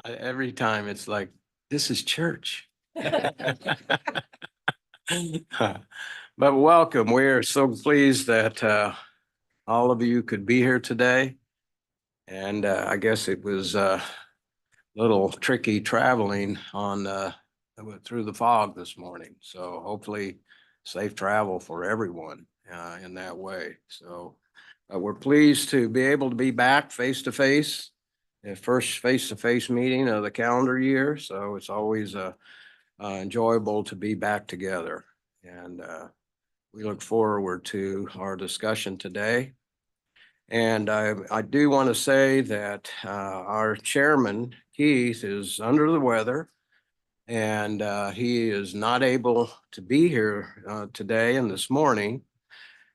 Every time it's like, this is church. But welcome. We are so pleased that all of you could be here today. And I guess it was a little tricky traveling on through the fog this morning. So hopefully safe travel for everyone in that way. So we're pleased to be able to be back face to face. The first face-to-face meeting of the calendar year. So it's always enjoyable to be back together. And we look forward to our discussion today. And I do want to say that our chairman, Keith, is under the weather. And he is not able to be here today and this morning.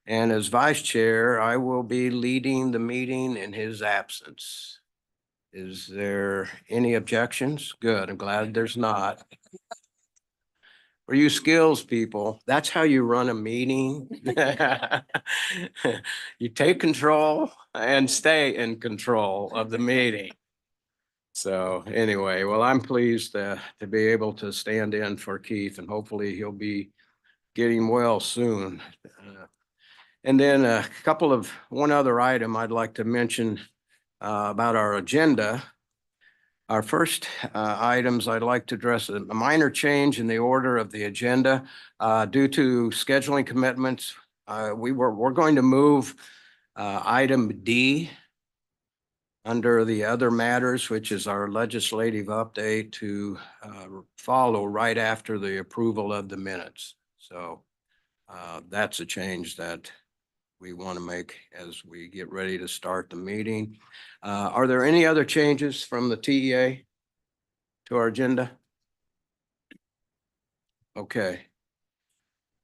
And as vice chair, I will be leading the meeting in his absence. Is there any objections? Good. I'm glad there's not. For you skills people, that's how you run a meeting. You take control and stay in control of the meeting. So anyway, well, I'm pleased to be able to stand in for Keith and hopefully he'll be getting well soon. And then one other item I'd like to mention about our agenda. Our first items I'd like to address a minor change in the order of the agenda due to scheduling commitments. We're going to move item D under the other matters, which is our legislative update, to follow right after the approval of the minutes. So that's a change that we want to make as we get ready to start the meeting. Are there any other changes from the TEA to our agenda? Okay.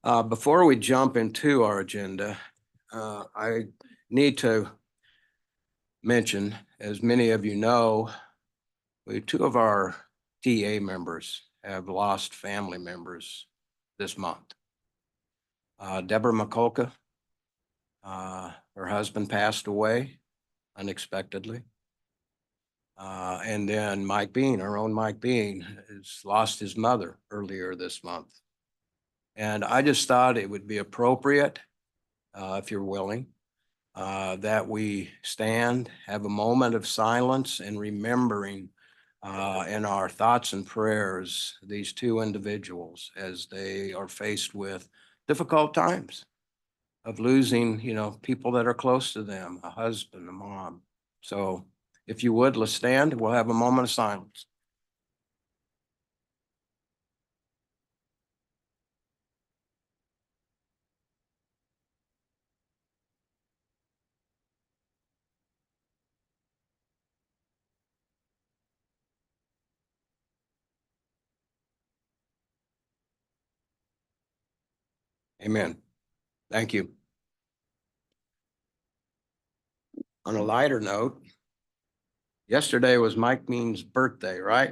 Before we jump into our agenda, I need to mention, as many of you know, two of our TA members have lost family members this month. Deborah McCulka, her husband passed away unexpectedly. And then Mike Bean, our own Mike Bean, has lost his mother earlier this month. And I just thought it would be appropriate, if you're willing, that we stand, have a moment of silence and remembering in our thoughts and prayers these two individuals as they are faced with difficult times of losing, people that are close to them, a husband, a mom. So if you would, let's stand. We'll have a moment of silence. Amen. Thank you. On a lighter note, yesterday was Mike Bean's birthday, right?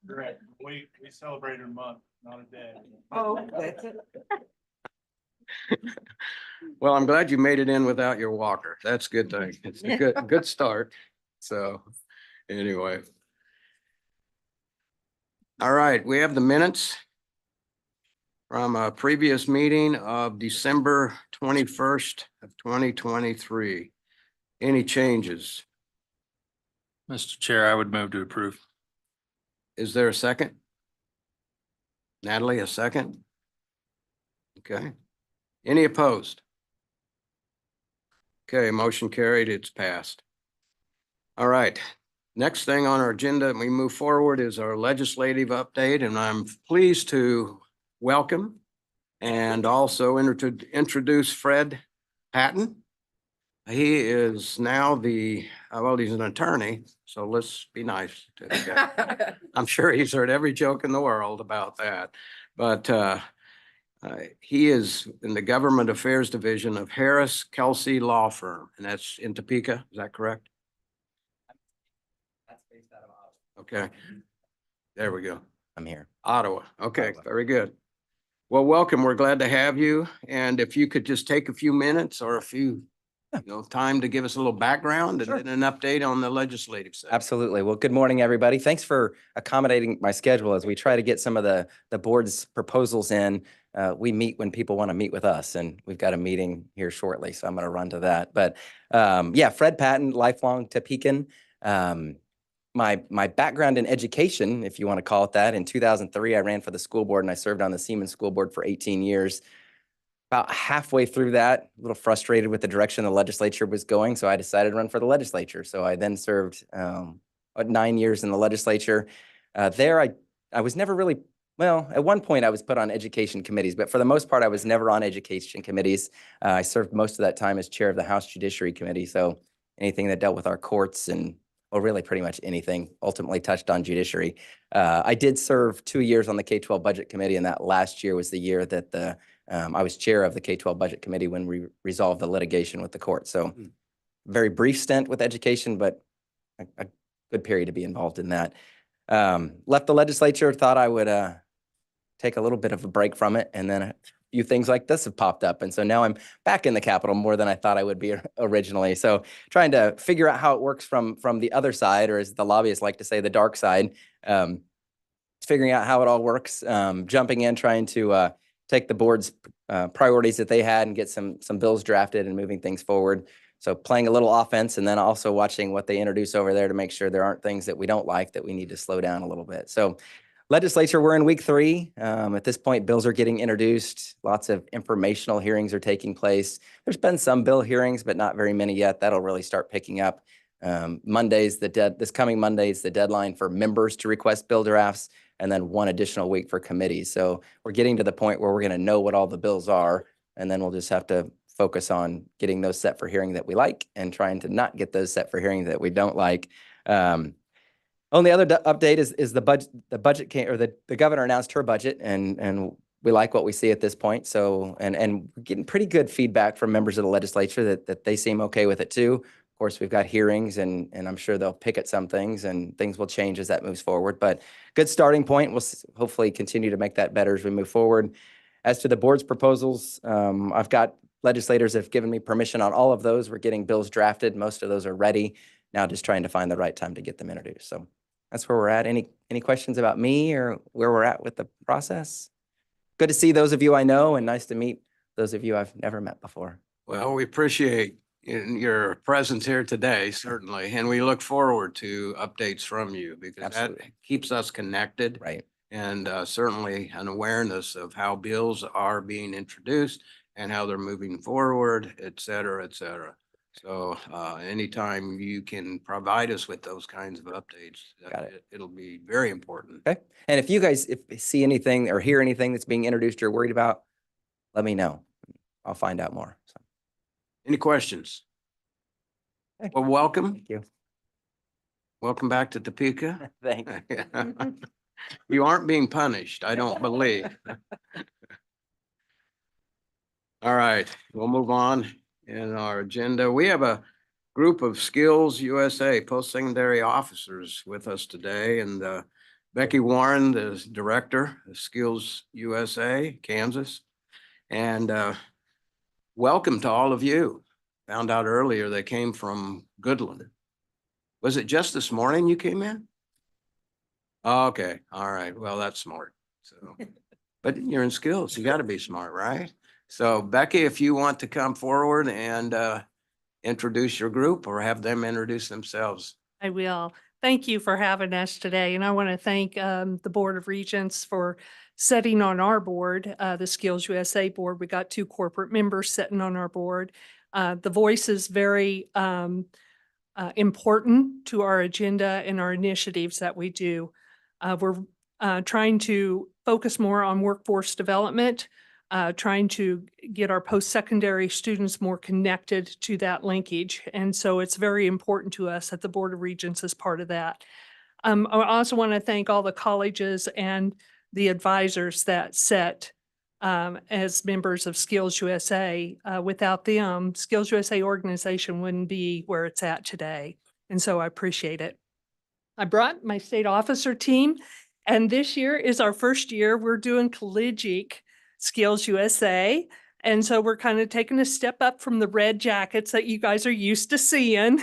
Correct. We celebrated a month, not a day. Oh, that's it. Well, I'm glad you made it in without your walker. That's a good thing. It's a good start. So anyway. All right, we have the minutes from a previous meeting of December 21st of 2023. Any changes? Mr. Chair, I would move to approve. Is there a second? Natalie, a second? Okay. Any opposed? Okay, motion carried. It's passed. All right. Next thing on our agenda, we move forward, is our legislative update, and I'm pleased to welcome and also introduce Fred Patton. He is now he's an attorney, so let's be nice to the guy. I'm sure he's heard every joke in the world about that, but he is in the Government Affairs Division of Harris Kelsey Law Firm, and that's in Topeka. Is that correct? That's based out of Ottawa. Okay, there we go. I'm here. Ottawa. Okay, very good. Well, welcome. We're glad to have you. And if you could just take a few minutes or a few time to give us a little background and Sure. then an update on the legislative session. Absolutely. Well, good morning, everybody. Thanks for accommodating my schedule as we try to get some of the board's proposals in. We meet when people want to meet with us, and we've got a meeting here shortly, so I'm going to run to that. But yeah, Fred Patton, lifelong Topeka. My background in education, if you want to call it that, in 2003, I ran for the school board and I served on the Siemens School Board for 18 years. About halfway through that, a little frustrated with the direction the legislature was going, so I decided to run for the legislature. So I then served 9 years in the legislature. There, I was never really, well, at one point I was put on education committees, but for the most part, I was never on education committees. I served most of that time as chair of the House Judiciary Committee, so anything that dealt with our courts and, well, really pretty much anything ultimately touched on judiciary. I did serve 2 years on the K-12 Budget Committee, and that last year was the year that I was chair of the K-12 Budget Committee when we resolved the litigation with the court. So very brief stint with education, but a good period to be involved in that. Left the legislature, thought I would take a little bit of a break from it, and then a few things like this have popped up. And so now I'm back in the Capitol more than I thought I would be originally. So trying to figure out how it works from the other side, or as the lobbyists like to say, the dark side. Figuring out how it all works, jumping in, trying to take the board's priorities that they had and get some bills drafted and moving things forward. So playing a little offense and then also watching what they introduce over there to make sure there aren't things that we don't like that we need to slow down a little bit. So legislature, we're in week 3. At this point, bills are getting introduced. Lots of informational hearings are taking place. There's been some bill hearings, but not very many yet. That'll really start picking up. This coming Monday is the deadline for members to request bill drafts, and then 1 additional week for committees. So we're getting to the point where we're going to know what all the bills are, and then we'll just have to focus on getting those set for hearing that we like and trying to not get those set for hearing that we don't like. Only other update is the budget. The budget came, or the governor announced her budget, and we like what we see at this point. So and we're getting pretty good feedback from members of the legislature that they seem okay with it too. Of course, we've got hearings, and I'm sure they'll pick at some things, and things will change as that moves forward. But good starting point. We'll hopefully continue to make that better as we move forward. As to the board's proposals, I've got legislators that have given me permission on all of those. We're getting bills drafted. Most of those are ready. Now just trying to find the right time to get them introduced. So that's where we're at. Any questions about me or where we're at with the process? Good to see those of you I know, and nice to meet those of you I've never met before. Well, we appreciate your presence here today, certainly, and we look forward to updates from you because that Absolutely. keeps us connected. Right. And certainly an awareness of how bills are being introduced and how they're moving forward, et cetera, et cetera. So anytime you can provide us with those kinds of updates, Got it. it'll be very important. Okay. And if you guys see anything or hear anything that's being introduced you're worried about, let me know. I'll find out more. So, Any questions? Okay. Well, welcome. thank you. Welcome back to Topeka. Thanks. You aren't being punished, I don't believe. All right, we'll move on in our agenda. We have a group of Skills USA post-secondary officers with us today, and Becky Warren, the director of Skills USA, Kansas. And welcome to all of you. Found out earlier they came from Goodland. Was it just this morning you came in? Okay, all right. Well, that's smart. So, but you're in Skills. You got to be smart, right? So Becky, if you want to come forward and introduce your group or have them introduce themselves. I will. Thank you for having us today. And I want to thank the Board of Regents for sitting on our board, the Skills USA board. We got 2 corporate members sitting on our board. The voice is very important to our agenda and our initiatives that we do. We're trying to focus more on workforce development, trying to get our post-secondary students more connected to that linkage. And so it's very important to us that the Board of Regents is part of that. I also want to thank all the colleges and the advisors that sit as members of Skills USA. Without them, Skills USA organization wouldn't be where it's at today. And so I appreciate it. I brought my state officer team, and this year is our first year we're doing collegiate Skills USA. And so we're kind of taking a step up from the red jackets that you guys are used to seeing.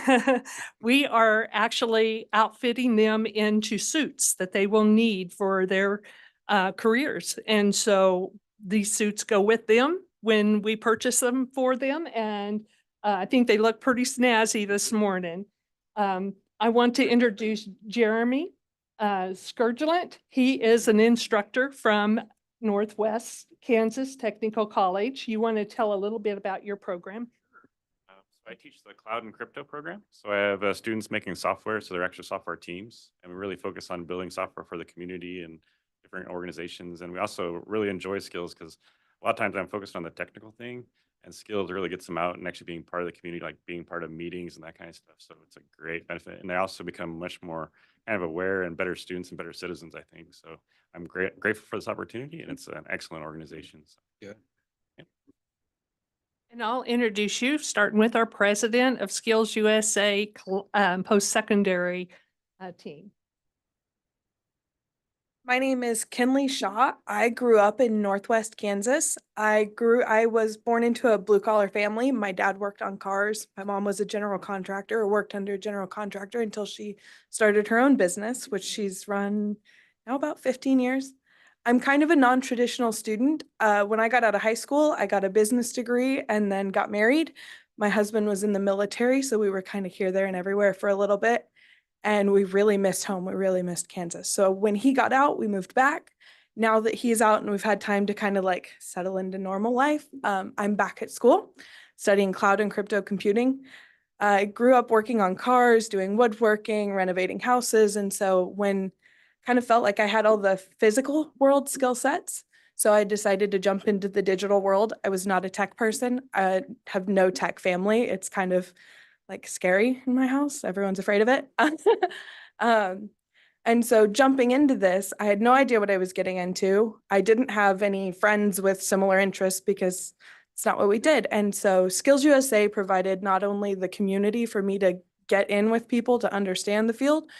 We are actually outfitting them into suits that they will need for their careers. And so these suits go with them when we purchase them for them. And I think they look pretty snazzy this morning. I want to introduce Jeremy Scourgelant. He is an instructor from Northwest Kansas Technical College. You want to tell a little bit about your program? So I teach the cloud and crypto program. So I have students making software, so they're extra software teams, and we really focus on building software for the community and different organizations. And we also really enjoy skills because a lot of times I'm focused on the technical thing, and skills really gets them out and actually being part of the community, like being part of meetings and that kind of stuff. So it's a great benefit, and they also become much more kind of aware and better students and better citizens, I think. So I'm grateful for this opportunity, and it's an excellent organization. So. And I'll introduce you, starting with our president of Skills USA post-secondary team. My name is Kinley Shaw. I grew up in Northwest Kansas. I was born into a blue collar family. My dad worked on cars. My mom was a general contractor or worked under a general contractor until she started her own business, which she's run now about 15 years. I'm kind of a non-traditional student. When I got out of high school, I got a business degree and then got married. My husband was in the military, so we were kind of here, there, and everywhere for a little bit. And we really missed home. We really missed Kansas. So when he got out, we moved back. Now that he's out and we've had time to kind of like settle into normal life, I'm back at school studying cloud and crypto computing. I grew up working on cars, doing woodworking, renovating houses. And so when kind of felt like I had all the physical world skill sets, so I decided to jump into the digital world. I was not a tech person. I have no tech family. It's kind of like scary in my house. Everyone's afraid of it. And so jumping into this, I had no idea what I was getting into. I didn't have any friends with similar interests because it's not what we did. And so Skills USA provided not only the community for me to get in with people to understand the field,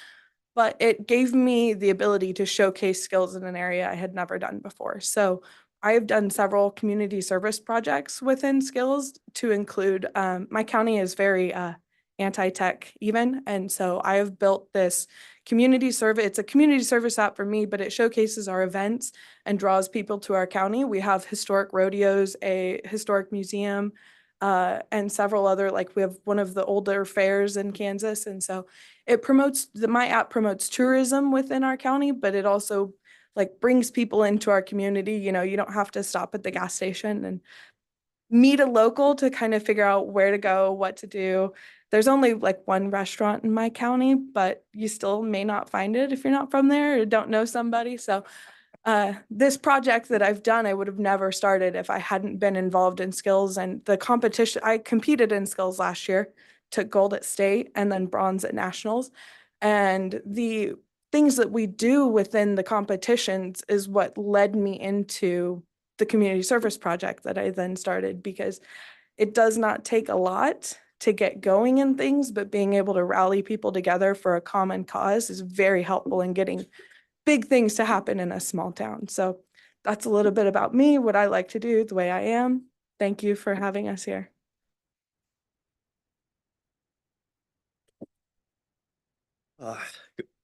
but it gave me the ability to showcase skills in an area I had never done before. So I have done several community service projects within Skills to include, my county is very anti-tech even. And so I have built this community service. It's a community service app for me, but it showcases our events and draws people to our county. We have historic rodeos, a historic museum, and several other, like we have one of the older fairs in Kansas. And so it promotes, my app promotes tourism within our county, but it also like brings people into our community. You know, you don't have to stop at the gas station and meet a local to kind of figure out where to go, what to do. There's only like one restaurant in my county, but you still may not find it if you're not from there or don't know somebody. So this project that I've done, I would have never started if I hadn't been involved in Skills and the competition. I competed in Skills last year, took gold at state and then bronze at nationals. And the things that we do within the competitions is what led me into the community service project that I then started, because it does not take a lot to get going in things, but being able to rally people together for a common cause is very helpful in getting big things to happen in a small town. So that's a little bit about me, what I like to do, the way I am. Thank you for having us here.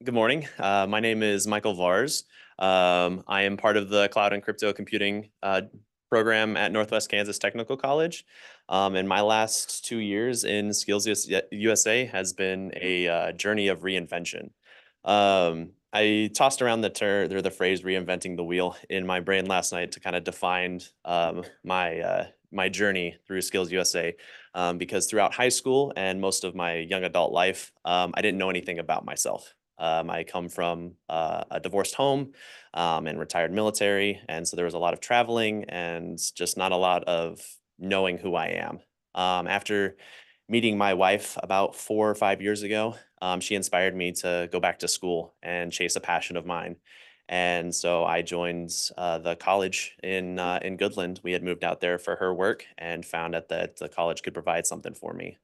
Good morning. My name is Michael Vars. I am part of the Cloud and Crypto Computing program at Northwest Kansas Technical College. And my last 2 years in Skills USA has been a journey of reinvention. I tossed around the phrase reinventing the wheel in my brain last night to kind of define my journey through Skills USA, because throughout high school and most of my young adult life, I didn't know anything about myself. I come from a divorced home and retired military, and so there was a lot of traveling and just not a lot of knowing who I am. After meeting my wife about 4 or 5 years ago, she inspired me to go back to school and chase a passion of mine. And so I joined the college in Goodland. We had moved out there for her work and found out that the college could provide something for me.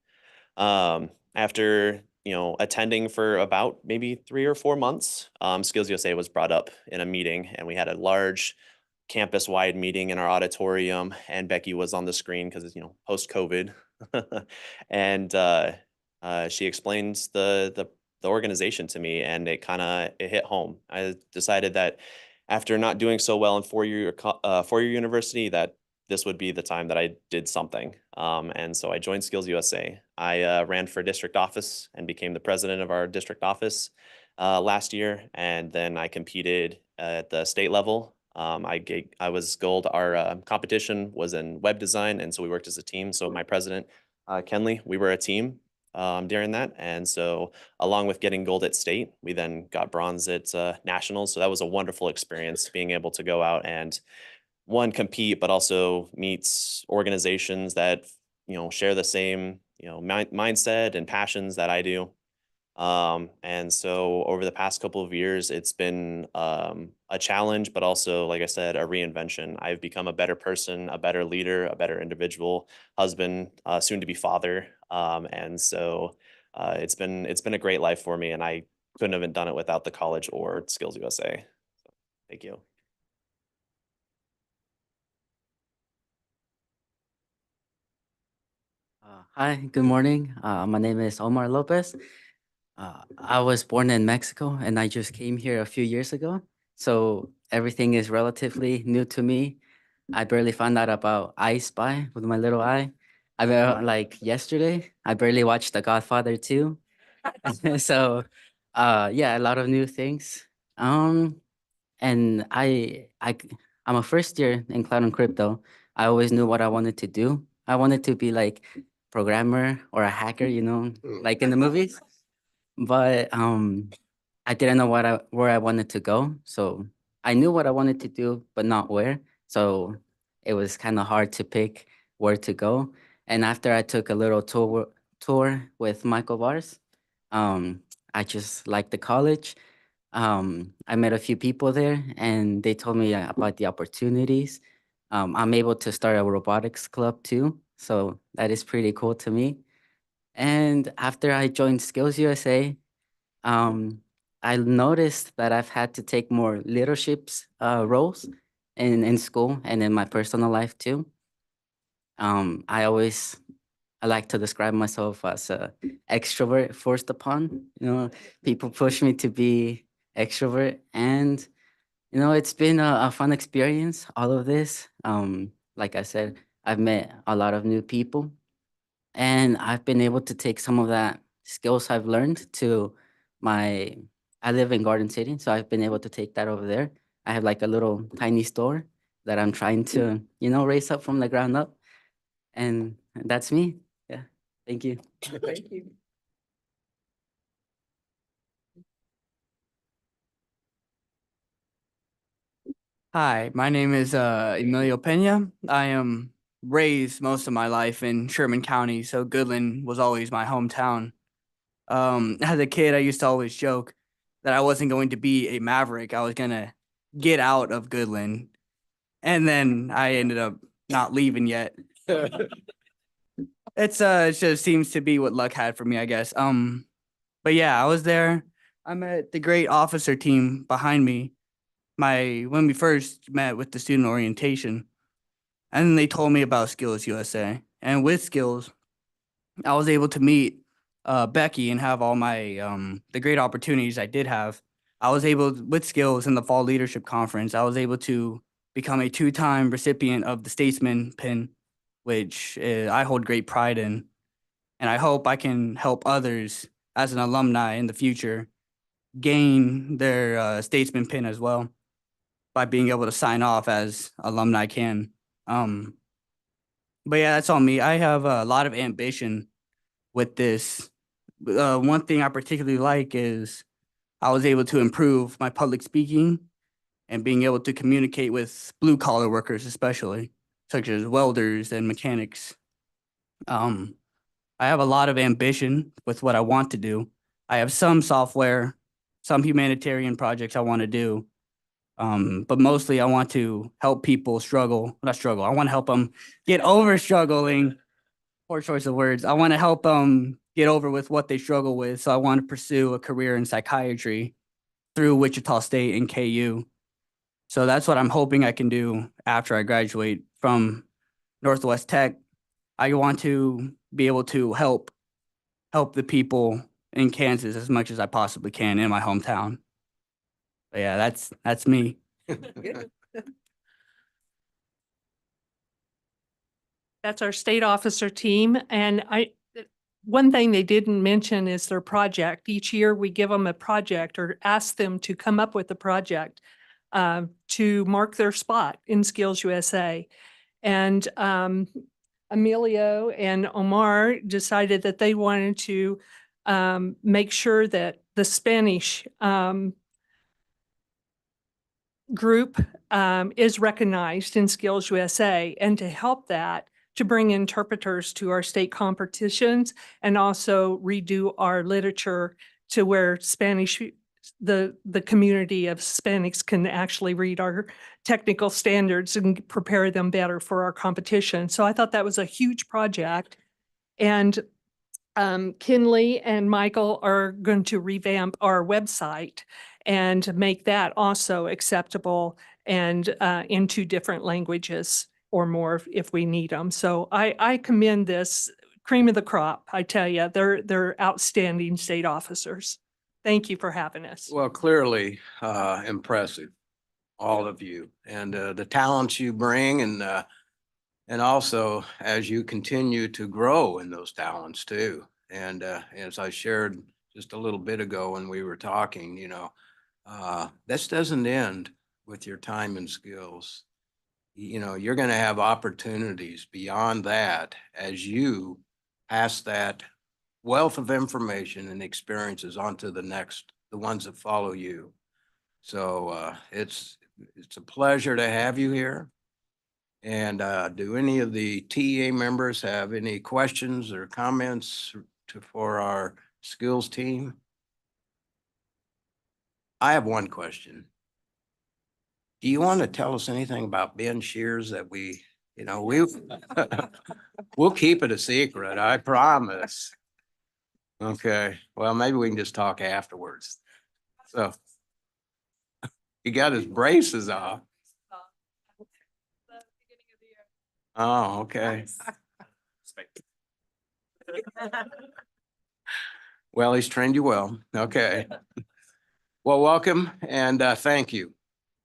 After attending for about maybe 3 or 4 months, Skills USA was brought up in a meeting, and we had a large campus-wide meeting in our auditorium, and Becky was on the screen because, post-COVID. And she explained the organization to me, and it hit home. I decided that after not doing so well in four-year university, that this would be the time that I did something. And so I joined Skills USA. I ran for district office and became the president of our district office last year. And then I competed at the state level. I was gold. Our competition was in web design, and so we worked as a team. So my president, Kenley, we were a team during that. And so along with getting gold at state, we then got bronze at nationals. So that was a wonderful experience, being able to go out and compete, but also meet organizations that, share the same, mindset and passions that I do. And so over the past couple of years, it's been a challenge, but also, like I said, a reinvention. I've become a better person, a better leader, a better individual, husband, soon to be father. And so it's been a great life for me, and I couldn't have done it without the college or Skills USA. So, thank you. Hi, good morning. My name is Omar Lopez. I was born in Mexico and I just came here a few years ago. So everything is relatively new to me. I barely found out about I Spy with my little eye. I mean, like yesterday, I barely watched The Godfather 2. So yeah, a lot of new things. And I'm a first year in cloud and crypto. I always knew what I wanted to do. I wanted to be like programmer or a hacker, like in the movies. But I didn't know where I wanted to go. So I knew what I wanted to do, but not where. So it was kind of hard to pick where to go. And after I took a little tour with Michael Vars, I just liked the college. I met a few people there and they told me about the opportunities. I'm able to start a robotics club too. So that is pretty cool to me. And after I joined Skills USA, I noticed that I've had to take more leaderships roles in school and in my personal life too. I like to describe myself as a extrovert forced upon. People push me to be extrovert, and it's been a fun experience. All of this, like I said, I've met a lot of new people, and I've been able to take some of that skills I've learned to my. I live in Garden City, so I've been able to take that over there. I have like a little tiny store that I'm trying to, raise up from the ground up, and that's me. Yeah, thank you. Thank you. Hi, my name is Emilio Pena. I am raised most of my life in Sherman County, so Goodland was always my hometown. As a kid, I used to always joke that I wasn't going to be a maverick. I was gonna get out of Goodland, and then I ended up not leaving yet. It just seems to be what luck had for me, I guess. But yeah, I was there. I met the great officer team behind me. When we first met with the student orientation, and then they told me about Skills USA. And with Skills, I was able to meet Becky and have all my the great opportunities I did have. I was able, with Skills in the Fall Leadership Conference, I was able to become a 2-time recipient of the Statesman Pin, which I hold great pride in. And I hope I can help others as an alumni in the future gain their Statesman Pin as well, by being able to sign off as alumni can. But yeah, that's on me. I have a lot of ambition with this. One thing I particularly like is I was able to improve my public speaking and being able to communicate with blue collar workers, especially such as welders and mechanics. I have a lot of ambition with what I want to do. I have some software, some humanitarian projects I want to do. But mostly I want to help people not struggle. I want to help them get over struggling. Poor choice of words. I want to help them get over with what they struggle with. So I want to pursue a career in psychiatry through Wichita State and KU. So that's what I'm hoping I can do after I graduate from Northwest Tech. I want to be able to help the people in Kansas as much as I possibly can in my hometown. But yeah, that's me. That's our state officer team. And one thing they didn't mention is their project. Each year we give them a project or ask them to come up with a project to mark their spot in Skills USA. And Emilio and Omar decided that they wanted to make sure that the Spanish group is recognized in Skills USA, and to help that, to bring interpreters to our state competitions and also redo our literature to where Spanish, the community of Hispanics can actually read our technical standards and prepare them better for our competition. So I thought that was a huge project. And Kinley and Michael are going to revamp our website and make that also acceptable and in 2 different languages or more if we need them. So I commend this cream of the crop. I tell you, they're outstanding state officers. Thank you for having us. Well, clearly impressive, all of you, and the talents you bring, and also as you continue to grow in those talents too. And as I shared just a little bit ago when we were talking, this doesn't end with your time and skills. You're going to have opportunities beyond that as you pass that wealth of information and experiences onto the ones that follow you. So it's a pleasure to have you here. And do any of the TEA members have any questions or comments for our skills team? I have one question. Do you want to tell us anything about Ben Shears that we'll keep it a secret, I promise. Okay, well, maybe we can just talk afterwards. So he got his braces off. Oh, okay. Well, he's trained you well. Okay. Well, welcome and thank you.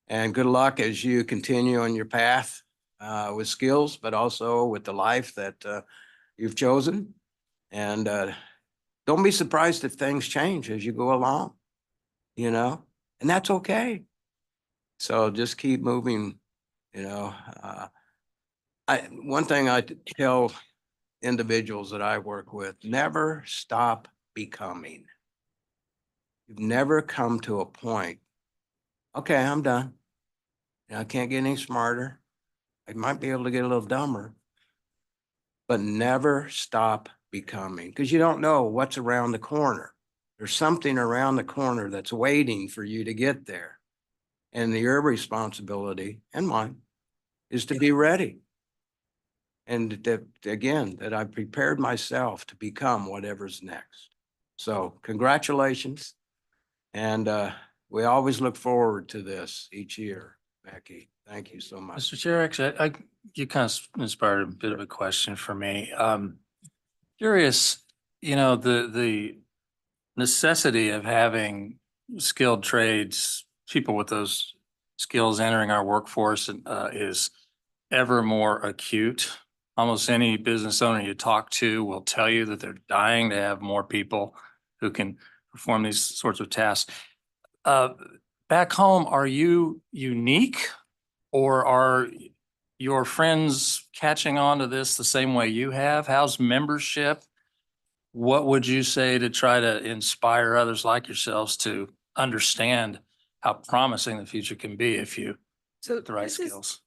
And good luck as you continue on your path with skills, but also with the life that you've chosen. And don't be surprised if things change as you go along, and that's okay. So just keep moving, one thing I tell individuals that I work with, never stop becoming. You've never come to a point, okay, I'm done. I can't get any smarter. I might be able to get a little dumber, but never stop becoming, because you don't know what's around the corner. There's something around the corner that's waiting for you to get there. And your responsibility and mine is to be ready. And that I've prepared myself to become whatever's next. So congratulations. And we always look forward to this each year, Becky. Thank you so much. Mr. Chair, actually, you kind of inspired a bit of a question for me. Curious, the necessity of having skilled trades, people with those skills entering our workforce is ever more acute. Almost any business owner you talk to will tell you that they're dying to have more people who can perform these sorts of tasks. Back home, are you unique, or are your friends catching on to this the same way you have? How's membership? What would you say to try to inspire others like yourselves to understand how promising the future can be if you So have the right this is- skills?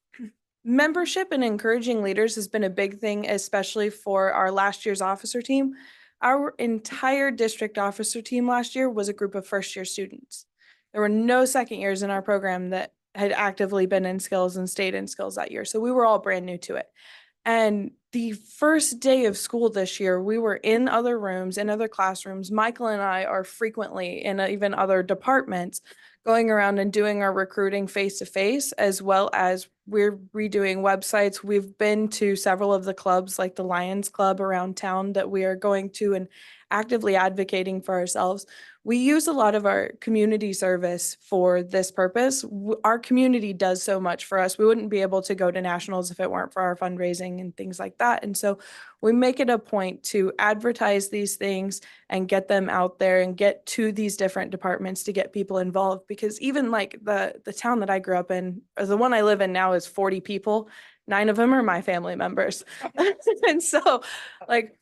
Membership and encouraging leaders has been a big thing, especially for our last year's officer team. Our entire district officer team last year was a group of first-year students. There were no second years in our program that had actively been in skills and stayed in skills that year. So we were all brand new to it. And the first day of school this year, we were in other rooms, in other classrooms. Michael and I are frequently in even other departments going around and doing our recruiting face to face, as well as we're redoing websites. We've been to several of the clubs, like the Lions Club around town, that we are going to and actively advocating for ourselves. We use a lot of our community service for this purpose. Our community does so much for us. We wouldn't be able to go to nationals if it weren't for our fundraising and things like that. And so we make it a point to advertise these things and get them out there and get to these different departments to get people involved. Because even like the town that I grew up in, or the one I live in now, is 40 people. 9 of them are my family members. And so like,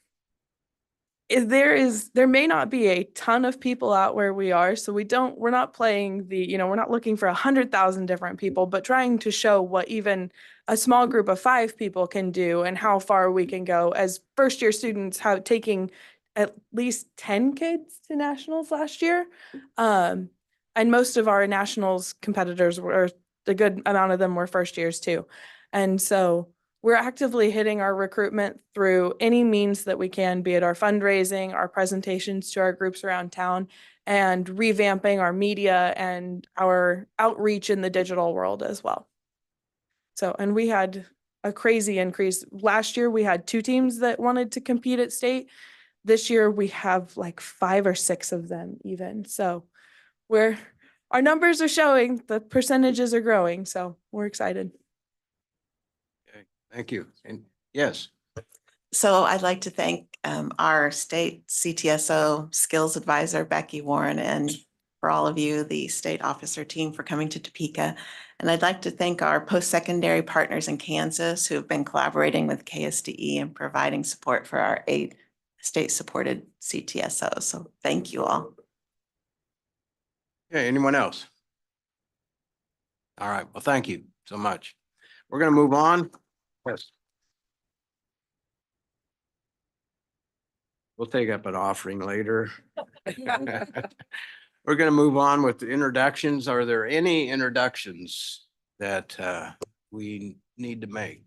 there may not be a ton of people out where we are, so we're not playing we're not looking for 100,000 different people, but trying to show what even a small group of 5 people can do and how far we can go as first year students, taking at least 10 kids to nationals last year. And most of our nationals competitors were, a good amount of them were first years too. And so we're actively hitting our recruitment through any means that we can, be it our fundraising, our presentations to our groups around town, and revamping our media and our outreach in the digital world as well. So, and we had a crazy increase. Last year, we had 2 teams that wanted to compete at state. This year, we have like 5 or 6 of them even. So our numbers are showing, the percentages are growing. So we're excited. Thank you. And yes, So I'd like to thank our state CTSO skills advisor, Becky Warren, and for all of you, the state officer team, for coming to Topeka. And I'd like to thank our post-secondary partners in Kansas who have been collaborating with KSDE and providing support for our 8 state-supported CTSOs. So thank you all. okay, anyone else? All right, well, thank you so much. We're going to move on. Yes. We'll take up an offering later. We're going to move on with the introductions. Are there any introductions that we need to make?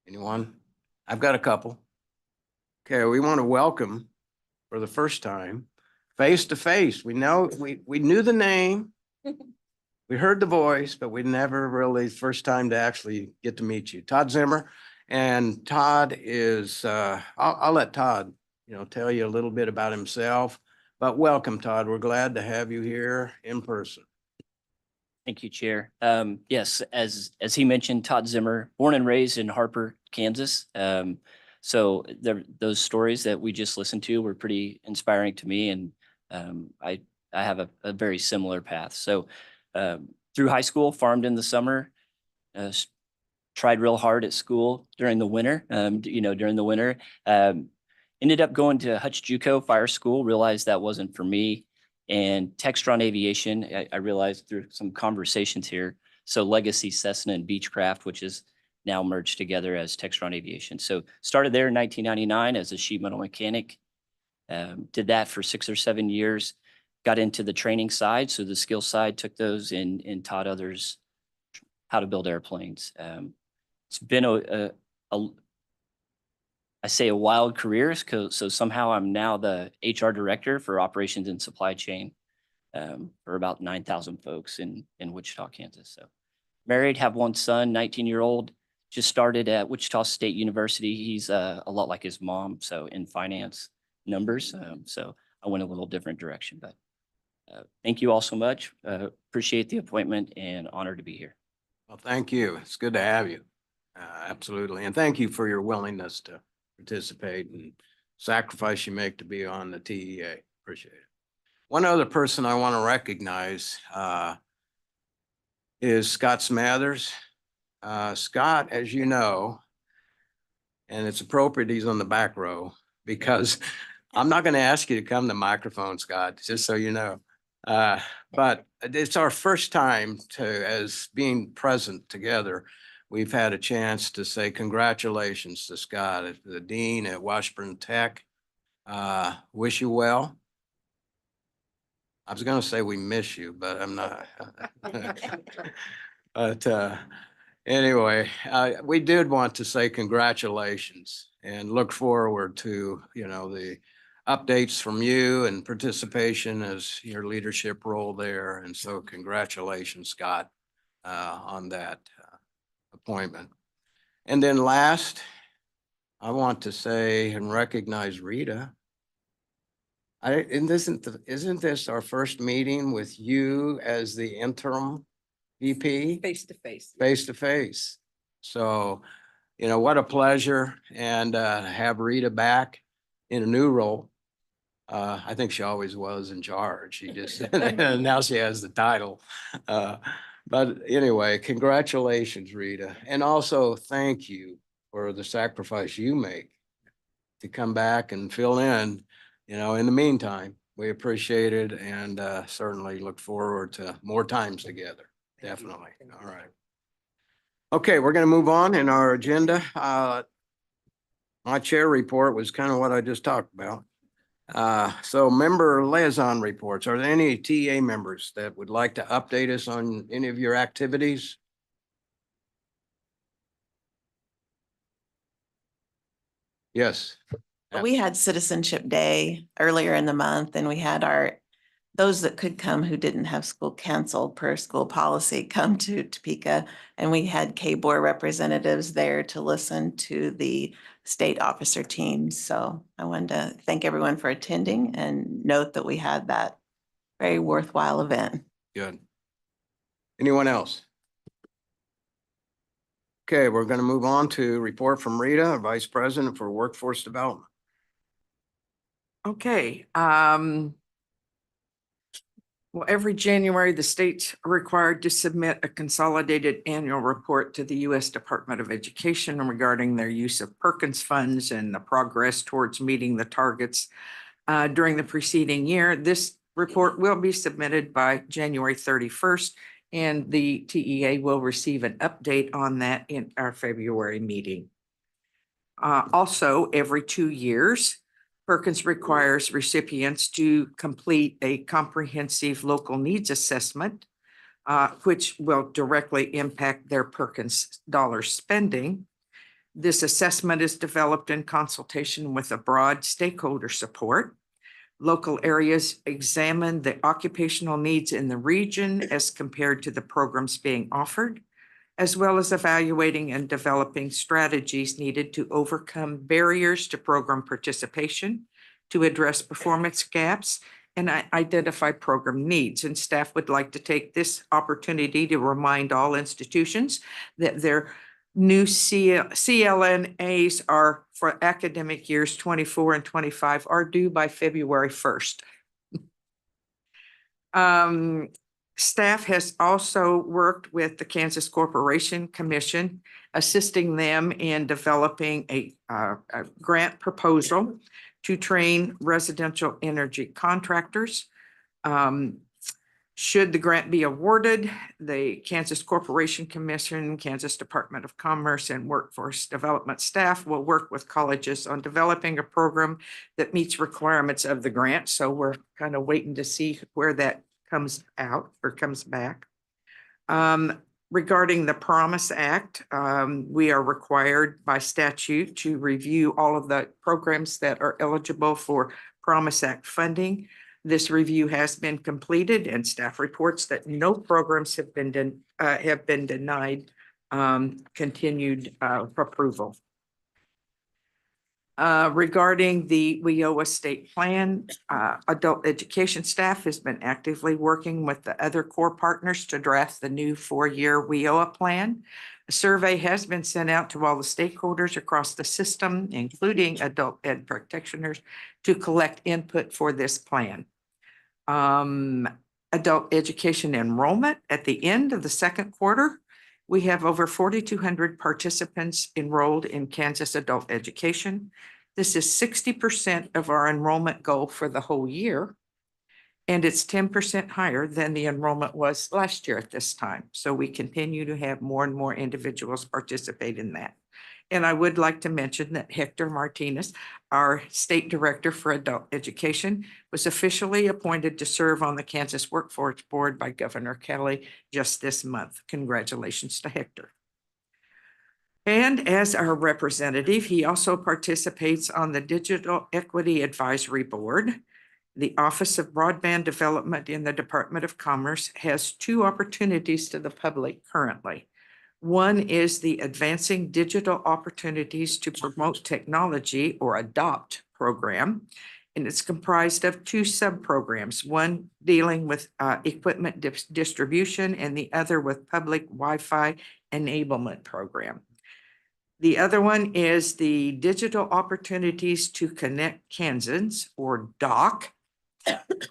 Anyone? I've got a couple. Okay, we want to welcome for the first time, face to face. We know, we knew the name. We heard the voice, but we never really, first time to actually get to meet you. Todd Zimmer. And Todd is, I'll let Todd, tell you a little bit about himself, but welcome, Todd. We're glad to have you here in person. Thank you, Chair. Yes, as he mentioned, Todd Zimmer, born and raised in Harper, Kansas. So those stories that we just listened to were pretty inspiring to me, and I have a very similar path. So through high school, farmed in the summer, tried real hard at school during the winter. Ended up going to Hutch JUCO Fire School, realized that wasn't for me. And Textron Aviation, I realized through some conversations here. So Legacy Cessna and Beechcraft, which is now merged together as Textron Aviation. So started there in 1999 as a sheet metal mechanic. Did that for 6 or 7 years. Got into the training side, so the skill side, took those and taught others how to build airplanes. It's been a wild career. So somehow I'm now the HR director for operations and supply chain for about 9,000 folks in Wichita, Kansas. So married, have 1 son, 19-year-old, just started at Wichita State University. He's a lot like his mom, so in finance numbers. So I went a little different direction, but thank you all so much. Appreciate the appointment and honored to be here. Well, thank you. It's good to have you. Absolutely. And thank you for your willingness to participate and sacrifice you make to be on the TEA. Appreciate it. One other person I want to recognize is Scott Smathers. Scott, as you know, and it's appropriate he's on the back row because I'm not going to ask you to come to the microphone, Scott, just so you know. But it's our first time as being present together. We've had a chance to say congratulations to Scott, the dean at Washburn Tech. Wish you well. I was going to say we miss you, but I'm not. But anyway, we did want to say congratulations and look forward to, the updates from you and participation as your leadership role there. And so congratulations, Scott, on that appointment. And then last, I want to say and recognize Rita. Isn't this our first meeting with you as the interim VP? Face to face. Face to face. So, you know, what a pleasure, and have Rita back in a new role. I think she always was in charge. She just, now she has the title. But anyway, congratulations, Rita. And also thank you for the sacrifice you make to come back and fill in, you know, in the meantime. We appreciate it and certainly look forward to more times together. Definitely. All right. Okay, we're going to move on in our agenda. My chair report was kind of what I just talked about. So member liaison reports. Are there any TA members that would like to update us on any of your activities? Yes. We had Citizenship Day earlier in the month, and we had those that could come who didn't have school canceled per school policy come to Topeka. And we had KBOR representatives there to listen to the state officer teams. So I wanted to thank everyone for attending and note that we had that very worthwhile event. Good. Anyone else? Okay, we're going to move on to report from Rita, Vice President for Workforce Development. Okay, well, every January, the state's required to submit a consolidated annual report to the U.S. Department of Education regarding their use of Perkins funds and the progress towards meeting the targets during the preceding year. This report will be submitted by January 31st, and the TEA will receive an update on that in our February meeting. Also, every 2 years, Perkins requires recipients to complete a comprehensive local needs assessment, which will directly impact their Perkins dollar spending. This assessment is developed in consultation with a broad stakeholder support. Local areas examine the occupational needs in the region as compared to the programs being offered, as well as evaluating and developing strategies needed to overcome barriers to program participation, to address performance gaps, and identify program needs. And staff would like to take this opportunity to remind all institutions that their new CLNAs are for academic years 24 and 25 are due by February 1st. Staff has also worked with the Kansas Corporation Commission, assisting them in developing a grant proposal to train residential energy contractors. Should the grant be awarded, the Kansas Corporation Commission, Kansas Department of Commerce, and Workforce Development staff will work with colleges on developing a program that meets requirements of the grant. So we're kind of waiting to see where that comes out or comes back. Regarding the Promise Act, we are required by statute to review all of the programs that are eligible for Promise Act funding. This review has been completed, and staff reports that no programs have been denied continued approval. Regarding the WIOA state plan, adult education staff has been actively working with the other core partners to draft the new 4-year WIOA plan. A survey has been sent out to all the stakeholders across the system, including adult ed practitioners, to collect input for this plan. Adult education enrollment at the end of the second quarter, we have over 4,200 participants enrolled in Kansas adult education. This is 60% of our enrollment goal for the whole year, and it's 10% higher than the enrollment was last year at this time. So we continue to have more and more individuals participate in that. And I would like to mention that Hector Martinez, our State Director for Adult Education, was officially appointed to serve on the Kansas Workforce Board by Governor Kelly just this month. Congratulations to Hector. And as our representative, he also participates on the Digital Equity Advisory Board. The Office of Broadband Development in the Department of Commerce has two opportunities to the public currently. One is the Advancing Digital Opportunities to Promote Technology, or ADOPT program. And it's comprised of two sub-programs, one dealing with equipment distribution and the other with public Wi-Fi enablement program. The other one is the Digital Opportunities to Connect Kansans, or DOC.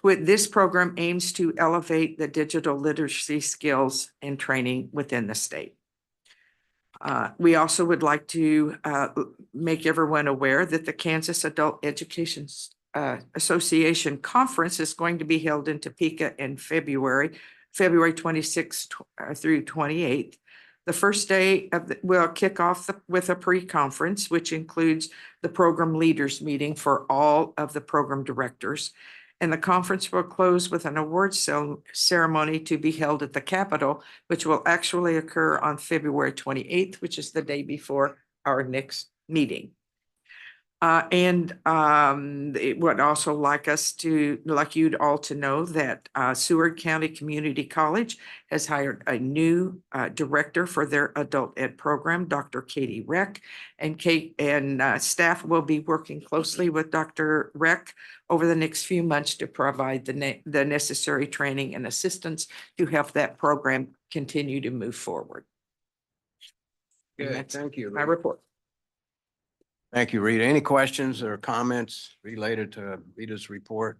This program aims to elevate the digital literacy skills and training within the state. We also would like to make everyone aware that the Kansas Adult Education Association Conference is going to be held in Topeka in February 26th through 28th. The first day will kick off with a pre-conference, which includes the program leaders meeting for all of the program directors. And the conference will close with an awards ceremony to be held at the Capitol, which will actually occur on February 28th, which is the day before our next meeting. It would also like you all to know that Seward County Community College has hired a new director for their adult ed program, Dr. Katie Reck. And staff will be working closely with Dr. Reck over the next few months to provide the necessary training and assistance to help that program continue to move forward. Good, thank you. My report. Thank you, Rita. Any questions or comments related to Rita's report?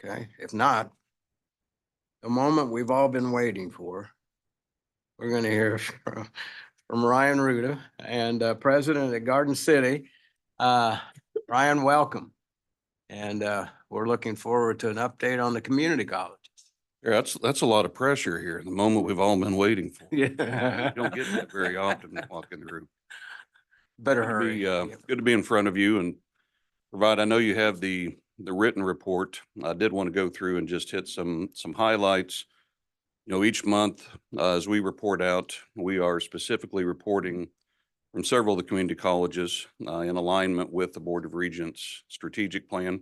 Okay, if not, the moment we've all been waiting for, we're going to hear from Ryan Ruda, and President at Garden City. Ryan, welcome. And we're looking forward to an update on the community college. Yeah, that's a lot of pressure here. The moment we've all been waiting for. Yeah. You don't get that very often walking through. Better Good to hurry. be, good to be in front of you and provide. I know you have the written report. I did want to go through and just hit some highlights. You know, each month, as we report out, we are specifically reporting from several of the community colleges in alignment with the Board of Regents strategic plan.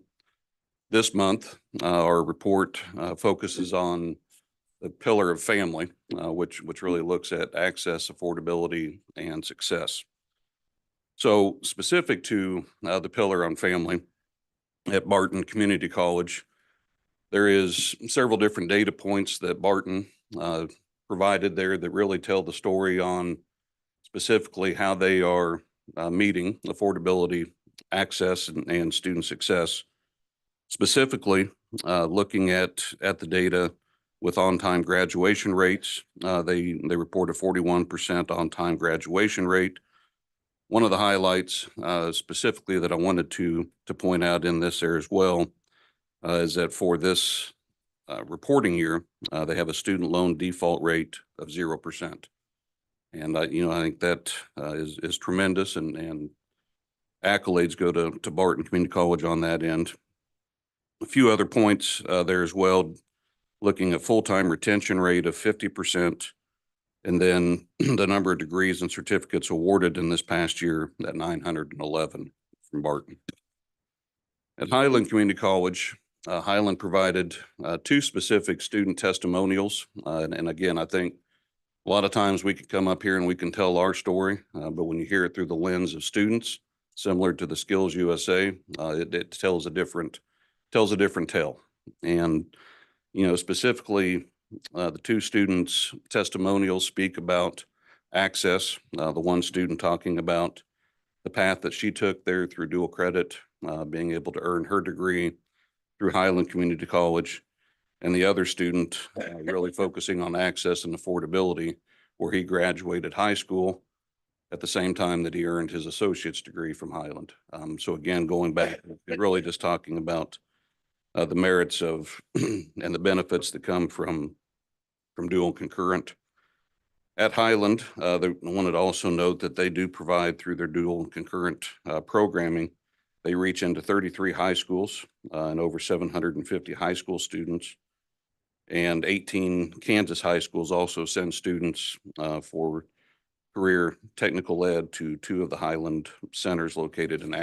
This month, our report focuses on the pillar of family, which really looks at access, affordability, and success. So specific to the pillar on family at Barton Community College, there is several different data points that Barton provided there that really tell the story on specifically how they are meeting affordability, access, and student success. Specifically, looking at the data with on-time graduation rates, they report a 41% on-time graduation rate. One of the highlights specifically that I wanted to point out in this there as well is that for this reporting year, they have a student loan default rate of 0%. And I think that is tremendous, and accolades go to Barton Community College on that end. A few other points there as well, looking at full-time retention rate of 50%. And then the number of degrees and certificates awarded in this past year at 911 from Barton. At Highland Community College, Highland provided two specific student testimonials. And again, I think a lot of times we can come up here and we can tell our story, but when you hear it through the lens of students, similar to the Skills USA, it tells a different tale. And, you know, specifically, the two students' testimonials speak about access. The one student talking about the path that she took there through dual credit, being able to earn her degree through Highland Community College, and the other student really focusing on access and affordability, where he graduated high school at the same time that he earned his associate's degree from Highland. So again, going back, really just talking about the merits of and the benefits that come from dual and concurrent. At Highland, they wanted to also note that they do provide through their dual and concurrent programming. They reach into 33 high schools and over 750 high school students, and 18 Kansas high schools also send students for career technical ed to two of the Highland centers located in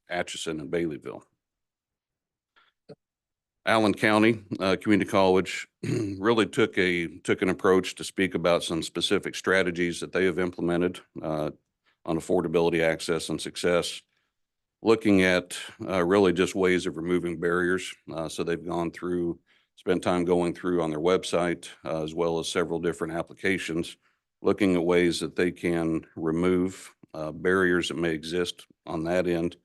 Atchison and Baileyville. Allen County Community College really took an approach to speak about some specific strategies that they have implemented on affordability, access, and success, looking at really just ways of removing barriers. So they've spent time going through on their website, as well as several different applications, looking at ways that they can remove barriers that may exist on that end.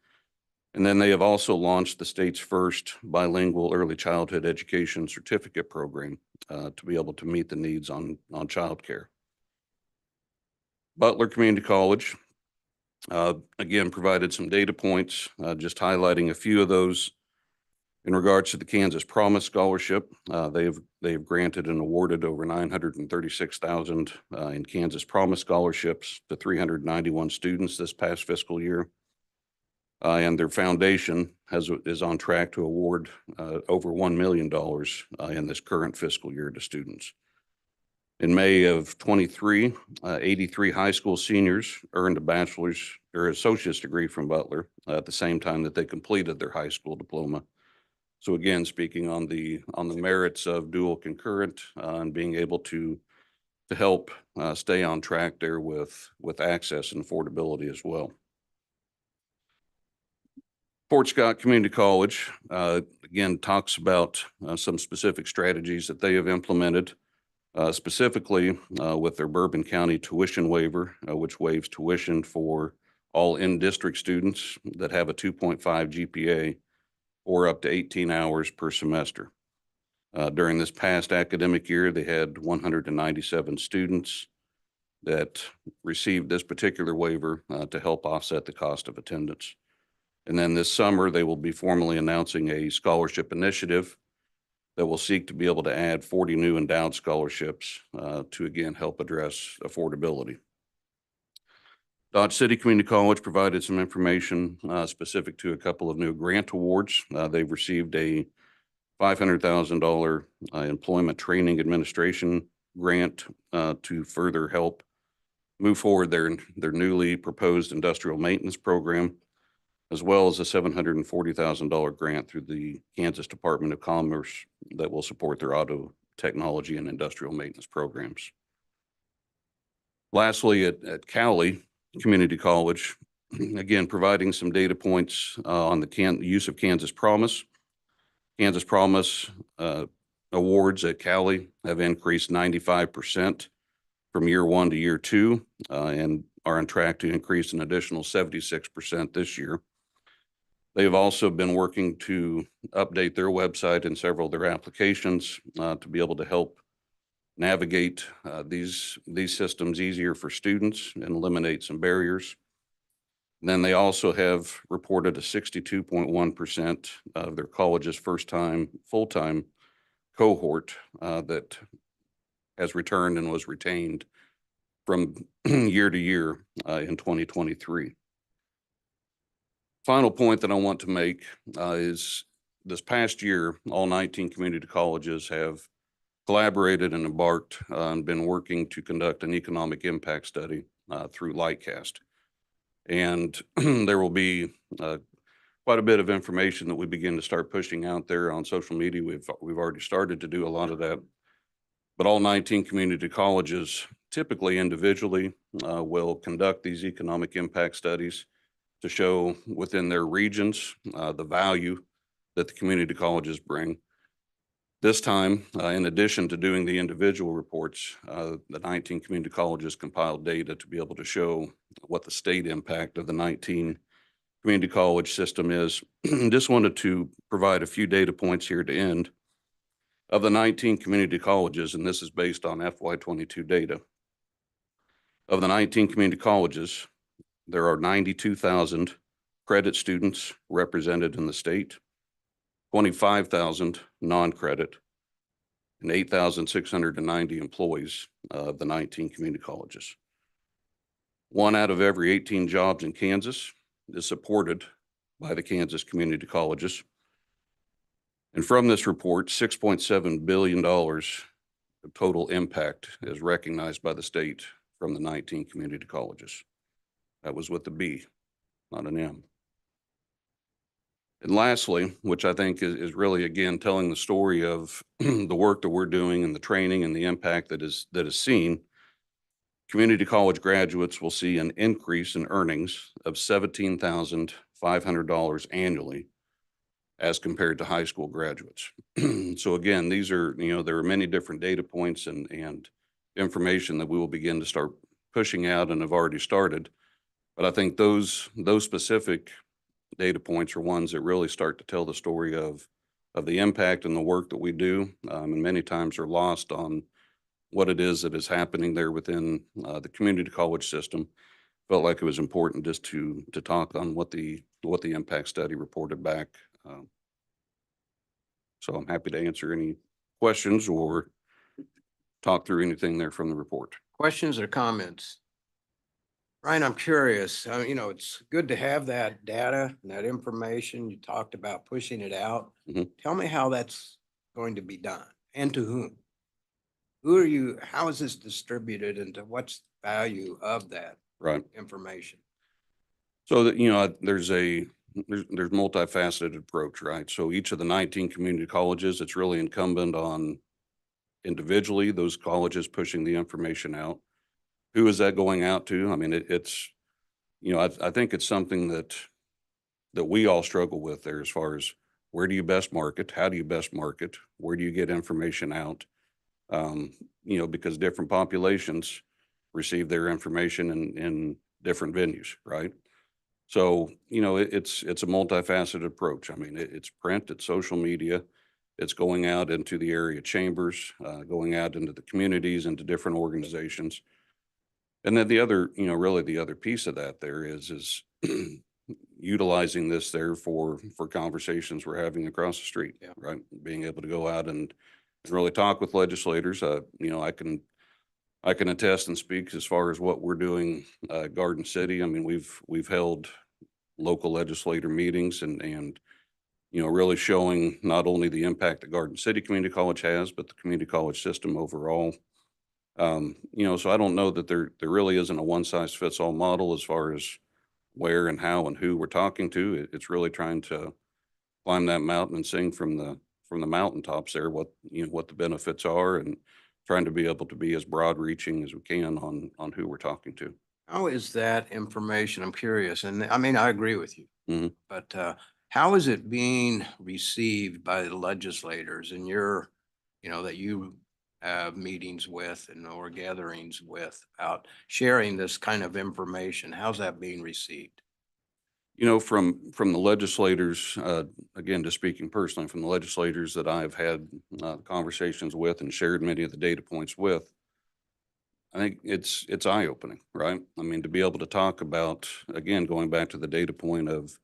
And then they have also launched the state's first bilingual early childhood education certificate program to be able to meet the needs on childcare. Butler Community College, again, provided some data points, just highlighting a few of those. In regards to the Kansas Promise Scholarship, they've granted and awarded over $936,000 in Kansas Promise scholarships to 391 students this past fiscal year. And their foundation is on track to award over $1 million in this current fiscal year to students. In May of 23, 83 high school seniors earned a bachelor's or associate's degree from Butler at the same time that they completed their high school diploma. So again, speaking on the merits of dual concurrent and being able to help stay on track there with access and affordability as well. Fort Scott Community College, again, talks about some specific strategies that they have implemented, specifically with their Bourbon County tuition waiver, which waives tuition for all in-district students that have a 2.5 GPA or up to 18 hours per semester. During this past academic year, they had 197 students that received this particular waiver to help offset the cost of attendance. And then this summer, they will be formally announcing a scholarship initiative that will seek to be able to add 40 new endowed scholarships to again help address affordability. Dodge City Community College provided some information specific to a couple of new grant awards. They've received a $500,000 employment training administration grant to further help move forward their newly proposed industrial maintenance program, as well as a $740,000 grant through the Kansas Department of Commerce that will support their auto technology and industrial maintenance programs. Lastly, at Cowley Community College, again, providing some data points on the use of Kansas Promise. Kansas Promise awards at Cowley have increased 95% from year 1 to year 2 and are on track to increase an additional 76% this year. They have also been working to update their website and several of their applications to be able to help navigate these systems easier for students and eliminate some barriers. And then they also have reported a 62.1% of their college's first-time full-time cohort that has returned and was retained from year to year in 2023. Final point that I want to make is this past year, all 19 community colleges have collaborated and embarked and been working to conduct an economic impact study through Lightcast. And there will be quite a bit of information that we begin to start pushing out there on social media. We've already started to do a lot of that. But all 19 community colleges, typically individually, will conduct these economic impact studies to show within their regions the value that the community colleges bring. This time, in addition to doing the individual reports, the 19 community colleges compiled data to be able to show what the state impact of the 19 community college system is. Just wanted to provide a few data points here to end. Of the 19 community colleges, and this is based on FY22 data, of the 19 community colleges, there are 92,000 credit students represented in the state, 25,000 non-credit, and 8,690 employees of the 19 community colleges. 1 out of every 18 jobs in Kansas is supported by the Kansas community colleges. And from this report, $6.7 billion of total impact is recognized by the state from the 19 community colleges. That was with the B, not an M. And lastly, which I think is really, again, telling the story of the work that we're doing and the training and the impact that is seen, community college graduates will see an increase in earnings of $17,500 annually as compared to high school graduates. So again, these are, there are many different data points and information that we will begin to start pushing out and have already started. But I think those specific data points are ones that really start to tell the story of the impact and the work that we do, and many times are lost on what it is that is happening there within the community college system. Felt like it was important just to talk on what the impact study reported back. So I'm happy to answer any questions or talk through anything there from the report. Questions or comments? Ryan, I'm curious, it's good to have that data and that information. You talked about pushing it out. Mhm. Tell me how that's going to be done and to whom? How is this distributed and to what's the value of that Right. information? So that, there's multifaceted approach, right? So each of the 19 community colleges, it's really incumbent on individually those colleges pushing the information out. Who is that going out to? I mean, it's, I think it's something that we all struggle with there as far as where do you best market? How do you best market? Where do you get information out? Because different populations receive their information in different venues, right? So, it's a multifaceted approach. I mean, it's print, it's social media, it's going out into the area chambers, going out into the communities, into different organizations. And then the other, really the other piece of that there is utilizing this there for conversations we're having across the street, Yeah. right? Being able to go out and really talk with legislators. I can attest and speak as far as what we're doing, Garden City. I mean, we've held local legislator meetings and really showing not only the impact that Garden City Community College has, but the community college system overall. So I don't know that there really isn't a one size fits all model as far as where and how and who we're talking to. It's really trying to climb that mountain and sing from the mountaintops there, what the benefits are, and trying to be able to be as broad reaching as we can on who we're talking to. How is that information? I'm curious. And I mean, I agree with you, Mhm. but how is it being received by the legislators in that you have meetings with or gatherings with about sharing this kind of information? How's that being received? From the legislators, again, just speaking personally, from the legislators that I've had conversations with and shared many of the data points with, I think it's eye-opening, right? I mean, to be able to talk about, again, going back to the data point of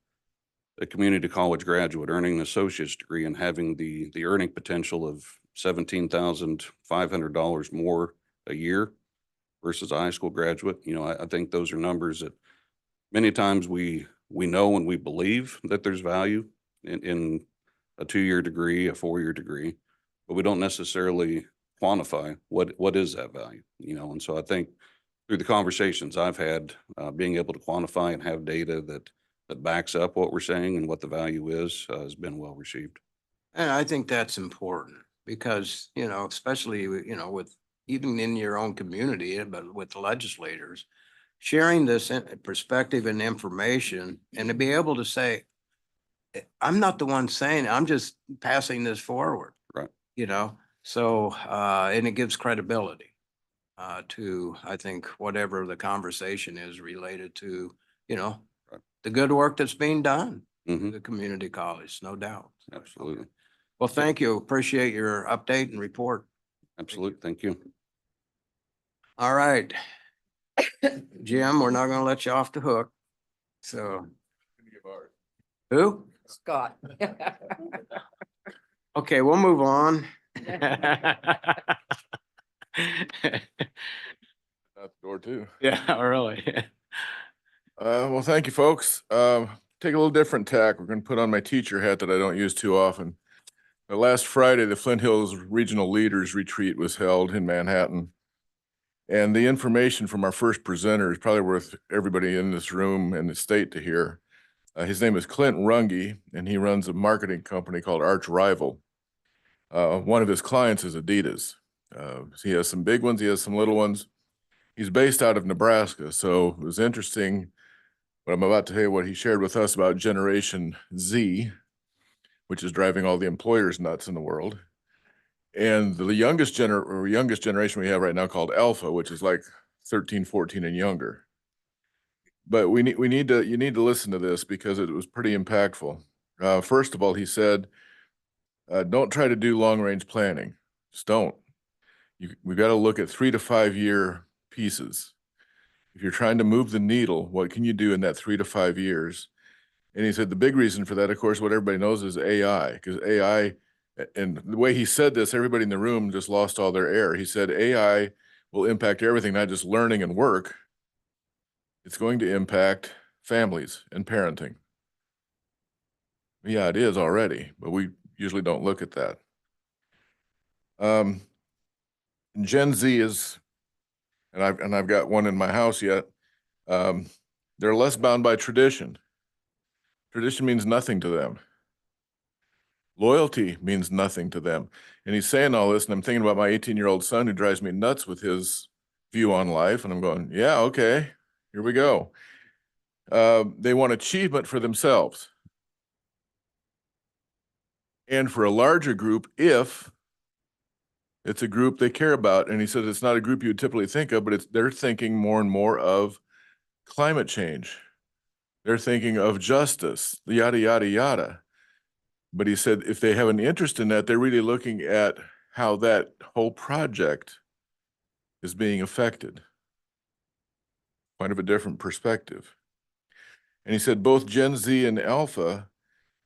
a community college graduate earning an associate's degree and having the earning potential of $17,500 more a year versus a high school graduate. I think those are numbers that many times we know and we believe that there's value in a 2-year degree, a 4-year degree, but we don't necessarily quantify what is that value, and so I think through the conversations I've had, being able to quantify and have data that backs up what we're saying and what the value is, has been well received. And I think that's important because, especially, with even in your own community, but with the legislators, sharing this perspective and information and to be able to say, I'm not the one saying it, I'm just passing this forward. Right. So, and it gives credibility to, I think, whatever the conversation is related to, Right. the good work that's being done. Mhm. The community college, no doubt. Absolutely. Well, thank you. Appreciate your update and report. Absolutely. Thank you. All right. Jim, we're not gonna let you off the hook. So. Who? Scott. Okay, we'll move on. Out the door too. Yeah, really. Well, thank you, folks. Take a little different tack. We're gonna put on my teacher hat that I don't use too often. Last Friday, the Flint Hills Regional Leaders Retreat was held in Manhattan. And the information from our first presenter is probably worth everybody in this room and the state to hear. His name is Clint Runge, and he runs a marketing company called Arch Rival. One of his clients is Adidas. He has some big ones, he has some little ones. He's based out of Nebraska, so it was interesting what I'm about to tell you, what he shared with us about Generation Z, which is driving all the employers nuts in the world. And the youngest generation we have right now called Alpha, which is like 13, 14 and younger. But you need to listen to this because it was pretty impactful. First of all, he said, don't try to do long-range planning. Just don't. We've got to look at 3 to 5 year pieces. If you're trying to move the needle, what can you do in that 3 to 5 years? And he said the big reason for that, of course, what everybody knows is AI, because AI, and the way he said this, everybody in the room just lost all their air. He said AI will impact everything, not just learning and work. It's going to impact families and parenting. Yeah, it is already, but we usually don't look at that. Gen Z is, and I've got one in my house yet. They're less bound by tradition. Tradition means nothing to them. Loyalty means nothing to them. And he's saying all this, and I'm thinking about my 18-year-old son who drives me nuts with his view on life. And I'm going, yeah, okay, here we go. They want achievement for themselves. And for a larger group, if it's a group they care about. And he said it's not a group you would typically think of, but they're thinking more and more of climate change. They're thinking of justice, yada, yada, yada. But he said if they have an interest in that, they're really looking at how that whole project is being affected. Kind of a different perspective. And he said both Gen Z and Alpha,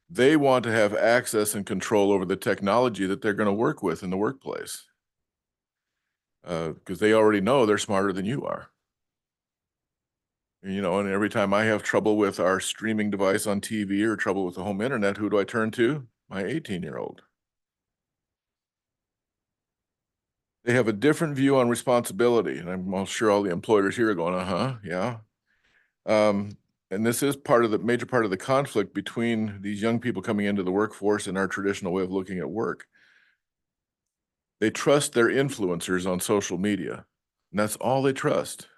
they want to have access and control over the technology that they're going to work with in the workplace. Because they already know they're smarter than you are. You know, and every time I have trouble with our streaming device on TV or trouble with the home internet, who do I turn to? My 18-year-old. They have a different view on responsibility. And I'm sure all the employers here are going, uh-huh, yeah. And this is major part of the conflict between these young people coming into the workforce and our traditional way of looking at work. They trust their influencers on social media, and that's all they trust.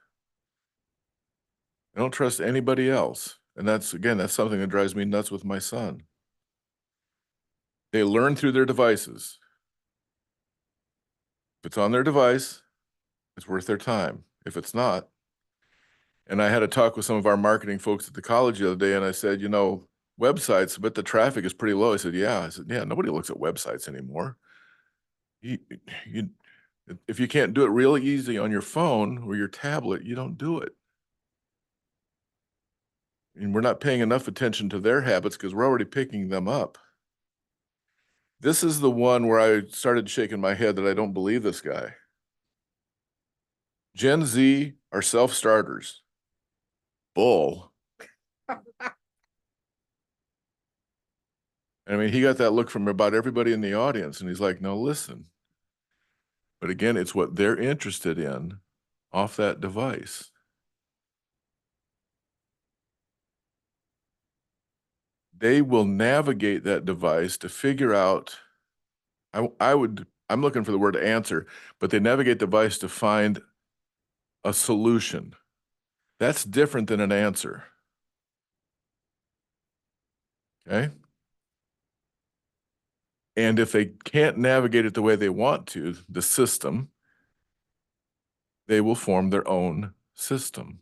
They don't trust anybody else. And that's something that drives me nuts with my son. They learn through their devices. If it's on their device, it's worth their time. If it's not, and I had a talk with some of our marketing folks at the college the other day, and I said, you know, websites, but the traffic is pretty low. I said, yeah. I said, yeah, nobody looks at websites anymore. If you can't do it really easy on your phone or your tablet, you don't do it. And we're not paying enough attention to their habits because we're already picking them up. This is the one where I started shaking my head that I don't believe this guy. Gen Z are self-starters. Bull. I mean, he got that look from about everybody in the audience, and he's like, no, listen. But again, it's what they're interested in off that device. They will navigate that device to figure out, I'm looking for the word answer, but they navigate the device to find a solution. That's different than an answer. Okay? And if they can't navigate it the way they want to, the system, they will form their own system.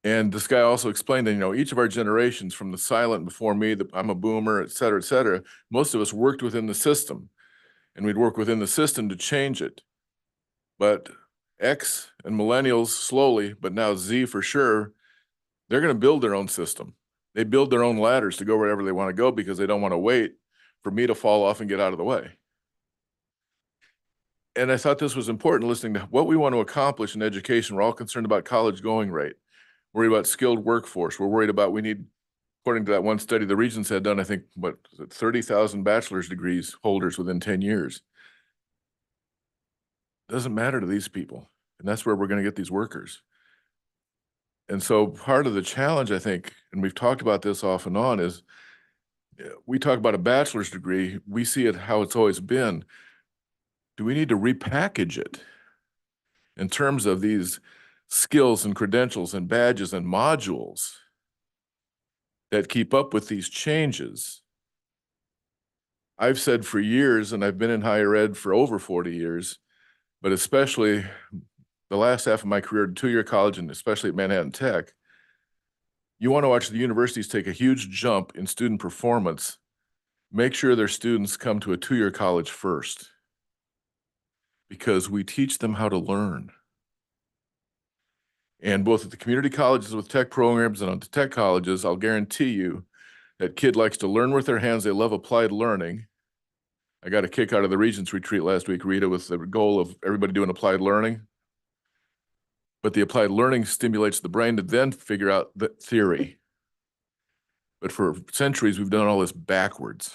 And this guy also explained that, you know, each of our generations from the silent before me, I'm a boomer, et cetera, most of us worked within the system, and we'd work within the system to change it. But X and millennials slowly, but now Z for sure, they're going to build their own system. They build their own ladders to go wherever they want to go because they don't want to wait for me to fall off and get out of the way. And I thought this was important, listening to what we want to accomplish in education. We're all concerned about college going rate. Worried about skilled workforce. We're worried about, we need, according to that one study the Regents had done, I think, 30,000 bachelor's degrees holders within 10 years. doesn't matter to these people. And that's where we're going to get these workers. And so part of the challenge, I think, and we've talked about this off and on, is we talk about a bachelor's degree, we see it how it's always been. Do we need to repackage it in terms of these skills and credentials and badges and modules that keep up with these changes? I've said for years, and I've been in higher ed for over 40 years, but especially the last half of my career at two-year college and especially at Manhattan Tech, you want to watch the universities take a huge jump in student performance, make sure their students come to a two-year college first, because we teach them how to learn. And both at the community colleges with tech programs and on the tech colleges, I'll guarantee you that kid likes to learn with their hands. They love applied learning. I got a kick out of the Regents retreat last week, Rita, with the goal of everybody doing applied learning. But the applied learning stimulates the brain to then figure out the theory. But for centuries, we've done all this backwards.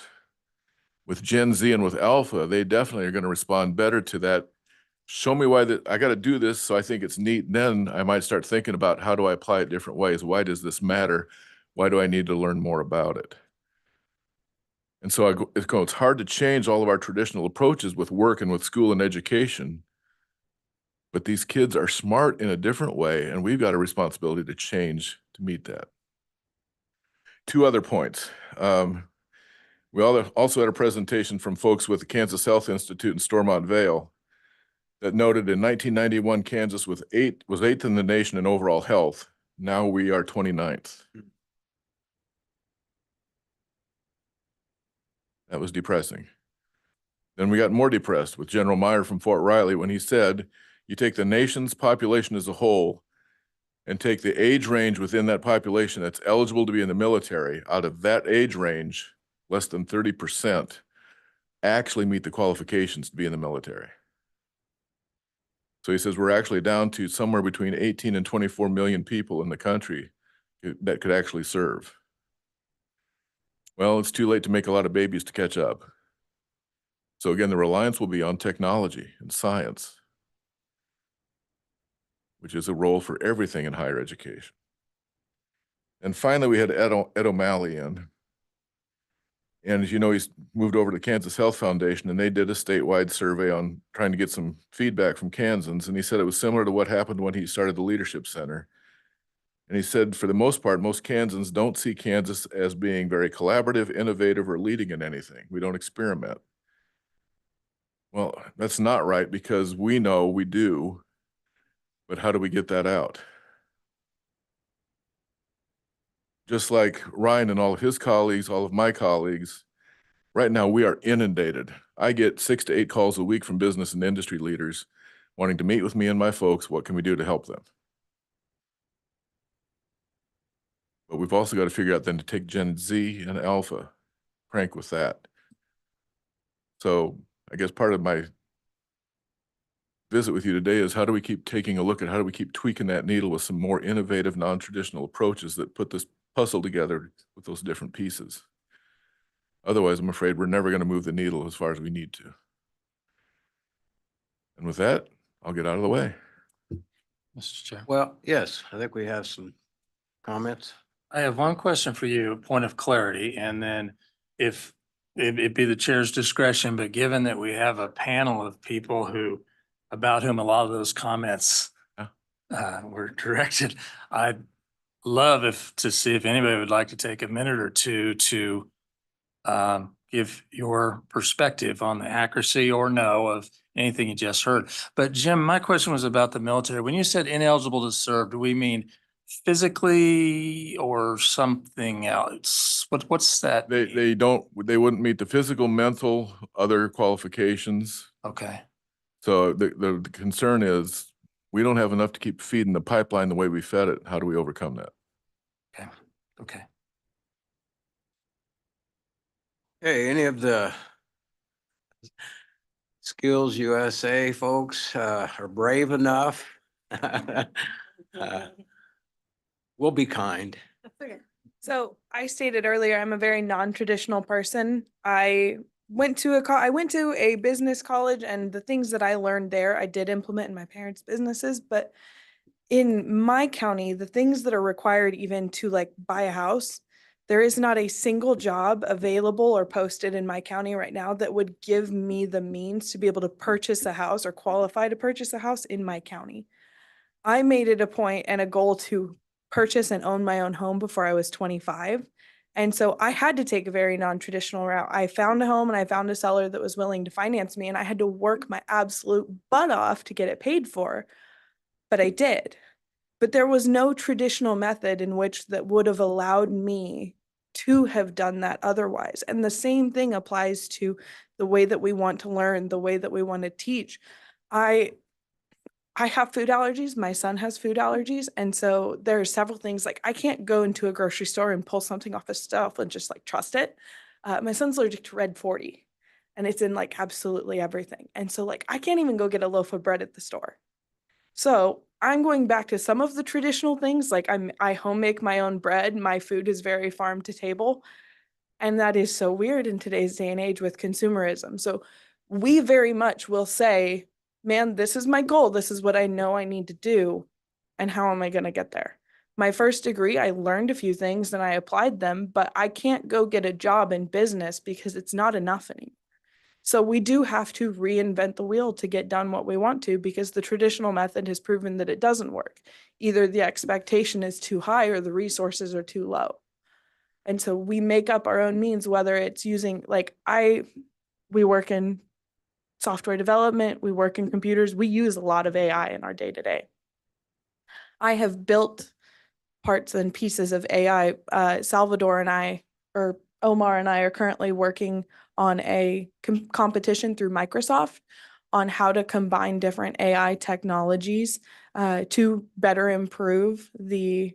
With Gen Z and with Alpha, they definitely are going to respond better to that. Show me why I got to do this, so I think it's neat. And then I might start thinking about, how do I apply it different ways? Why does this matter? Why do I need to learn more about it? And so it's hard to change all of our traditional approaches with work and with school and education. But these kids are smart in a different way, and we've got a responsibility to change to meet that. Two other points. We also had a presentation from folks with the Kansas Health Institute in Stormont Vale that noted in 1991, Kansas was eighth in the nation in overall health. Now we are 29th. That was depressing. Then we got more depressed with General Meyer from Fort Riley when he said, you take the nation's population as a whole and take the age range within that population that's eligible to be in the military. Out of that age range, less than 30% actually meet the qualifications to be in the military. So he says we're actually down to somewhere between 18 and 24 million people in the country that could actually serve. Well, it's too late to make a lot of babies to catch up. So again, the reliance will be on technology and science, which is a role for everything in higher education. And finally, we had Ed O'Malley in. And as you know, he's moved over to Kansas Health Foundation, and they did a statewide survey on trying to get some feedback from Kansans. And he said it was similar to what happened when he started the Leadership Center. And he said, for the most part, most Kansans don't see Kansas as being very collaborative, innovative, or leading in anything. We don't experiment. Well, that's not right, because we know we do, but how do we get that out? Just like Ryan and all of his colleagues, all of my colleagues, right now we are inundated. I get 6 to 8 calls a week from business and industry leaders wanting to meet with me and my folks. What can we do to help them? But we've also got to figure out then to take Gen Z and Alpha, crank with that. So I guess part of my visit with you today is, how do we keep taking a look at how do we keep tweaking that needle with some more innovative, non-traditional approaches that put this puzzle together with those different pieces. Otherwise, I'm afraid we're never going to move the needle as far as we need to. And with that, I'll get out of the way. Mr. Chair. Well, yes, I think we have some comments. I have one question for you, point of clarity, and then if it'd be the chair's discretion, but given that we have a panel of people about whom a lot of those comments were directed, I'd love to see if anybody would like to take a minute or two to give your perspective on the accuracy or no of anything you just heard. But Jim, my question was about the military. When you said ineligible to serve, do we mean physically or something else? What's that? They wouldn't meet the physical, mental, other qualifications. Okay. So the concern is we don't have enough to keep feeding the pipeline the way we fed it. How do we overcome that? Okay. Okay. Hey, any of the Skills USA folks are brave enough? We'll be kind. So I stated earlier, I'm a very non-traditional person. I I went to a business college, and the things that I learned there, I did implement in my parents' businesses, but in my county, the things that are required even to like buy a house, there is not a single job available or posted in my county right now that would give me the means to be able to purchase a house or qualify to purchase a house in my county. I made it a point and a goal to purchase and own my own home before I was 25. And so I had to take a very non-traditional route. I found a home and I found a seller that was willing to finance me, and I had to work my absolute butt off to get it paid for. But I did. But there was no traditional method in which that would have allowed me to have done that otherwise. And the same thing applies to the way that we want to learn, the way that we want to teach. I have food allergies. My son has food allergies. And so there are several things like I can't go into a grocery store and pull something off a shelf and just like trust it. My son's allergic to red 40, and it's in like absolutely everything. And so like I can't even go get a loaf of bread at the store. So I'm going back to some of the traditional things, like I home make my own bread. My food is very farm to table. And that is so weird in today's day and age with consumerism. So we very much will say, man, this is my goal. This is what I know I need to do. And how am I going to get there? My first degree, I learned a few things and I applied them, but I can't go get a job in business because it's not enough anymore. So we do have to reinvent the wheel to get done what we want to, because the traditional method has proven that it doesn't work. Either the expectation is too high or the resources are too low. And so we make up our own means, whether it's using we work in software development, we work in computers, we use a lot of AI in our day-to-day. I have built parts and pieces of AI. Omar and I are currently working on a competition through Microsoft on how to combine different AI technologies to better improve the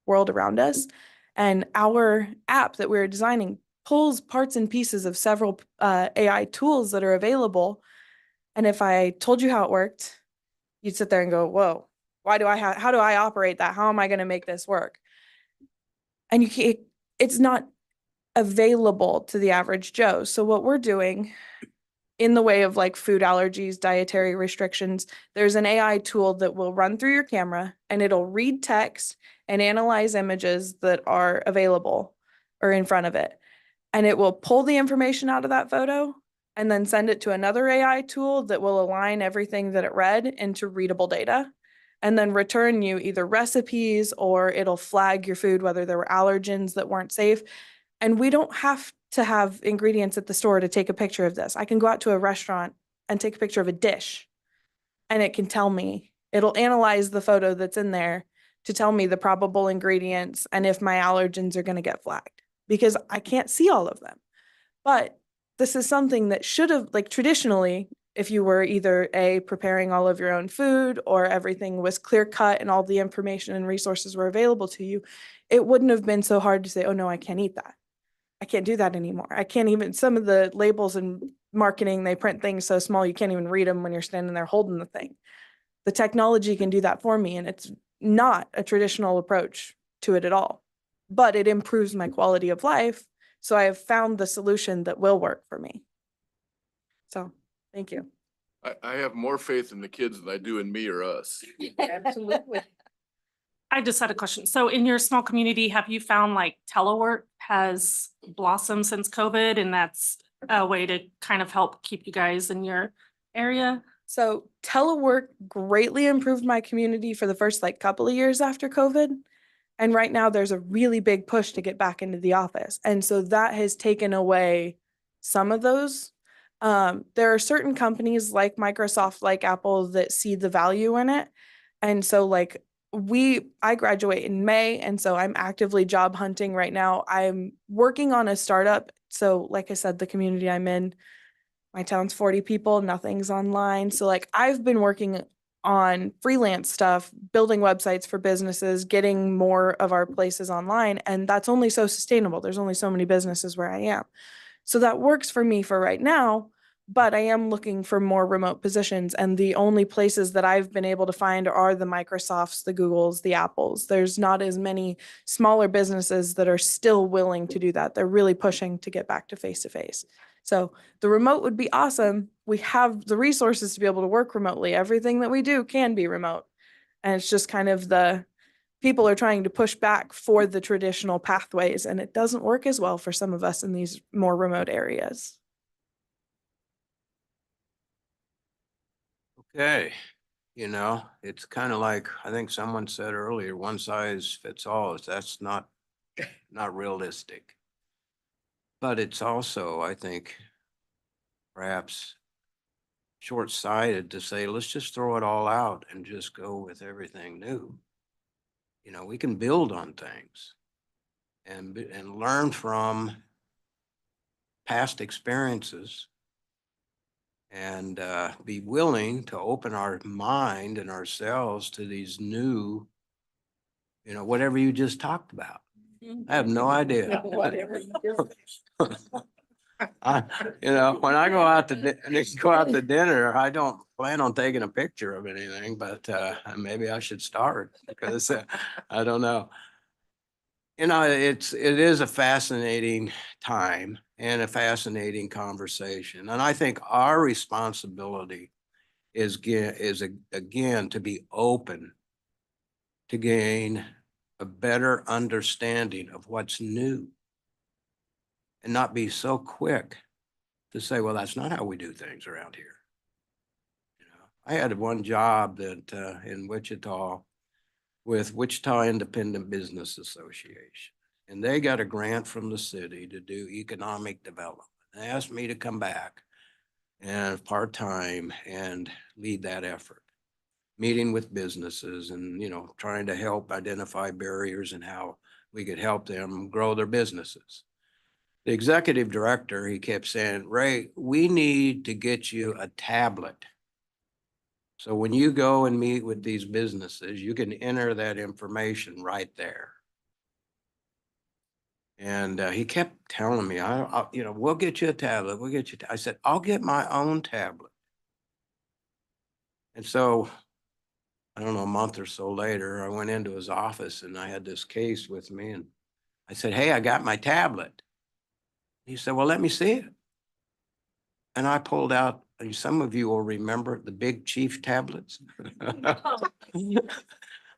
world around us. And our app that we're designing pulls parts and pieces of several AI tools that are available. And if I told you how it worked, you'd sit there and go, whoa, how do I operate that? How am I going to make this work? And it's not available to the average Joe. So what we're doing in the way of like food allergies, dietary restrictions, there's an AI tool that will run through your camera and it'll read text and analyze images that are available or in front of it. And it will pull the information out of that photo and then send it to another AI tool that will align everything that it read into readable data, and then return you either recipes or it'll flag your food, whether there were allergens that weren't safe. And we don't have to have ingredients at the store to take a picture of this. I can go out to a restaurant and take a picture of a dish, and it can tell me, it'll analyze the photo that's in there to tell me the probable ingredients and if my allergens are going to get flagged, because I can't see all of them. But this is something that should have, like traditionally, if you were either preparing all of your own food or everything was clear cut and all the information and resources were available to you, it wouldn't have been so hard to say, oh no, I can't eat that. I can't do that anymore. I can't even, some of the labels and marketing, they print things so small you can't even read them when you're standing there holding the thing. The technology can do that for me, and it's not a traditional approach to it at all, but it improves my quality of life. So I have found the solution that will work for me. So thank you. I have more faith in the kids than I do in me or us. Absolutely. I just had a question. So in your small community, have you found like telework has blossomed since COVID, and that's a way to kind of help keep you guys in your area? So telework greatly improved my community for the first couple of years after COVID. And right now there's a really big push to get back into the office. And so that has taken away some of those. There are certain companies like Microsoft, like Apple, that see the value in it. And so I graduate in May, and so I'm actively job hunting right now. I'm working on a startup. So like I said, the community I'm in, my town's 40 people, nothing's online. So I've been working on freelance stuff, building websites for businesses, getting more of our places online. And that's only so sustainable. There's only so many businesses where I am. So that works for me for right now, but I am looking for more remote positions. And the only places that I've been able to find are the Microsofts, the Googles, the Apples. There's not as many smaller businesses that are still willing to do that. They're really pushing to get back to face-to-face. So the remote would be awesome. We have the resources to be able to work remotely. Everything that we do can be remote. And it's just kind of people are trying to push back for the traditional pathways, and it doesn't work as well for some of us in these more remote areas. Okay, it's kind of like, I think someone said earlier, one size fits all. That's not realistic. But it's also, I think, perhaps short-sighted to say, let's just throw it all out and just go with everything new. We can build on things and learn from past experiences and be willing to open our mind and ourselves to these new, whatever you just talked about. I have no idea. Whatever you do. When I go out to dinner, I don't plan on taking a picture of anything, but maybe I should start because I don't know. It is a fascinating time and a fascinating conversation. And I think our responsibility is again to be open to gain a better understanding of what's new and not be so quick to say, well, that's not how we do things around here. I had one job that in Wichita with Wichita Independent Business Association, and they got a grant from the city to do economic development. They asked me to come back and part-time and lead that effort, meeting with businesses and, trying to help identify barriers and how we could help them grow their businesses. The executive director, he kept saying, Ray, we need to get you a tablet. So when you go and meet with these businesses, you can enter that information right there. And he kept telling me, we'll get you a tablet. We'll get you. I said, I'll get my own tablet. And so, I don't know, a month or so later, I went into his office and I had this case with me. And I said, hey, I got my tablet. He said, well, let me see it. And I pulled out, and some of you will remember the Big Chief tablets.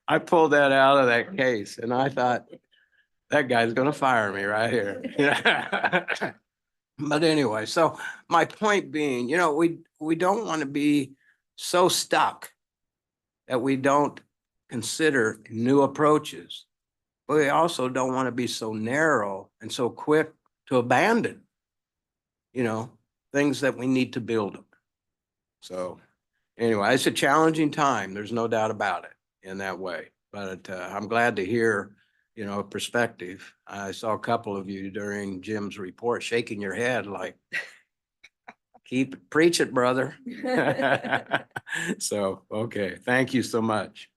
I pulled that out of that case and I thought, that guy's gonna fire me right here. But anyway, so my point being, we don't want to be so stuck that we don't consider new approaches. But we also don't want to be so narrow and so quick to abandon, things that we need to build them. So anyway, it's a challenging time. There's no doubt about it in that way. But I'm glad to hear, a perspective. I saw a couple of you during Jim's report shaking your head like, keep preaching, brother. So, okay, thank you so much.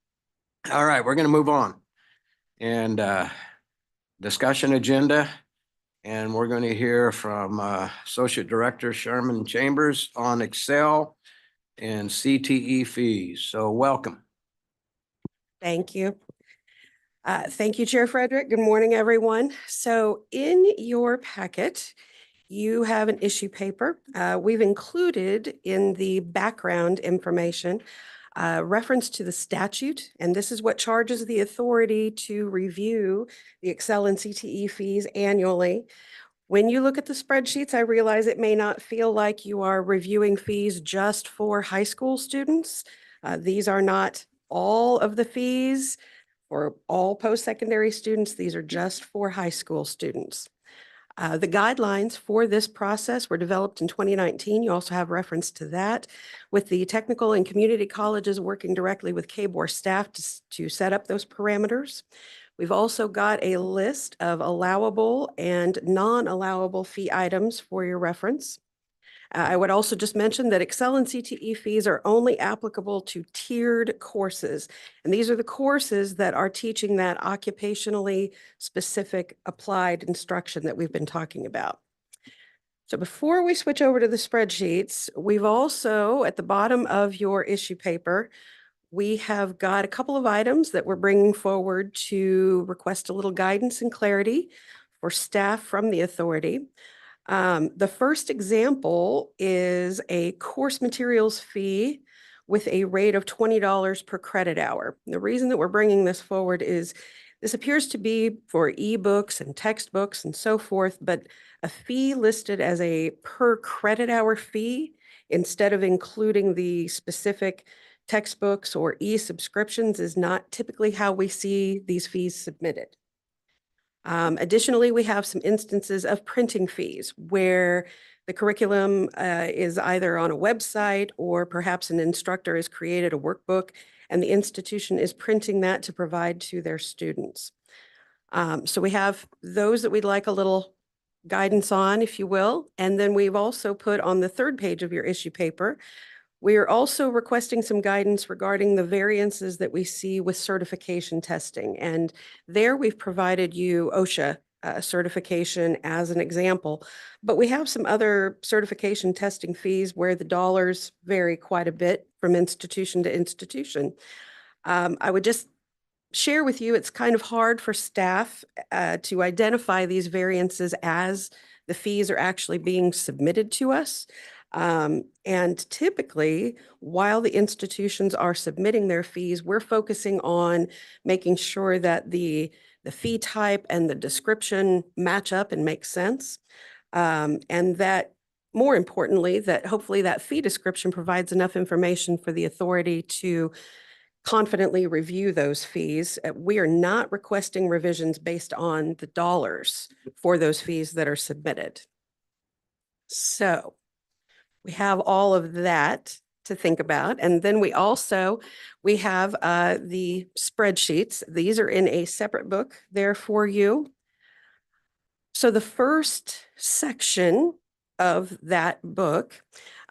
All right, we're going to move on. And discussion agenda. And we're going to hear from Associate Director Sherman Chambers on Excel and CTE fees. So welcome. Thank you. Thank you, Chair Frederick. Good morning, everyone. So in your packet, you have an issue paper. We've included in the background information reference to the statute, and this is what charges the authority to review the Excel and CTE fees annually. When you look at the spreadsheets, I realize it may not feel like you are reviewing fees just for high school students. These are not all of the fees for all post-secondary students. These are just for high school students. The guidelines for this process were developed in 2019. You also have reference to that with the technical and community colleges working directly with KBOR staff to set up those parameters. We've also got a list of allowable and non-allowable fee items for your reference. I would also just mention that Excel and CTE fees are only applicable to tiered courses. And these are the courses that are teaching that occupationally specific applied instruction that we've been talking about. So before we switch over to the spreadsheets, we've also, at the bottom of your issue paper, we have got a couple of items that we're bringing forward to request a little guidance and clarity for staff from the authority. The first example is a course materials fee with a rate of $20 per credit hour. The reason that we're bringing this forward is this appears to be for ebooks and textbooks and so forth, but a fee listed as a per credit hour fee instead of including the specific textbooks or e-subscriptions is not typically how we see these fees submitted. Additionally, we have some instances of printing fees where the curriculum is either on a website or perhaps an instructor has created a workbook and the institution is printing that to provide to their students. So we have those that we'd like a little guidance on, if you will. And then we've also put on the third page of your issue paper, we are also requesting some guidance regarding the variances that we see with certification testing. And there we've provided you OSHA certification as an example, but we have some other certification testing fees where the dollars vary quite a bit from institution to institution. I would just share with you, it's kind of hard for staff to identify these variances as the fees are actually being submitted to us. And typically, while the institutions are submitting their fees, we're focusing on making sure that the fee type and the description match up and make sense. And that, more importantly, that hopefully that fee description provides enough information for the authority to confidently review those fees. We are not requesting revisions based on the dollars for those fees that are submitted. So we have all of that to think about. And then we have the spreadsheets. These are in a separate book there for you. So the first section of that book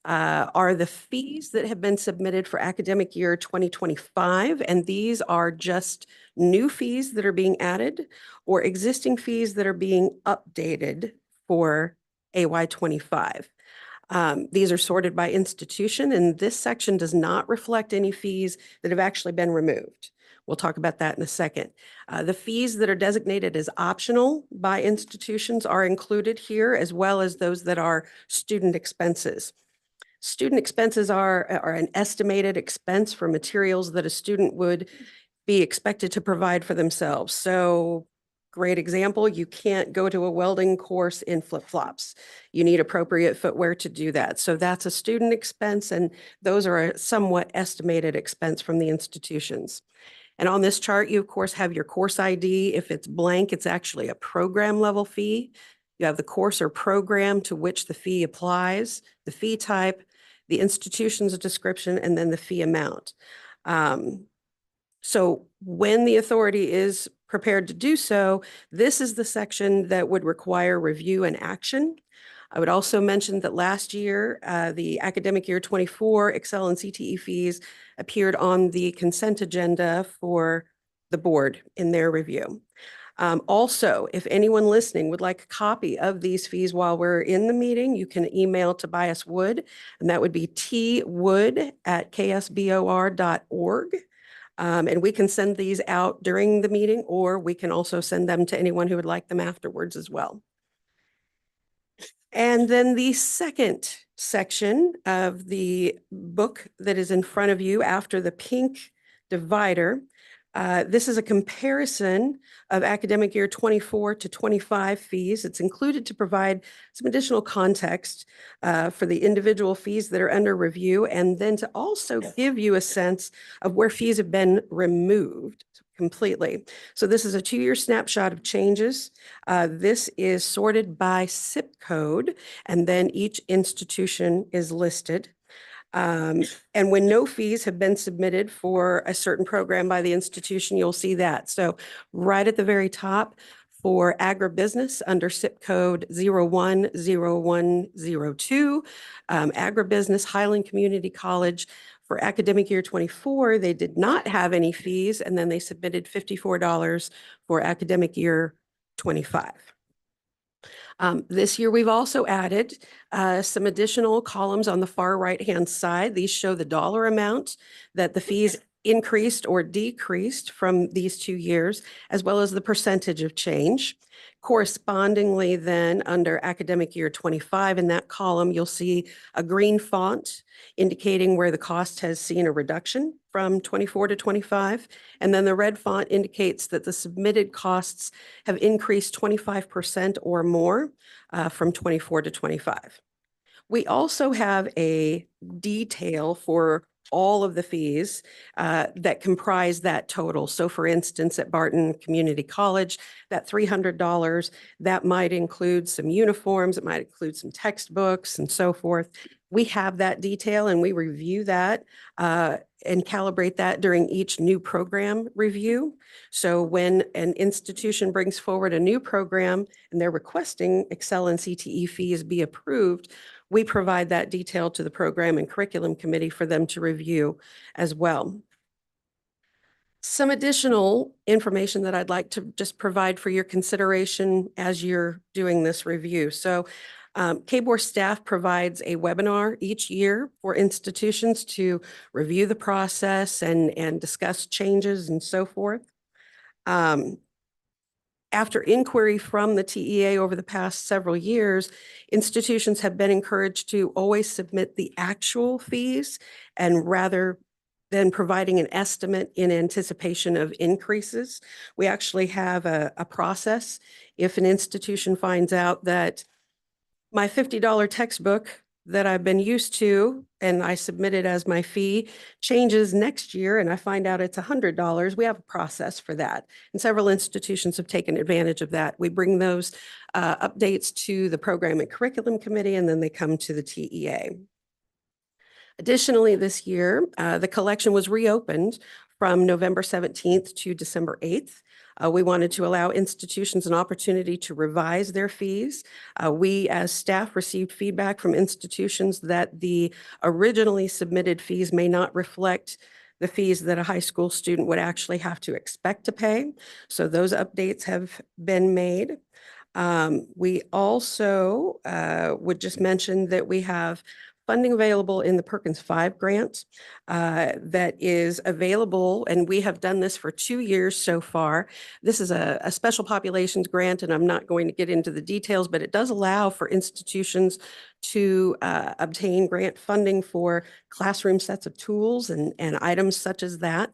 are the fees that have been submitted for academic year 2025. And these are just new fees that are being added or existing fees that are being updated for AY 25. These are sorted by institution, and this section does not reflect any fees that have actually been removed. We'll talk about that in a second. The fees that are designated as optional by institutions are included here, as well as those that are student expenses. Student expenses are an estimated expense for materials that a student would be expected to provide for themselves. So, great example, you can't go to a welding course in flip-flops. You need appropriate footwear to do that. So that's a student expense, and those are a somewhat estimated expense from the institutions. And on this chart, you of course have your course ID. If it's blank, it's actually a program level fee. You have the course or program to which the fee applies, the fee type, the institution's description, and then the fee amount. So when the authority is prepared to do so, this is the section that would require review and action. I would also mention that last year, the academic year 24 Excel and CTE fees appeared on the consent agenda for the board in their review. Also, if anyone listening would like a copy of these fees while we're in the meeting, you can email Tobias Wood, and that would be twood@ksbor.org. And we can send these out during the meeting, or we can also send them to anyone who would like them afterwards as well. And then the second section of the book that is in front of you after the pink divider, this is a comparison of academic year 24 to 25 fees. It's included to provide some additional context for the individual fees that are under review, and then to also give you a sense of where fees have been removed completely. So this is a 2-year snapshot of changes. This is sorted by zip code, and then each institution is listed. And when no fees have been submitted for a certain program by the institution, you'll see that. So right at the very top for agribusiness under zip code 010102, agribusiness Highland Community College for academic year 24, they did not have any fees, and then they submitted $54 for academic year 25. This year, we've also added some additional columns on the far right-hand side. These show the dollar amount that the fees increased or decreased from these 2 years, as well as the percentage of change. Correspondingly, then, under academic year 25, in that column, you'll see a green font indicating where the cost has seen a reduction from 24 to 25. And then the red font indicates that the submitted costs have increased 25% or more from 24 to 25. We also have a detail for all of the fees that comprise that total. So for instance, at Barton Community College, that $300, that might include some uniforms, it might include some textbooks and so forth. We have that detail and we review that and calibrate that during each new program review. So when an institution brings forward a new program and they're requesting Excel and CTE fees be approved, we provide that detail to the program and curriculum committee for them to review as well. Some additional information that I'd like to just provide for your consideration as you're doing this review. So KBOR staff provides a webinar each year for institutions to review the process and discuss changes and so forth. After inquiry from the TEA over the past several years, institutions have been encouraged to always submit the actual fees and rather than providing an estimate in anticipation of increases. We actually have a process. If an institution finds out that my $50 textbook that I've been used to and I submit it as my fee changes next year and I find out it's $100, we have a process for that. And several institutions have taken advantage of that. We bring those updates to the program and curriculum committee and then they come to the TEA. Additionally, this year, the collection was reopened from November 17th to December 8th. We wanted to allow institutions an opportunity to revise their fees. We, as staff, received feedback from institutions that the originally submitted fees may not reflect the fees that a high school student would actually have to expect to pay. So those updates have been made. We also would just mention that we have funding available in the Perkins 5 grant that is available, and we have done this for 2 years so far. This is a special populations grant, and I'm not going to get into the details, but it does allow for institutions to obtain grant funding for classroom sets of tools and items such as that.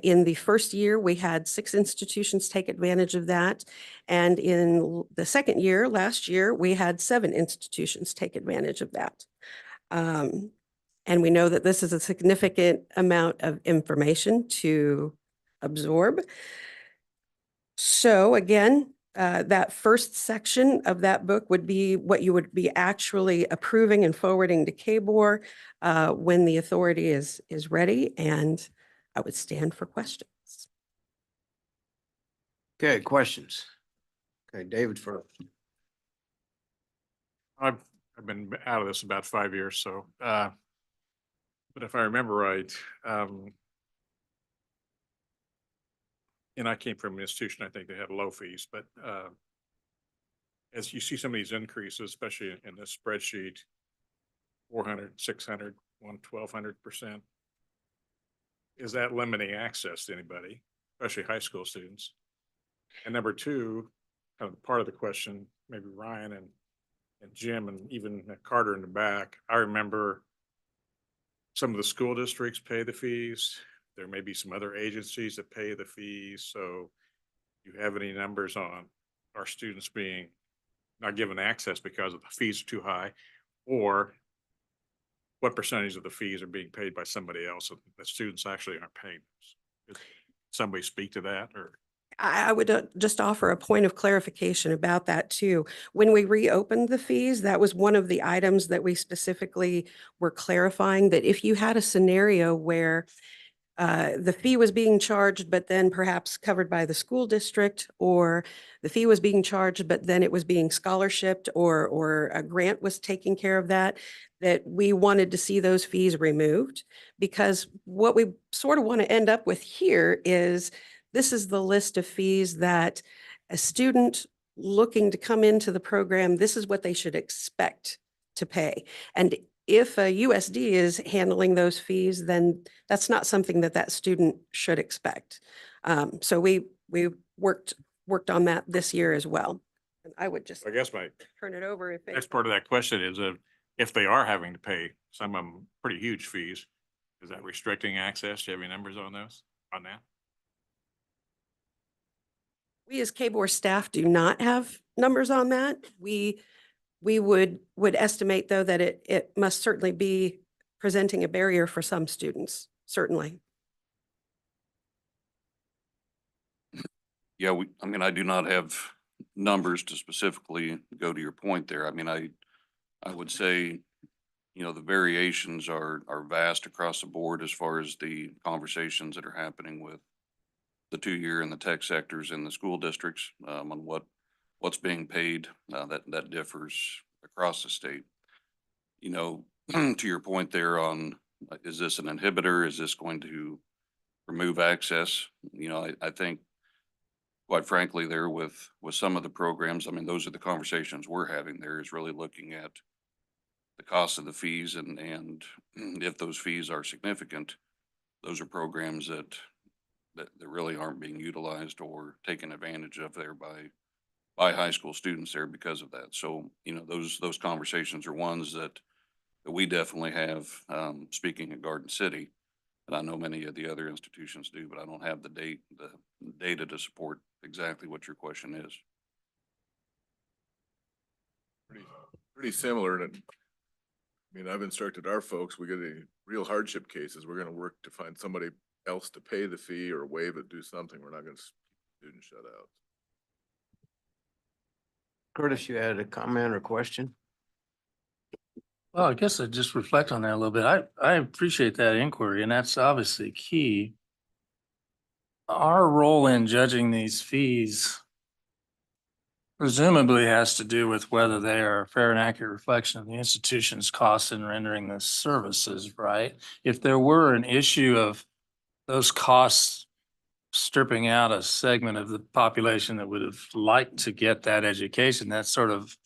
In the first year, we had 6 institutions take advantage of that. And in the second year, last year, we had 7 institutions take advantage of that. And we know that this is a significant amount of information to absorb. So again, that first section of that book would be what you would be actually approving and forwarding to KBOR when the authority is ready, and I would stand for questions. Okay, questions? Okay, David first. I've been out of this about 5 years, so, but if I remember right, and I came from an institution, I think they had low fees, but as you see some of these increases, especially in this spreadsheet, 400, 600, 1200%, is that limiting access to anybody, especially high school students? And number two, kind of part of the question, maybe Ryan and Jim and even Carter in the back, I remember some of the school districts pay the fees. There may be some other agencies that pay the fees. So do you have any numbers on our students being not given access because of the fees are too high, or what percentage of the fees are being paid by somebody else and the students actually aren't paying those? Could somebody speak to that? Or I would just offer a point of clarification about that too. When we reopened the fees, that was one of the items that we specifically were clarifying, that if you had a scenario where the fee was being charged, but then perhaps covered by the school district, or the fee was being charged, but then it was being scholarshiped, or a grant was taking care of that, that we wanted to see those fees removed. Because what we sort of want to end up with here is, this is the list of fees that a student looking to come into the program, this is what they should expect to pay. And if a USD is handling those fees, then that's not something that that student should expect. So we worked on that this year as well. And I would just I guess my turn it over if. next part of that question is if they are having to pay some of them pretty huge fees, is that restricting access? Do you have any numbers on those, on that? We as KBOR staff do not have numbers on that. We would estimate though that it must certainly be presenting a barrier for some students, certainly. Yeah, I mean, I do not have numbers to specifically go to your point there. I mean, I would say, you know, the variations are vast across the board as far as the conversations that are happening with the 2-year and the tech sectors in the school districts, on what's being paid, that differs across the state. You know, to your point there on, is this an inhibitor? Is this going to remove access? You know, I think quite frankly there with some of the programs, I mean, those are the conversations we're having there, is really looking at the cost of the fees and if those fees are significant, those are programs that really aren't being utilized or taken advantage of there by high school students there because of that. So, you know, those conversations are ones that we definitely have, speaking at Garden City. And I know many of the other institutions do, but I don't have the data to support exactly what your question is. Pretty similar. And I mean, I've instructed our folks, we get any real hardship cases, we're going to work to find somebody else to pay the fee or waive it, do something. We're not going to keep students shut out. Curtis, you had a comment or question? Well, I guess I just reflect on that a little bit. I appreciate that inquiry, and that's obviously key. Our role in judging these fees presumably has to do with whether they are a fair and accurate reflection of the institution's costs in rendering the services, right? If there were an issue of those costs stripping out a segment of the population that would have liked to get that education, that's sort of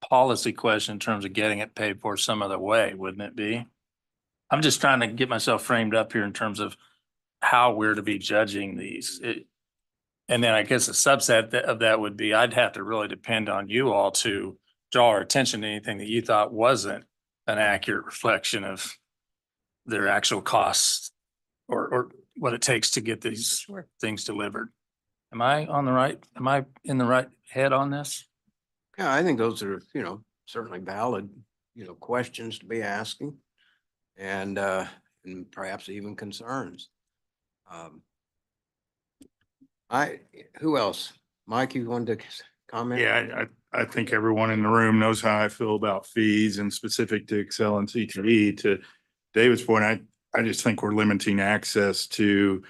policy question in terms of getting it paid for some other way, wouldn't it be? I'm just trying to get myself framed up here in terms of how we're to be judging these. And then I guess a subset of that would be, I'd have to really depend on you all to draw our attention to anything that you thought wasn't an accurate reflection of their actual costs or what it takes to get these things delivered. Am I in the right head on this? Yeah, I think those are, certainly valid, questions to be asking and perhaps even concerns. Who else? Mike, you wanted to comment? Yeah, I think everyone in the room knows how I feel about fees and specific to Excel and CTE. To David's point, I just think we're limiting access to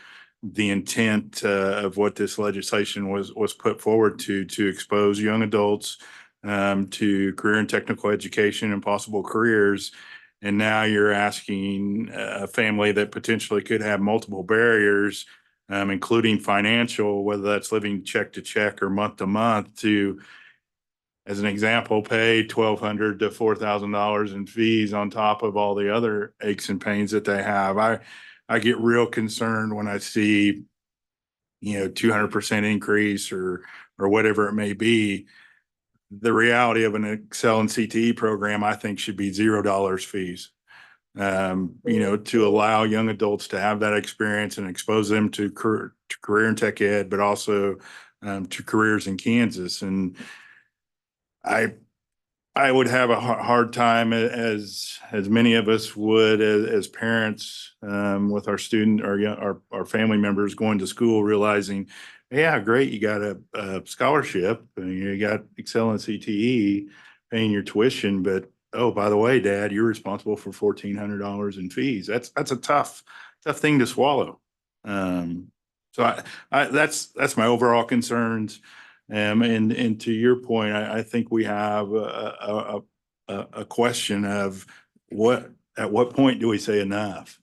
the intent of what this legislation was put forward to expose young adults to career and technical education and possible careers. And now you're asking a family that potentially could have multiple barriers, including financial, whether that's living check to check or month to month, to, as an example, pay $1,200 to $4,000 in fees on top of all the other aches and pains that they have. I get real concerned when I see, 200% increase or whatever it may be. The reality of an Excel and CTE program, I think, should be $0 fees. To allow young adults to have that experience and expose them to career and tech ed, but also to careers in Kansas. And I would have a hard time, as many of us would as parents, with our student or our family members going to school, realizing, yeah, great, you got a scholarship and you got Excel and CTE paying your tuition, but oh, by the way, Dad, you're responsible for $1,400 in fees. That's a tough thing to swallow. So that's my overall concerns. And to your point, I think we have a question of at what point do we say enough?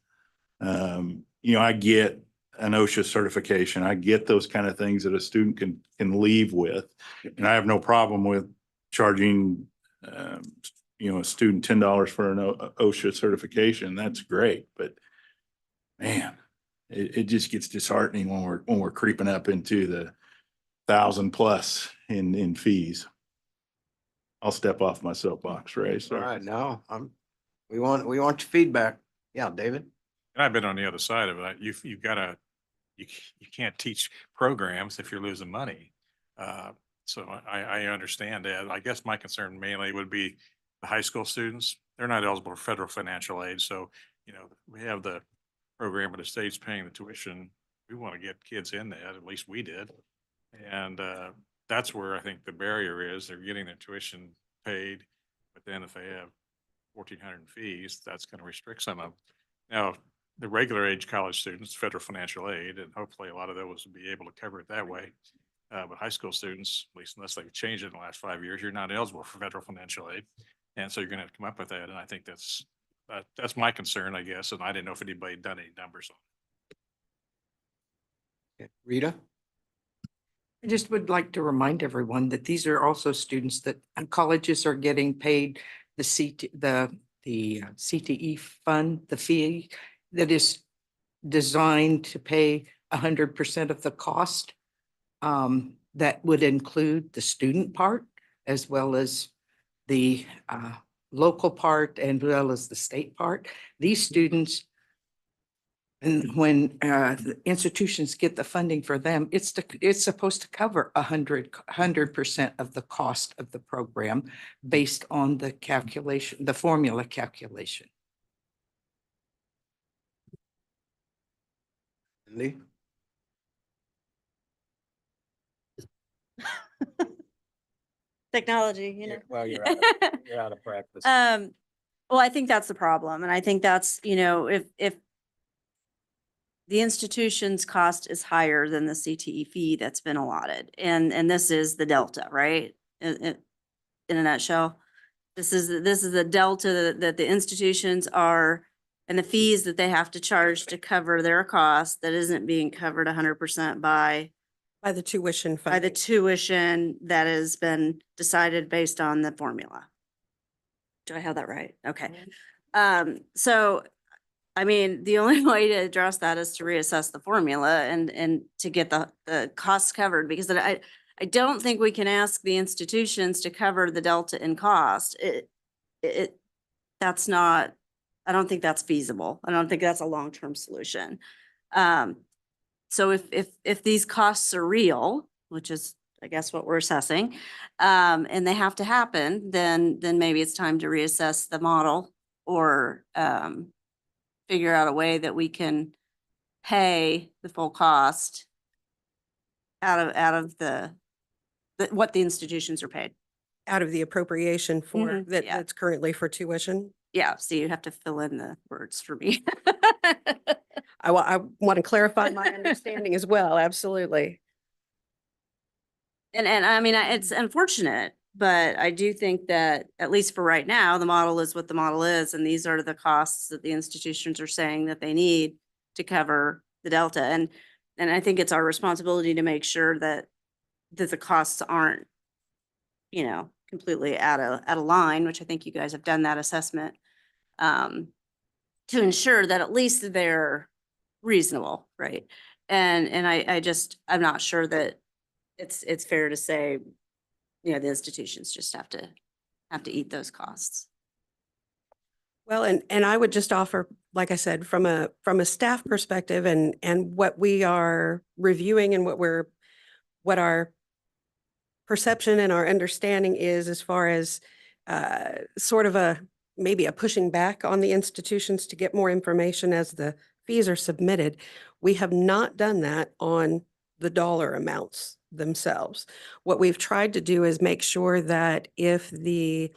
I get an OSHA certification. I get those kind of things that a student can leave with, and I have no problem with charging a student $10 for an OSHA certification, that's great, but man, it just gets disheartening when we're creeping up into the 1,000+ in fees. I'll step off my soapbox, Ray. All So right, now, we want your feedback. Yeah, David? And I've been on the other side of it. You've got to, you can't teach programs if you're losing money. So I understand that. I guess my concern mainly would be the high school students. They're not eligible for federal financial aid. So, we have the program where the state's paying the tuition. We want to get kids in that, at least we did. And that's where I think the barrier is. They're getting their tuition paid, but then if they have 1,400 in fees, that's going to restrict some of them. Now, the regular age college students, federal financial aid, and hopefully a lot of those will be able to cover it that way. But high school students, at least unless they've changed it in the last 5 years, you're not eligible for federal financial aid. And so you're going to have to come up with that. And I think that's my concern, I guess. And I didn't know if anybody had done any numbers on it. Rita? I just would like to remind everyone that these are also students that colleges are getting paid the CTE fund, the fee that is designed to pay 100% of the cost. That would include the student part as well as the local part and as well as the state part. These students, and when the institutions get the funding for them, it's supposed to cover 100% of the cost of the program based on the calculation, the formula calculation. Cindy? Technology, you know. Well, you're out of practice. Well, I think that's the problem. And I think that's, if the institution's cost is higher than the CTE fee that's been allotted, and this is the delta, right? In a nutshell, this is the delta that the institutions are, and the fees that they have to charge to cover their cost that isn't being covered 100% by the tuition by the tuition that has been decided based on the formula. Do I have that right? Okay. So, I mean, the only way to address that is to reassess the formula and to get the costs covered, because I don't think we can ask the institutions to cover the delta in cost. That's not, I don't think that's feasible. I don't think that's a long-term solution. So if these costs are real, which is, I guess, what we're assessing, and they have to happen, then maybe it's time to reassess the model or figure out a way that we can pay the full cost out of what the institutions are paid. Out of the appropriation for Mhm, yeah. that's currently for tuition. Yeah, so you have to fill in the words for me. I want to clarify my understanding as well. Absolutely. And I mean, it's unfortunate, but I do think that, at least for right now, the model is what the model is, and these are the costs that the institutions are saying that they need to cover the delta. And I think it's our responsibility to make sure that the costs aren't, completely out of line, which I think you guys have done that assessment, to ensure that at least they're reasonable, right? And I'm not sure that it's fair to say, the institutions just have to eat those costs. Well, and I would just offer, like I said, from a staff perspective and what we are reviewing and what our perception and our understanding is as far as sort of maybe a pushing back on the institutions to get more information as the fees are submitted. We have not done that on the dollar amounts themselves. What we've tried to do is make sure that if the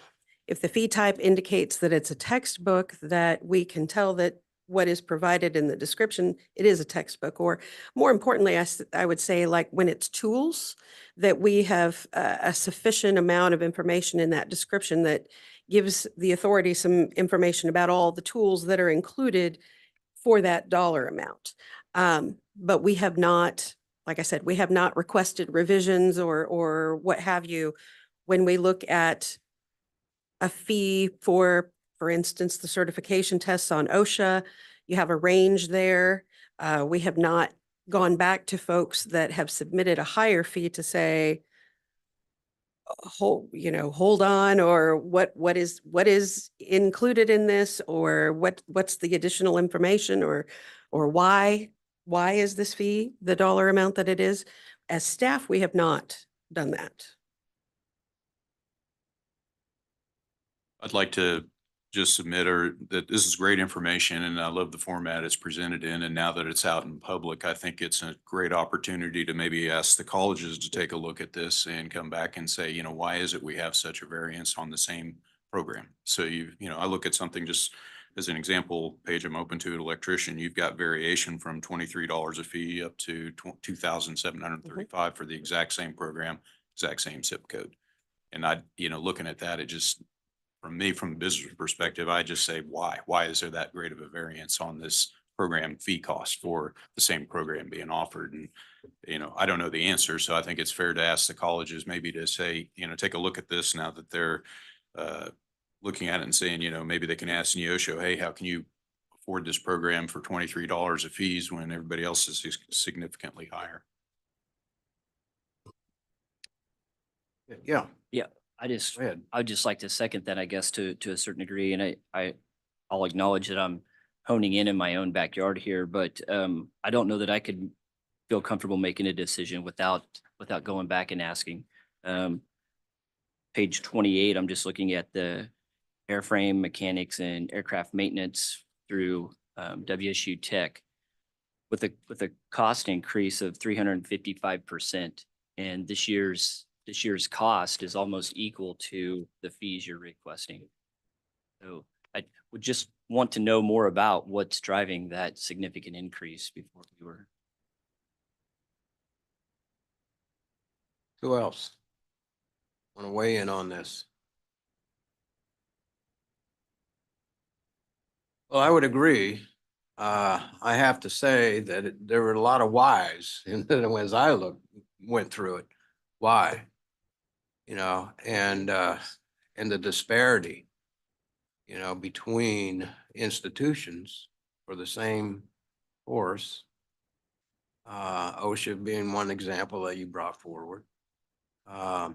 fee type indicates that it's a textbook, that we can tell that what is provided in the description, it is a textbook. Or more importantly, I would say, like, when it's tools, that we have a sufficient amount of information in that description that gives the authority some information about all the tools that are included for that dollar amount. But we have not, like I said, we have not requested revisions or what have you when we look at a fee for instance, the certification tests on OSHA. You have a range there. We have not gone back to folks that have submitted a higher fee to say, hold on, or what is included in this, or what's the additional information, or why is this fee the dollar amount that it is? As staff, we have not done that. I'd like to just submit that this is great information and I love the format it's presented in. And now that it's out in public, I think it's a great opportunity to maybe ask the colleges to take a look at this and come back and say, why is it we have such a variance on the same program? So I look at something just as an example, Paige, I'm open to an electrician. You've got variation from $23 a fee up to $2,735 for the exact same program, exact same zip code. And looking at that, it just, from me, from a business perspective, I just say, why? Why is there that great of a variance on this program fee cost for the same program being offered? And, I don't know the answer. So I think it's fair to ask the colleges maybe to say, take a look at this now that they're looking at it and saying, maybe they can ask Neosho, hey, how can you afford this program for $23 of fees when everybody else is significantly higher? Yeah. Yeah, I'd just like to second that, I guess, to a certain degree. And I'll acknowledge that I'm honing in my own backyard here, but I don't know that I could feel comfortable making a decision without going back and asking. Page 28, I'm just looking at the airframe mechanics and aircraft maintenance through WSU Tech with a cost increase of 355%. And this year's cost is almost equal to the fees you're requesting. So I would just want to know more about what's driving that significant increase before we were. Who else want to weigh in on this? Well, I would agree. I have to say that there were a lot of whys as I went through it. Why? And the disparity, between institutions for the same course. OSHA being one example that you brought forward. I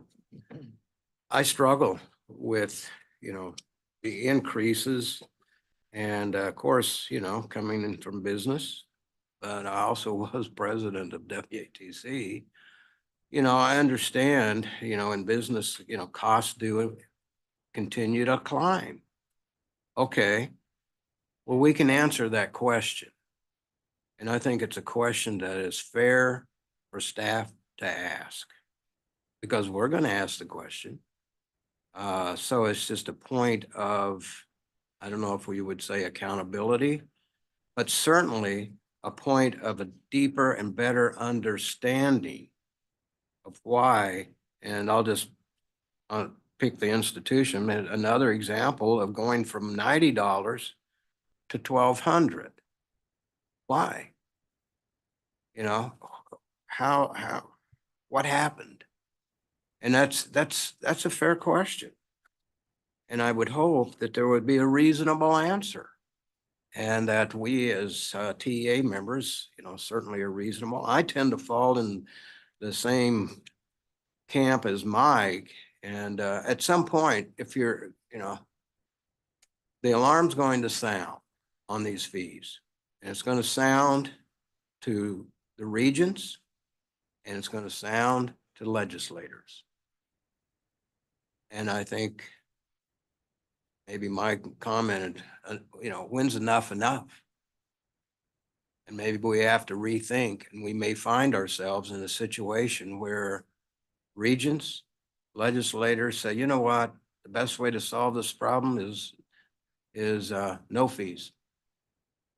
struggle with, the increases and of course, coming in from business, but I also was president of WATC. I understand, in business, costs do continue to climb. Okay. Well, we can answer that question. And I think it's a question that is fair for staff to ask because we're going to ask the question. So it's just a point of, I don't know if we would say accountability, but certainly a point of a deeper and better understanding of why. And I'll just pick the institution, another example of going from $90 to $1,200. Why? What happened? And that's a fair question. And I would hope that there would be a reasonable answer and that we as TEA members, certainly are reasonable. I tend to fall in the same camp as Mike. And at some point, if you're, the alarm's going to sound on these fees, and it's going to sound to the regents, and it's going to sound to legislators. And I think maybe Mike commented, when's enough? And maybe we have to rethink, and we may find ourselves in a situation where regents, legislators say, you know what, the best way to solve this problem is no fees.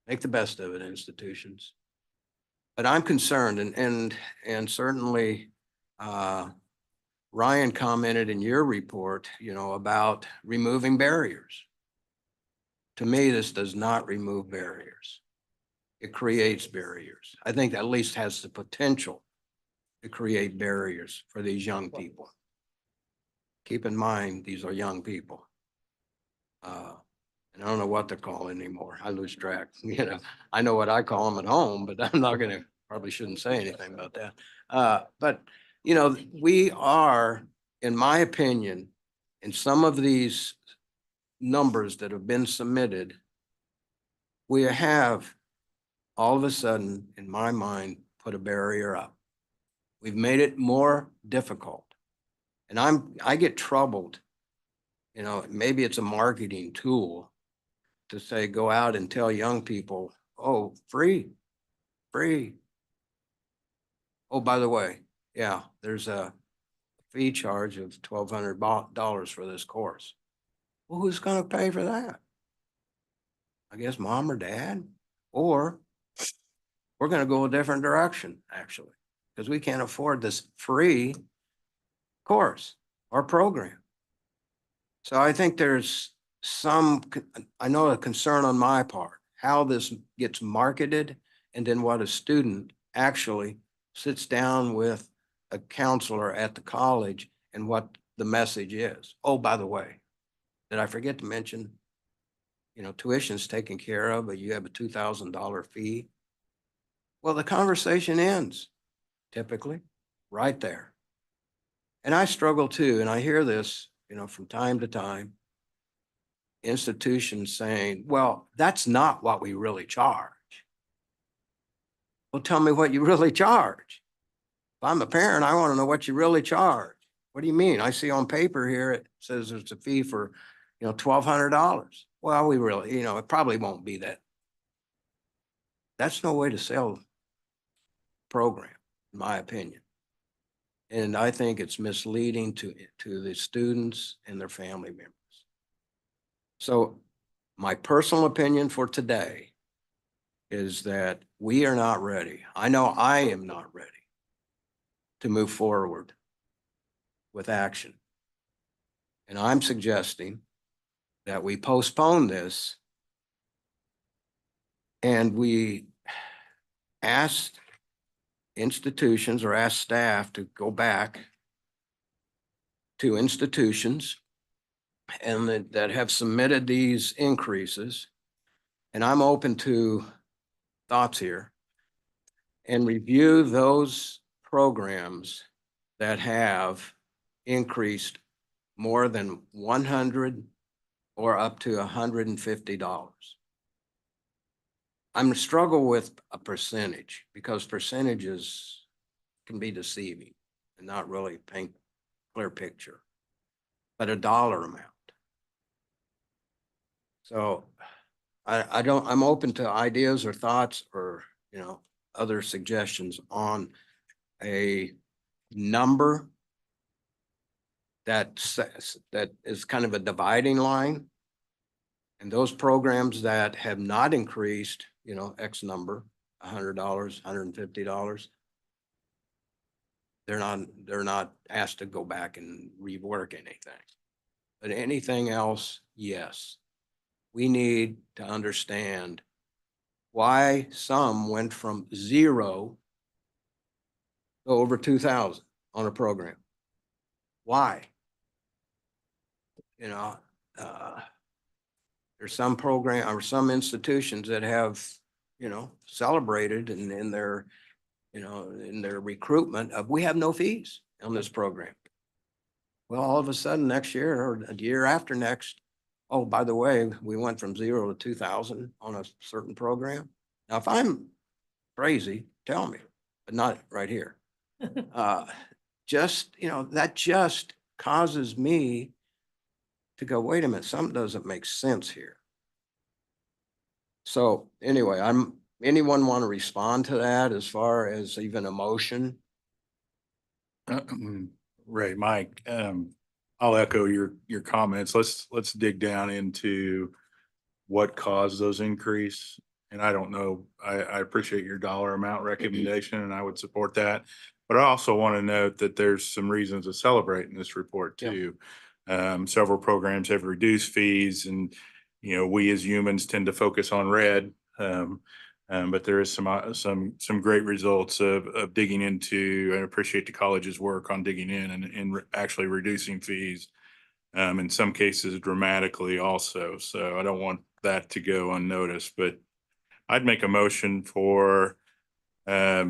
Make the best of it, institutions. But I'm concerned, and certainly Ryan commented in your report, about removing barriers. To me, this does not remove barriers. It creates barriers. I think that at least has the potential to create barriers for these young people. Keep in mind, these are young people. And I don't know what they're called anymore. I lose track, you know. I know what I call them at home, but I'm not gonna, probably shouldn't say anything about that. But, you know, we are, in my opinion, in some of these numbers that have been submitted, we have all of a sudden, in my mind, put a barrier up. We've made it more difficult. And I get troubled, you know, maybe it's a marketing tool to say, go out and tell young people, oh, free. Oh, by the way, yeah, there's a fee charge of $1,200 for this course. Well, who's gonna pay for that? I guess mom or dad, or we're gonna go a different direction, actually, because we can't afford this free course or program. So I think there's I know a concern on my part, how this gets marketed, and then what a student actually sits down with a counselor at the college and what the message is. Oh, by the way, did I forget to mention, you know, tuition's taken care of, but you have a $2,000 fee? Well, the conversation ends typically right there. And I struggle too, and I hear this, you know, from time to time, institutions saying, well, that's not what we really charge. Well, tell me what you really charge. If I'm a parent, I want to know what you really charge. What do you mean? I see on paper here, it says there's a fee for, you know, $1,200. Well, we really, you know, it probably won't be that. That's no way to sell a program, in my opinion. And I think it's misleading to the students and their family members. So my personal opinion for today is that we are not ready. I know I am not ready to move forward with action. And I'm suggesting that we postpone this and we ask institutions or ask staff to go back to institutions and that have submitted these increases. And I'm open to thoughts here, and review those programs that have increased more than 100 or up to $150. I'm struggle with a percentage because percentages can be deceiving and not really paint a clear picture, but a dollar amount. So I'm open to ideas or thoughts or, you know, other suggestions on a number that is kind of a dividing line. And those programs that have not increased, you know, X number, $100, $150, they're not asked to go back and rework anything. But anything else, yes. We need to understand why some went from 0 to over 2,000 on a program. Why? You know, there's some program or some institutions that have, you know, celebrated in their, you know, in their recruitment of, we have no fees on this program. Well, all of a sudden next year or a year after next, oh, by the way, we went from 0 to 2,000 on a certain program. Now, if I'm crazy, tell me, but not right here. Just, you know, that just causes me to go, wait a minute, something doesn't make sense here. So anyway, anyone want to respond to that as far as even a motion? Right, Mike, I'll echo your comments. Let's dig down into what caused those increase. And I don't know, I appreciate your dollar amount recommendation and I would support that. But I also want to note that there's some reasons to celebrate in this report too. Several programs have reduced fees and, you know, we as humans tend to focus on red. But there is some great results of digging into, and appreciate the college's work on digging in and actually reducing fees. in some cases dramatically also. So I don't want that to go unnoticed, but I'd make a motion for, I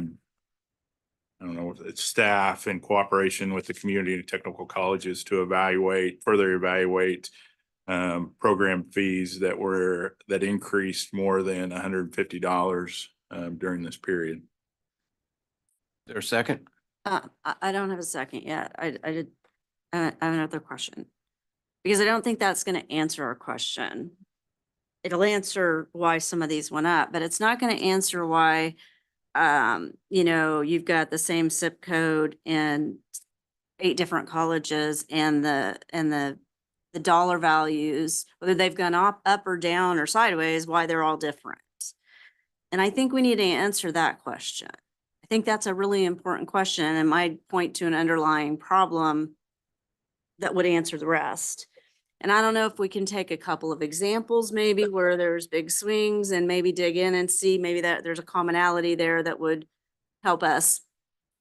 don't know, it's staff in cooperation with the community and technical colleges to further evaluate program fees that increased more than $150 during this period. Is there a second? I don't have a second yet. I have another question. Because I don't think that's gonna answer our question. It'll answer why some of these went up, but it's not gonna answer why, you know, you've got the same zip code in 8 different colleges and the dollar values, whether they've gone up or down or sideways, why they're all different. And I think we need to answer that question. I think that's a really important question and might point to an underlying problem that would answer the rest. And I don't know if we can take a couple of examples maybe where there's big swings and maybe dig in and see maybe that there's a commonality there that would help us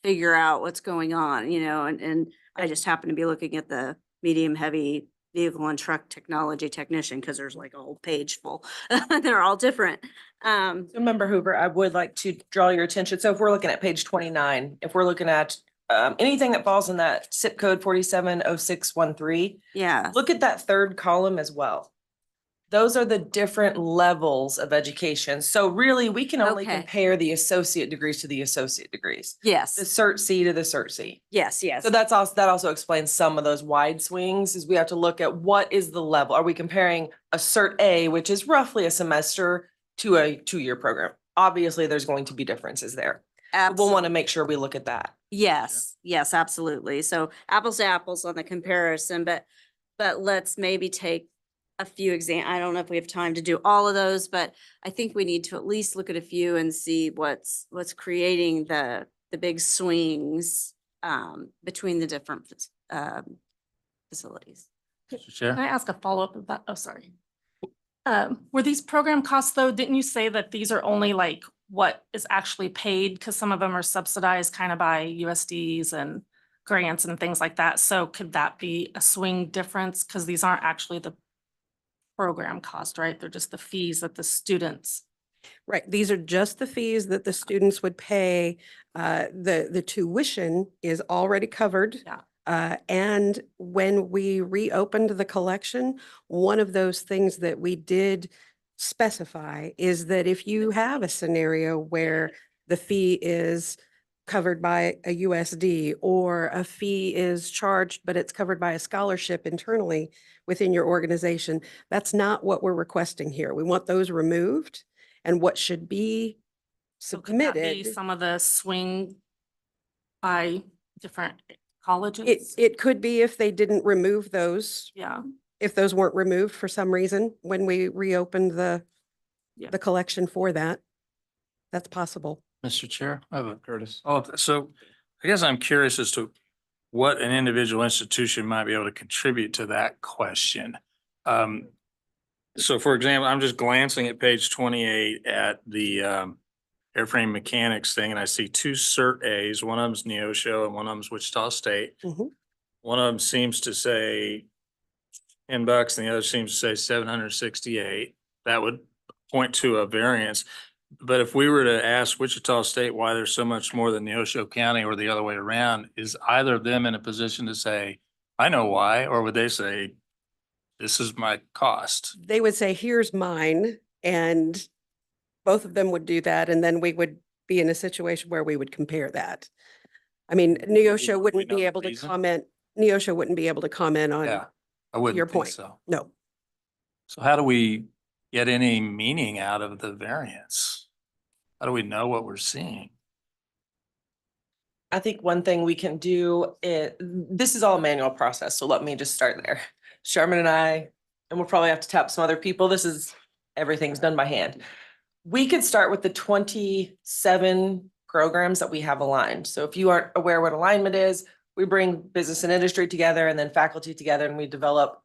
figure out what's going on, you know, and I just happen to be looking at the medium heavy vehicle and truck technology technician because there's like a whole page full. They're all different. So Member Hoover, I would like to draw your attention. So if we're looking at page 29, if we're looking at anything that falls in that zip code 470613. Yeah. Look at that third column as well. Those are the different levels of education. So really, we can only Okay. compare the associate degrees to the associate degrees. Yes. The Cert C to the Cert C. Yes, yes. So that also explains some of those wide swings, is we have to look at what is the level. Are we comparing a Cert A, which is roughly a semester, to a 2-year program? Obviously, there's going to be differences there. We'll want to make sure we look at that. Yes, yes, absolutely. So apples to apples on the comparison, but let's maybe take a few I don't know if we have time to do all of those, but I think we need to at least look at a few and see what's creating the big swings between the different facilities. Can I ask a follow-up about, oh, sorry. Were these program costs though, didn't you say that these are only like what is actually paid? Because some of them are subsidized kind of by USDs and grants and things like that. So could that be a swing difference? Because these aren't actually the program cost, right? They're just the fees that the students. Right, these are just the fees that the students would pay. The tuition is already covered. Yeah. And when we reopened the collection, one of those things that we did specify is that if you have a scenario where the fee is covered by a USD or a fee is charged, but it's covered by a scholarship internally within your organization, that's not what we're requesting here. We want those removed, and what should be So could that be submitted. some of the swing by different colleges? It could be if they didn't remove those, Yeah. if those weren't removed for some reason when we reopened the Yeah. collection for that. That's possible. Mr. Chair, I have a Curtis. so I guess I'm curious as to what an individual institution might be able to contribute to that question. So for example, I'm just glancing at page 28 at the airframe mechanics thing, and I see 2 Cert A's. One of them's Neosho and one of them's Wichita State. Mhm. One of them seems to say $10 and the other seems to say 768. That would point to a variance. But if we were to ask Wichita State why there's so much more than Neosho County or the other way around, is either of them in a position to say, I know why, or would they say, this is my cost? They would say, here's mine, and both of them would do that, and then we would be in a situation where we would compare that. I mean, Neosho wouldn't know be the able to reason? comment, Neosho wouldn't be able to comment Yeah, on I wouldn't your think point. so. No. So how do we get any meaning out of the variance? How do we know what we're seeing? I think one thing we can do is, this is all a manual process, so let me just start there. Sherman and I, and we'll probably have to tap some other people. Everything's done by hand. We could start with the 27 programs that we have aligned. So if you aren't aware what alignment is, we bring business and industry together and then faculty together, and we develop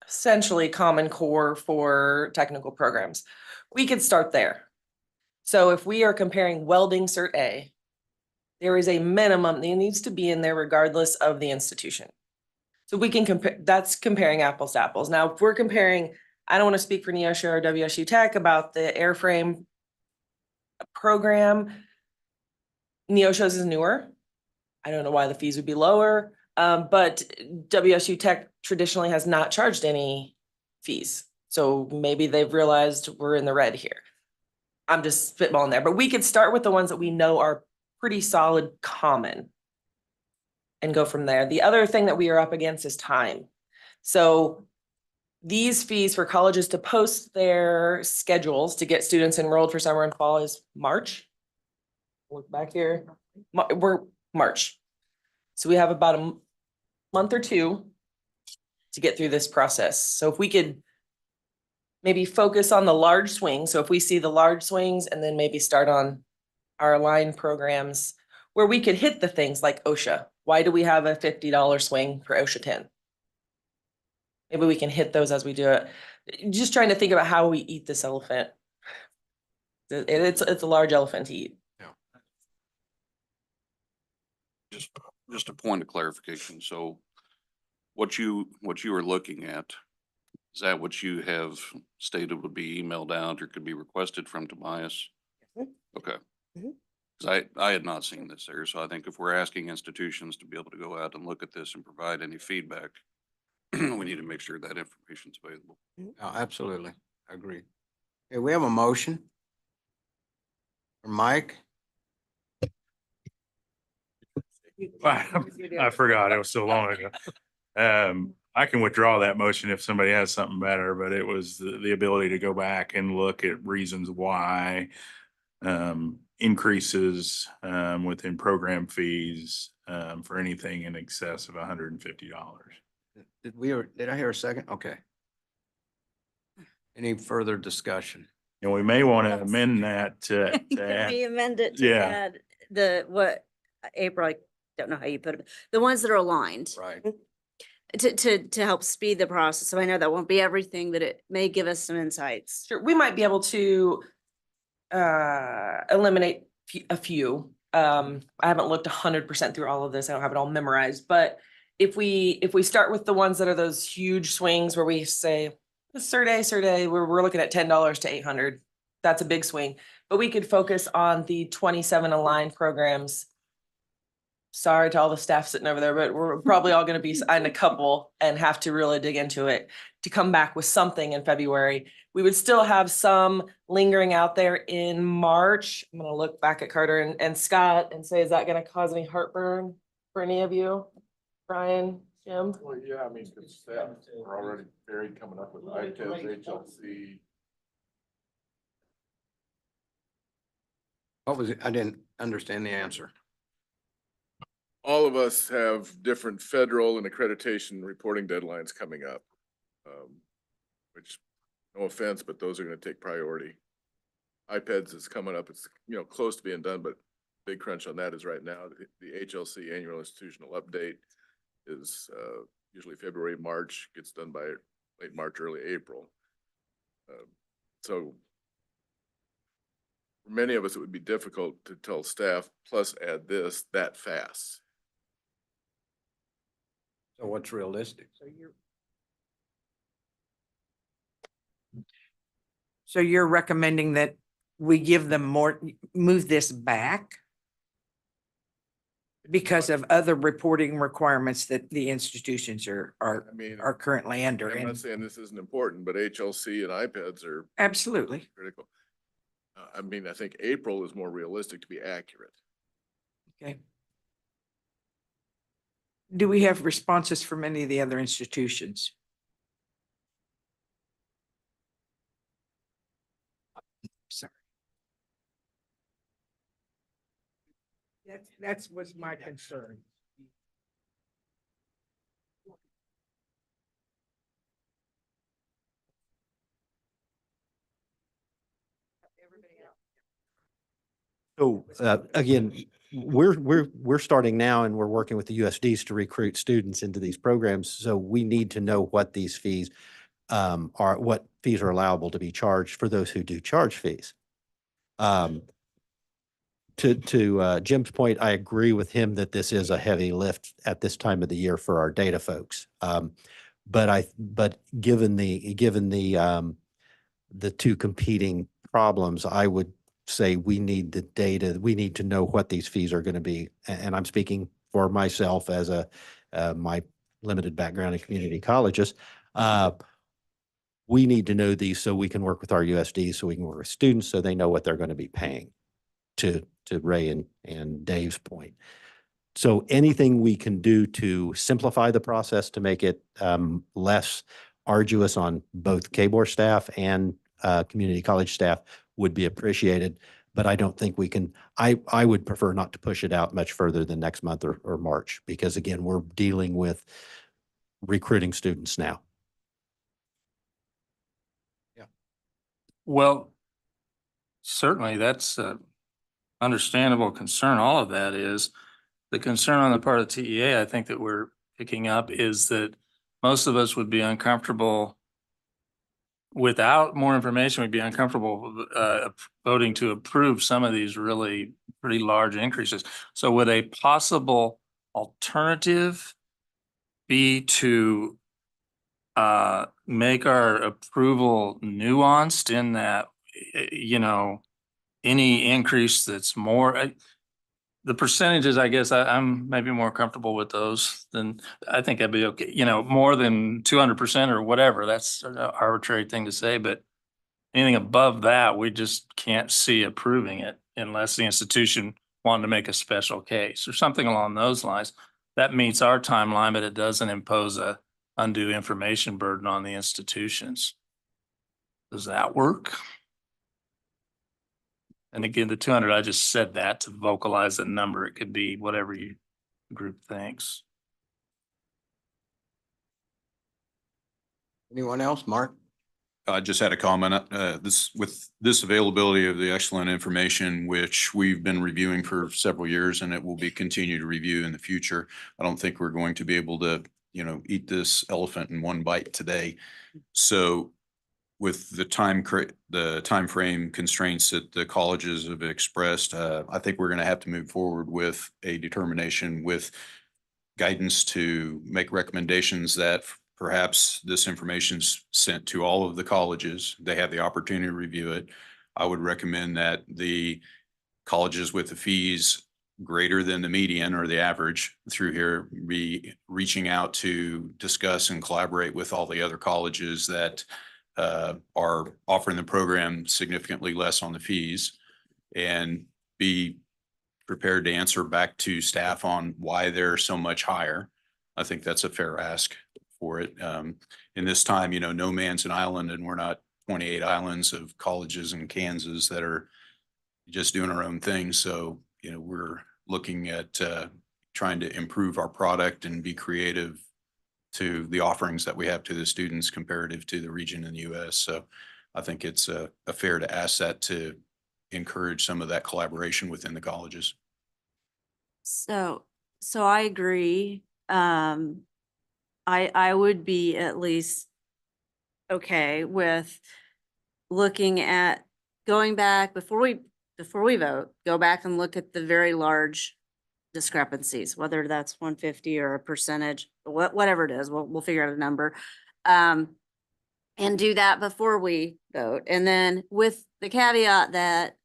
essentially common core for technical programs. We could start there. So if we are comparing welding Cert A, there is a minimum that needs to be in there regardless of the institution. So we can compare, that's comparing apples to apples. Now, if we're comparing, I don't want to speak for Neosho or WSU Tech about the airframe program. Neosho's is newer. I don't know why the fees would be lower, but WSU Tech traditionally has not charged any fees. So maybe they've realized we're in the red here. I'm just spitballing there, but we could start with the ones that we know are pretty solid common and go from there. The other thing that we are up against is time. So these fees for colleges to post their schedules to get students enrolled for summer and fall is March. Look back here, we're March. So we have about a month or two to get through this process. So if we could maybe focus on the large swings. So if we see the large swings and then maybe start on our aligned programs where we could hit the things like OSHA. Why do we have a $50 swing for OSHA 10? Maybe we can hit those as we do it. Just trying to think about how we eat this elephant. It's a large elephant to eat. Just a point of clarification. So what you are looking at, is that what you have stated would be emailed out or could be requested from Tobias? Okay. Mhm. Because I had not seen this there. So I think if we're asking institutions to be able to go out and look at this and provide any feedback, we need to make sure that information is available. Oh, absolutely. I agree. Okay, we have a motion. From Mike, I forgot. It was so long ago. I can withdraw that motion if somebody has something better, but it was the ability to go back and look at reasons why increases within program fees for anything in excess of $150. did I hear a second? Okay. Any further discussion? And we may want to amend that to add. We amend it to Yeah. add April, I don't know how you put it, the ones that are aligned. Right. To help speed the process. So I know that won't be everything, but it may give us some insights. Sure, we might be able to eliminate a few. I haven't looked 100% through all of this. I don't have it all memorized, but if we start with the ones that are those huge swings where we say the Surday, we're looking at $10 to $800. That's a big swing, but we could focus on the 27 aligned programs. Sorry to all the staff sitting over there, but we're probably all going to be in a couple and have to really dig into it to come back with something in February. We would still have some lingering out there in March. I'm going to look back at Carter and Scott and say, is that going to cause any heartburn for any of you? Brian, Jim? Well, yeah, I mean, because staff are already buried coming up with ITES, HLC. What was it? I didn't understand the answer. All of us have different federal and accreditation reporting deadlines coming up. Which, no offense, but those are gonna take priority. iPads is coming up, it's, close to being done, but big crunch on that is right now. The HLC annual institutional update is usually February, March, gets done by late March, early April. So for many of us, it would be difficult to tell staff, plus add this that fast. So what's realistic? So you're recommending that we give them move this back? Because of other reporting requirements that the institutions are currently under. I'm not saying this isn't important, but HLC and iPads are Absolutely. critical. I think April is more realistic to be accurate. Okay. Do we have responses from any of the other institutions? Sorry. That's was my concern. So again, we're starting now and we're working with the USDs to recruit students into these programs. So we need to know what these fees what fees are allowable to be charged for those who do charge fees. To Jim's point, I agree with him that this is a heavy lift at this time of the year for our data folks. But given the two competing problems, I would say we need the data. We need to know what these fees are going to be. And I'm speaking for myself as my limited background in community colleges. We need to know these so we can work with our USD, so we can work with students, so they know what they're going to be paying, to Ray and Dave's point. So anything we can do to simplify the process to make it less arduous on both KBOR staff and community college staff would be appreciated. But I don't think we can, I would prefer not to push it out much further than next month or March, because again, we're dealing with recruiting students now. Well, certainly that's a understandable concern. All of that is. The concern on the part of TEA, I think that we're picking up, is that most of us would be uncomfortable without more information. We'd be uncomfortable voting to approve some of these really pretty large increases. So would a possible alternative be to make our approval nuanced in that, you know, any increase that's more, the percentages, I guess I'm maybe more comfortable with those than, I think I'd be okay, you know, more than 200% or whatever. That's an arbitrary thing to say, but anything above that, we just can't see approving it unless the institution wanted to make a special case or something along those lines. That meets our timeline, but it doesn't impose a undue information burden on the institutions. Does that work? And again, the 200, I just said that to vocalize a number. It could be whatever you group thinks. Anyone else, Mark? I just had a comment, with this availability of the excellent information, which we've been reviewing for several years, and it will be continued to review in the future. I don't think we're going to be able to, you know, eat this elephant in one bite today. So with the time frame constraints that the colleges have expressed, I think we're going to have to move forward with a determination with guidance to make recommendations that perhaps this information's sent to all of the colleges. They have the opportunity to review it. I would recommend that the colleges with the fees greater than the median or the average through here be reaching out to discuss and collaborate with all the other colleges that are offering the program significantly less on the fees, and be prepared to answer back to staff on why they're so much higher. I think that's a fair ask for it. In this time, you know, no man's an island, and we're not 28 islands of colleges in Kansas that are just doing our own thing. So, you know, we're looking at trying to improve our product and be creative to the offerings that we have to the students comparative to the region in the US. So I think it's a fair to ask that, to encourage some of that collaboration within the colleges. So I agree. I would be at least okay with looking at going back before we vote, go back and look at the very large discrepancies, whether that's 150 or a percentage, whatever it is, we'll figure out a number. And do that before we vote. And then with the caveat that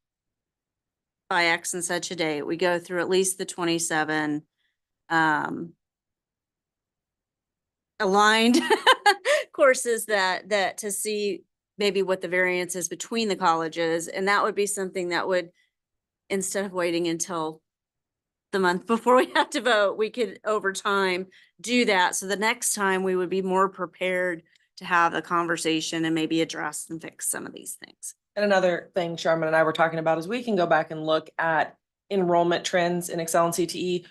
by X and such a date, we go through at least the 27 aligned courses that to see maybe what the variance is between the colleges. And that would be something that would, instead of waiting until the month before we have to vote, we could over time do that. So the next time we would be more prepared to have a conversation and maybe address and fix some of these things. And another thing Sharman and I were talking about is we can go back and look at enrollment trends in Excel and CTE.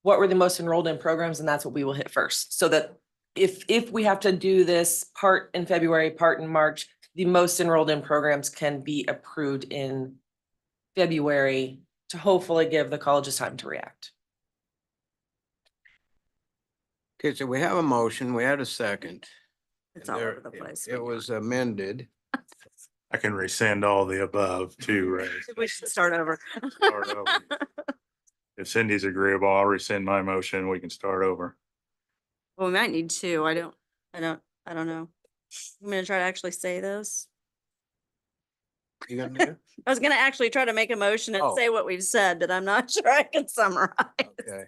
What were the most enrolled in programs? And that's what we will hit first. So that if we have to do this part in February, part in March, the most enrolled in programs can be approved in February to hopefully give the colleges time to react. Okay, so we have a motion, we had a second. It's all over the place. It was amended. I can rescind all the above too, Ray. We should start over. Start over. If Cindy's agreeable, I'll rescind my motion. We can start over. Well, we might need to. I don't know. I'm gonna try to actually say those. You gonna do it? I was gonna actually try to make a motion and Oh. say what we've said, but I'm not sure I can summarize. Okay.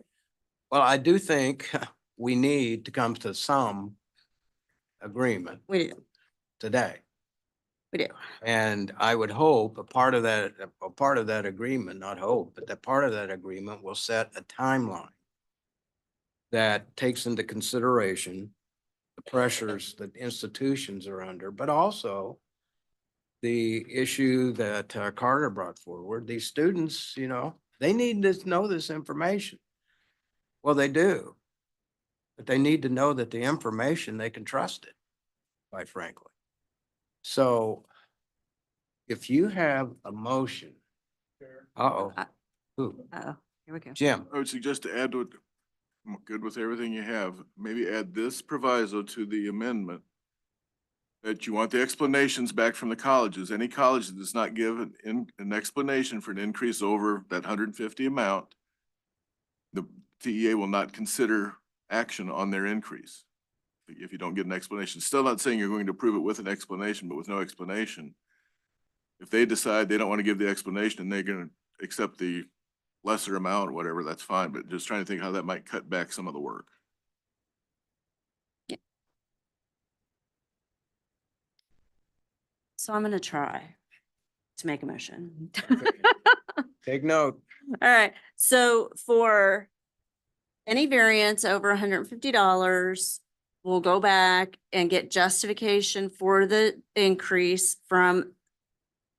Well, I do think we need to come to some agreement We do, today. we do. And I would hope a part of that agreement, not hope, but that part of that agreement will set a timeline that takes into consideration the pressures that institutions are under, but also the issue that Carter brought forward. These students, they need to know this information. Well, they do, but they need to know that the information, they can trust it, quite frankly. So if you have a motion, uh-oh, who? Uh-oh, here we go. Jim, I would suggest to add to it, I'm good with everything you have, maybe add this proviso to the amendment. That you want the explanations back from the colleges. Any college that does not give an explanation for an increase over that 150 amount, the TEA will not consider action on their increase. If you don't get an explanation, still not saying you're going to approve it with an explanation, but with no explanation. If they decide they don't want to give the explanation and they're going to accept the lesser amount or whatever, that's fine, but just trying to think how that might cut back some of the work. So I'm gonna try to make a motion. take note. All right, so for any variance over $150, we'll go back and get justification for the increase from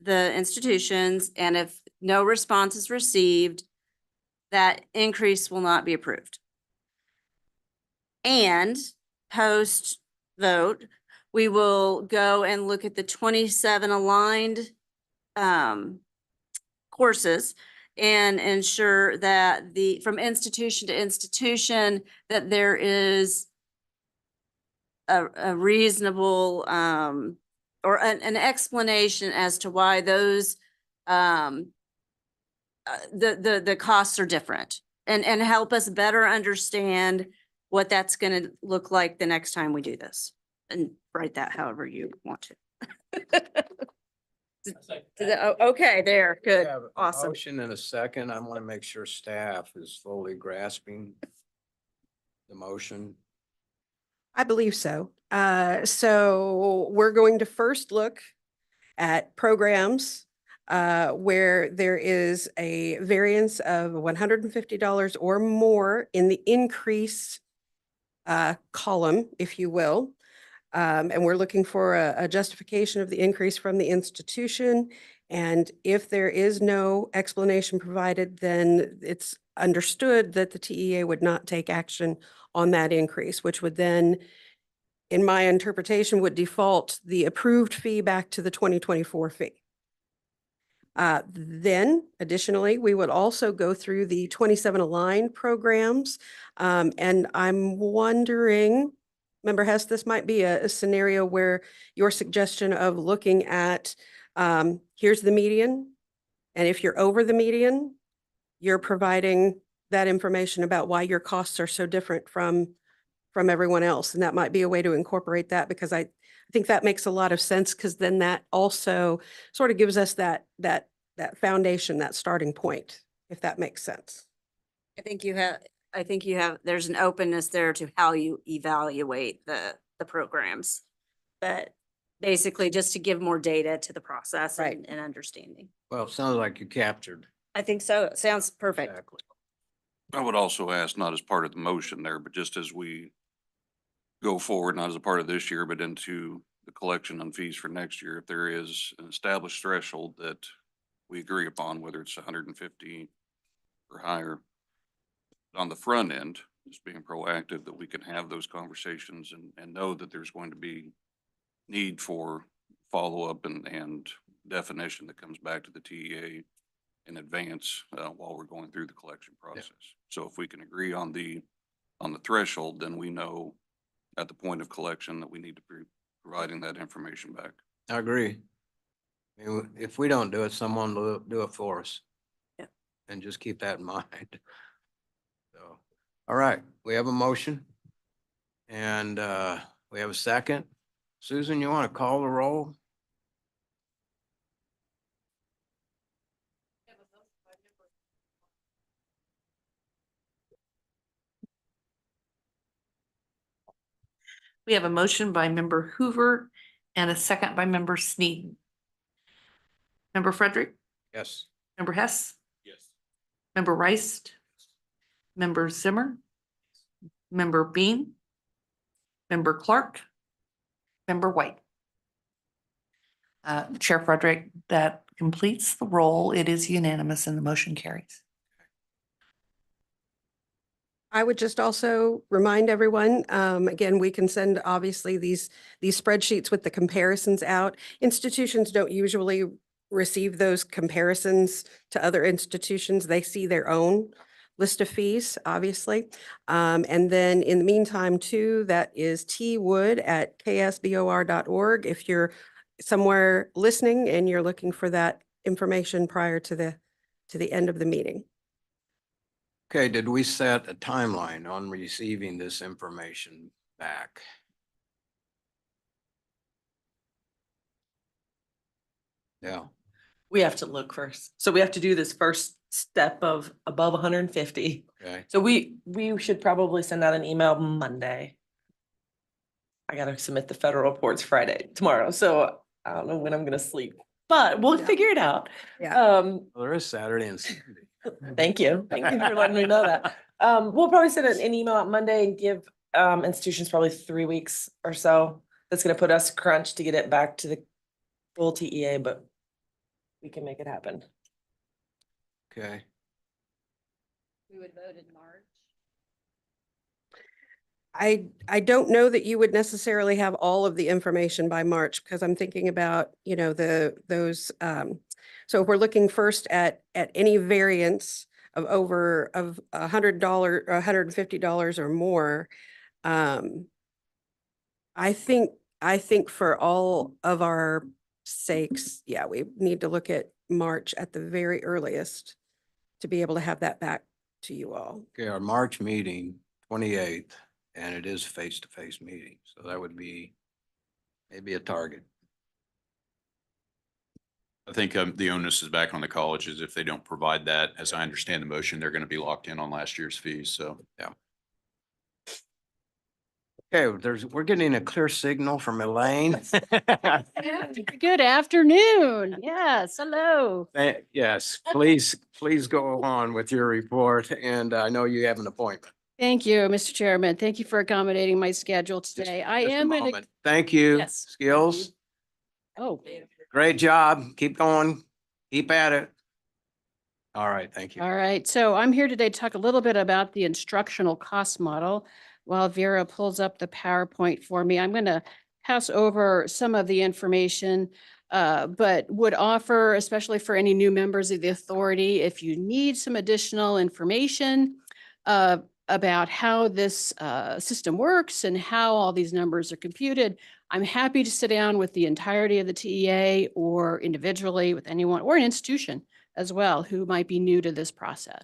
the institutions, and if no response is received, that increase will not be approved. And post vote, we will go and look at the 27 aligned courses and ensure that from institution to institution, that there is a reasonable or an explanation as to why those the costs are different, and help us better understand what that's gonna look like the next time we do this. And write that however you want to. Okay, there, good, Have a awesome. Motion in a second. I want to make sure staff is fully grasping the motion. I believe so. So we're going to first look at programs where there is a variance of $150 or more in the increased column, if you will. And we're looking for a justification of the increase from the institution. And if there is no explanation provided, then it's understood that the TEA would not take action on that increase, which would then, in my interpretation, would default the approved fee back to the 2024 fee. Then additionally, we would also go through the 27 aligned programs. And I'm wondering, Member Hess, this might be a scenario where your suggestion of looking at, here's the median, and if you're over the median, you're providing that information about why your costs are so different from everyone else. And that might be a way to incorporate that, because I think that makes a lot of sense, because then that also sort of gives us that foundation, that starting point, if that makes sense. I think you have, there's an openness there to how you evaluate the programs. But basically just to give more data to the process and understanding. Well, it sounds like you captured. I think so. It sounds perfect. Exactly. I would also ask, not as part of the motion there, but just as we go forward, not as a part of this year, but into the collection on fees for next year, if there is an established threshold that we agree upon, whether it's 150 or higher, on the front end, just being proactive, that we can have those conversations and know that there's going to be need for follow-up and definition that comes back to the TEA in advance while we're going through the collection process. So if we can agree on the threshold, then we know at the point of collection that we need to be providing that information back. I agree. I mean, if we don't do it, someone will do it for us. Yep. And just keep that in mind. So, all right, we have a motion. And we have a second. Susan, you want to call the roll? We have a motion by member Hoover and a second by member Sneeden. Member Frederick, Yes. member Hess, Yes. member Rice, member Zimmer, member Bean, member Clark, member White. Chair Frederick, that completes the roll. It is unanimous and the motion carries. I would just also remind everyone, again, we can send obviously these spreadsheets with the comparisons out. Institutions don't usually receive those comparisons to other institutions. They see their own list of fees, obviously. And then in the meantime too, that is twood@ksbor.org. If you're somewhere listening and you're looking for that information prior to the end of the meeting. Okay, did we set a timeline on receiving this information back? Yeah, We have to look first. So we have to do this first step of above 150. okay. So we should probably send out an email Monday. I gotta submit the federal reports tomorrow, so I don't know when I'm gonna sleep, but we'll figure it out. Yeah. Well, there is Saturday and Sunday. Thank you. Thank you for letting me know that. We'll probably send an email out Monday and give institutions probably 3 weeks or so. That's gonna put us crunch to get it back to the full TEA, but we can make it happen. Okay, We would vote in March. I don't know that you would necessarily have all of the information by March because I'm thinking about, those, so if we're looking first at any variance of over of $100 or $150 or more, I think for all of our sakes, yeah, we need to look at March at the very earliest to be able to have that back to you all. okay, our March meeting, 28th, and it is face-to-face meeting, so that would be maybe a target. I think the onus is back on the colleges. If they don't provide that, as I understand the motion, they're going to be locked in on last year's fees. So, yeah. Okay, we're getting a clear signal from Elaine. Good afternoon. Yes, hello. Yes, please go on with your report, and I know you have an appointment. Thank you, Mr. Chairman. Thank you for accommodating my schedule today. I Just a am in a, moment. Thank you, Yes. Skills. oh, Great job. Keep going. Keep at it. All right, thank you. all right. So I'm here today to talk a little bit about the instructional cost model. While Vera pulls up the PowerPoint for me, I'm going to pass over some of the information, but would offer, especially for any new members of the authority, if you need some additional information about how this system works and how all these numbers are computed, I'm happy to sit down with the entirety of the TEA or individually with anyone or an institution as well who might be new to this process.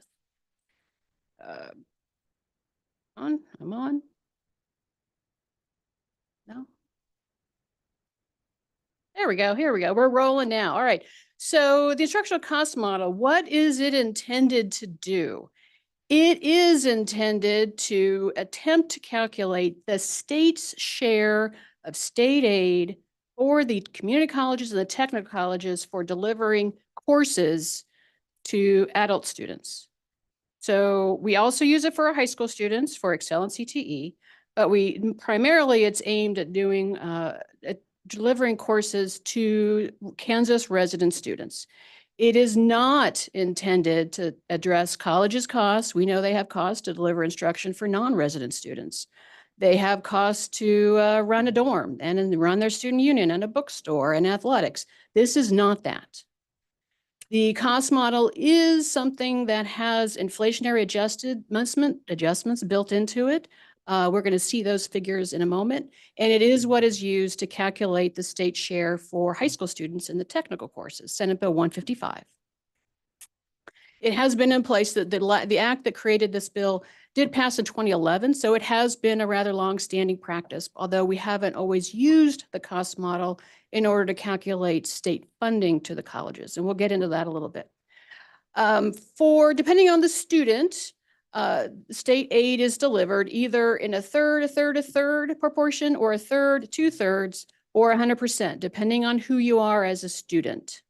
I'm on. No. There we go. Here we go. We're rolling now. All right. So the instructional cost model, what is it intended to do? It is intended to attempt to calculate the state's share of state aid for the community colleges and the technical colleges for delivering courses to adult students. So we also use it for our high school students for Excel and CTE, but primarily it's aimed at doing at delivering courses to Kansas resident students. It is not intended to address colleges' costs. We know they have costs to deliver instruction for non-resident students. They have costs to run a dorm and run their student union and a bookstore and athletics. This is not that. The cost model is something that has inflationary adjustments built into it, We're going to see those figures in a moment. And it is what is used to calculate the state share for high school students in the technical courses, Senate Bill 155. It has been in place that the act that created this bill did pass in 2011, so it has been a rather long-standing practice, although we haven't always used the cost model in order to calculate state funding to the colleges, and we'll get into that a little bit. Depending on the student, state aid is delivered either in a third proportion, or a third, 2/3, or 100%, depending on who you are as a student.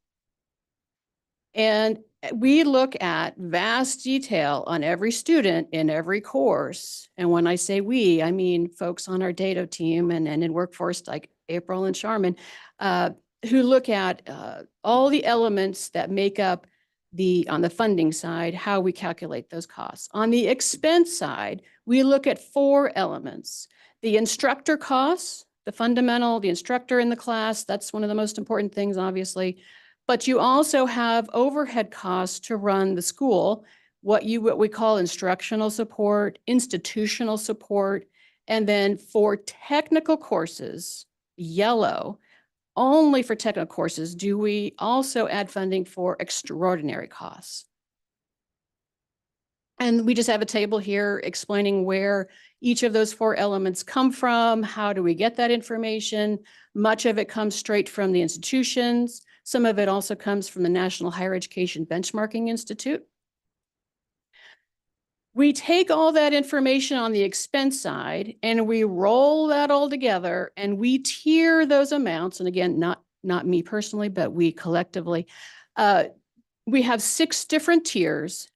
And we look at vast detail on every student in every course. And when I say we, I mean folks on our data team and in workforce like April and Charmin, who look at all the elements that make up on the funding side, how we calculate those costs. On the expense side, we look at 4 elements. The instructor costs, the instructor in the class, that's one of the most important things, obviously. But you also have overhead costs to run the school, what we call instructional support, institutional support, and then for technical courses, yellow, only for technical courses do we also add funding for extraordinary costs. And we just have a table here explaining where each of those 4 elements come from, how do we get that information. Much of it comes straight from the institutions. Some of it also comes from the National Higher Education Benchmarking Institute. We take all that information on the expense side and we roll that all together and we tier those amounts. And again, not me personally, but we collectively. We have 6 different tiers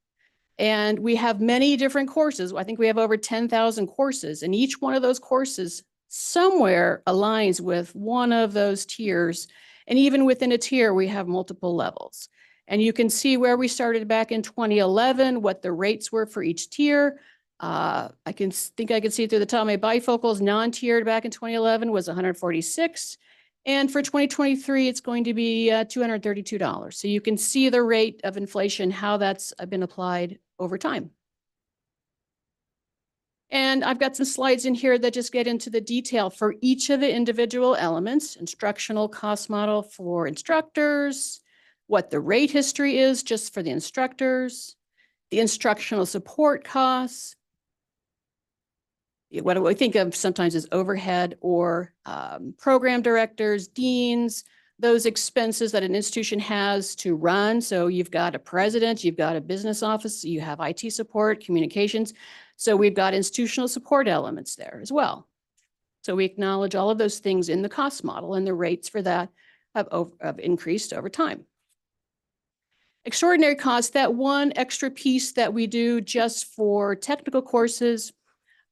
and we have many different courses. I think we have over 10,000 courses, and each one of those courses somewhere aligns with one of those tiers. And even within a tier, we have multiple levels. And you can see where we started back in 2011, what the rates were for each tier. I can see through the top of my bifocals, non-tiered back in 2011 was $146. And for 2023, it's going to be $232. So you can see the rate of inflation, how that's been applied over time. And I've got some slides in here that just get into the detail for each of the individual elements: instructional cost model for instructors, what the rate history is just for the instructors, the instructional support costs, what we think of sometimes as overhead or program directors, deans, those expenses that an institution has to run. So you've got a president, you've got a business office, you have IT support, communications. So we've got institutional support elements there as well. So we acknowledge all of those things in the cost model, and the rates for that have increased over time. Extraordinary costs, that one extra piece that we do just for technical courses,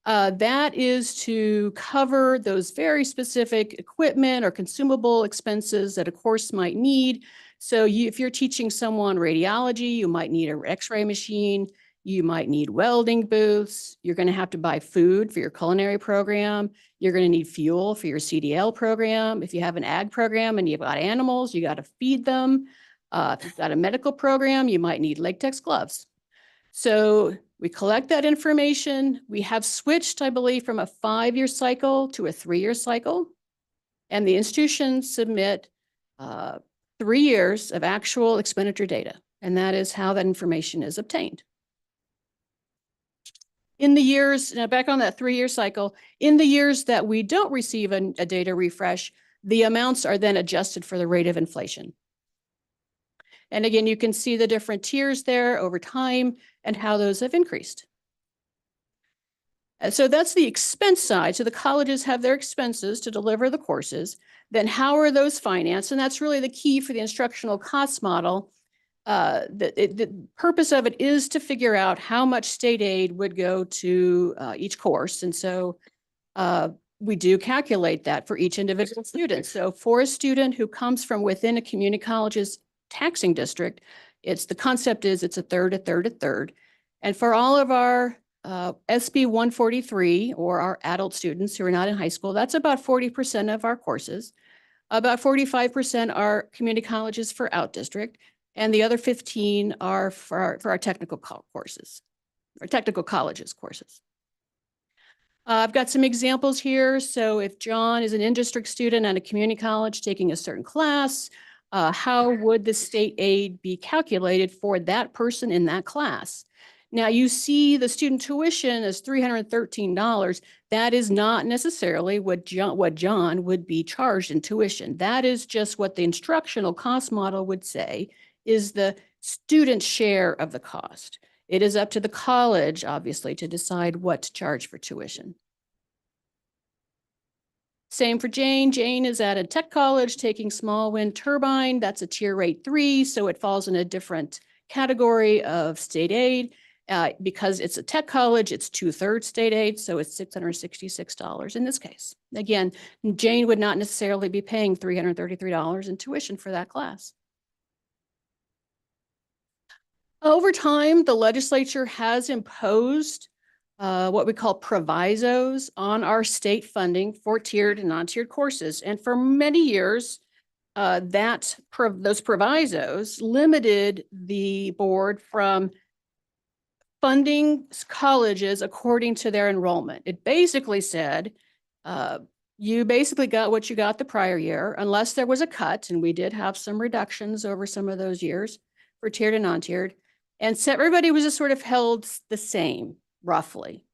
that is to cover those very specific equipment or consumable expenses that a course might need. So if you're teaching someone radiology, you might need an X-ray machine, you might need welding booths, you're going to have to buy food for your culinary program, you're going to need fuel for your CDL program. If you have an ag program and you've got animals, you got to feed them. If you've got a medical program, you might need latex gloves. So we collect that information. We have switched, I believe, from a 5-year cycle to a 3-year cycle. And the institutions submit 3 years of actual expenditure data. And that is how that information is obtained. In the years, now back on that 3-year cycle, in the years that we don't receive a data refresh, the amounts are then adjusted for the rate of inflation. And again, you can see the different tiers there over time and how those have increased. So that's the expense side. So the colleges have their expenses to deliver the courses. Then how are those financed? And that's really the key for the instructional cost model. The purpose of it is to figure out how much state aid would go to each course. And so we do calculate that for each individual student. So for a student who comes from within a community college's taxing district, the concept is it's a third, a third, a third. And for all of our SB 143 or our adult students who are not in high school, that's about 40% of our courses. About 45% are community colleges for out district, and the other 15 are for our technical courses, or technical colleges courses. I've got some examples here. So if John is an in-district student at a community college taking a certain class, how would the state aid be calculated for that person in that class? Now you see the student tuition is $313. That is not necessarily what John would be charged in tuition. That is just what the instructional cost model would say is the student share of the cost. It is up to the college, obviously, to decide what to charge for tuition. Same for Jane. Jane is at a tech college taking small wind turbine. That's a tier rate 3, so it falls in a different category of state aid. Because it's a tech college, it's 2/3 state aid, so it's $666 in this case. Again, Jane would not necessarily be paying $333 in tuition for that class. Over time, the legislature has imposed what we call provisos on our state funding for tiered and non-tiered courses. And for many years, those provisos limited the board from funding colleges according to their enrollment. It basically said, you basically got what you got the prior year, unless there was a cut, and we did have some reductions over some of those years for tiered and non-tiered. And so everybody was just sort of held the same, roughly.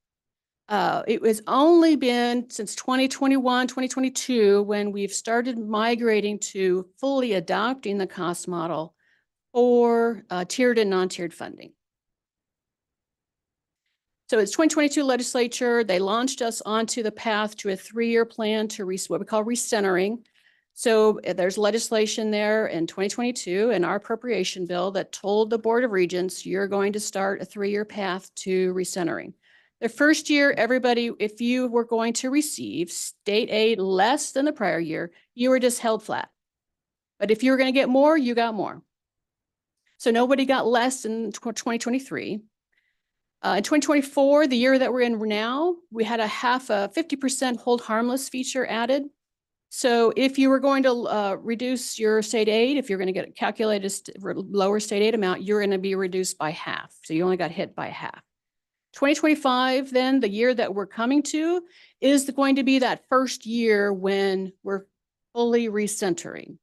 It was only been since 2021, 2022, when we've started migrating to fully adopting the cost model for tiered and non-tiered funding. So it's 2022 legislature. They launched us onto the path to a 3-year plan to what we call recentering. So there's legislation there in 2022 in our appropriation bill that told the Board of Regents, you're going to start a 3-year path to recentering. The first year, everybody, if you were going to receive state aid less than the prior year, you were just held flat. But if you were going to get more, you got more. So nobody got less in 2023. In 2024, the year that we're in now, we had a 50% hold harmless feature added. So if you were going to reduce your state aid, if you're going to get calculated lower state aid amount, you're going to be reduced by half. So you only got hit by half. 2025, then, the year that we're coming to, is going to be that first year when we're fully recentering.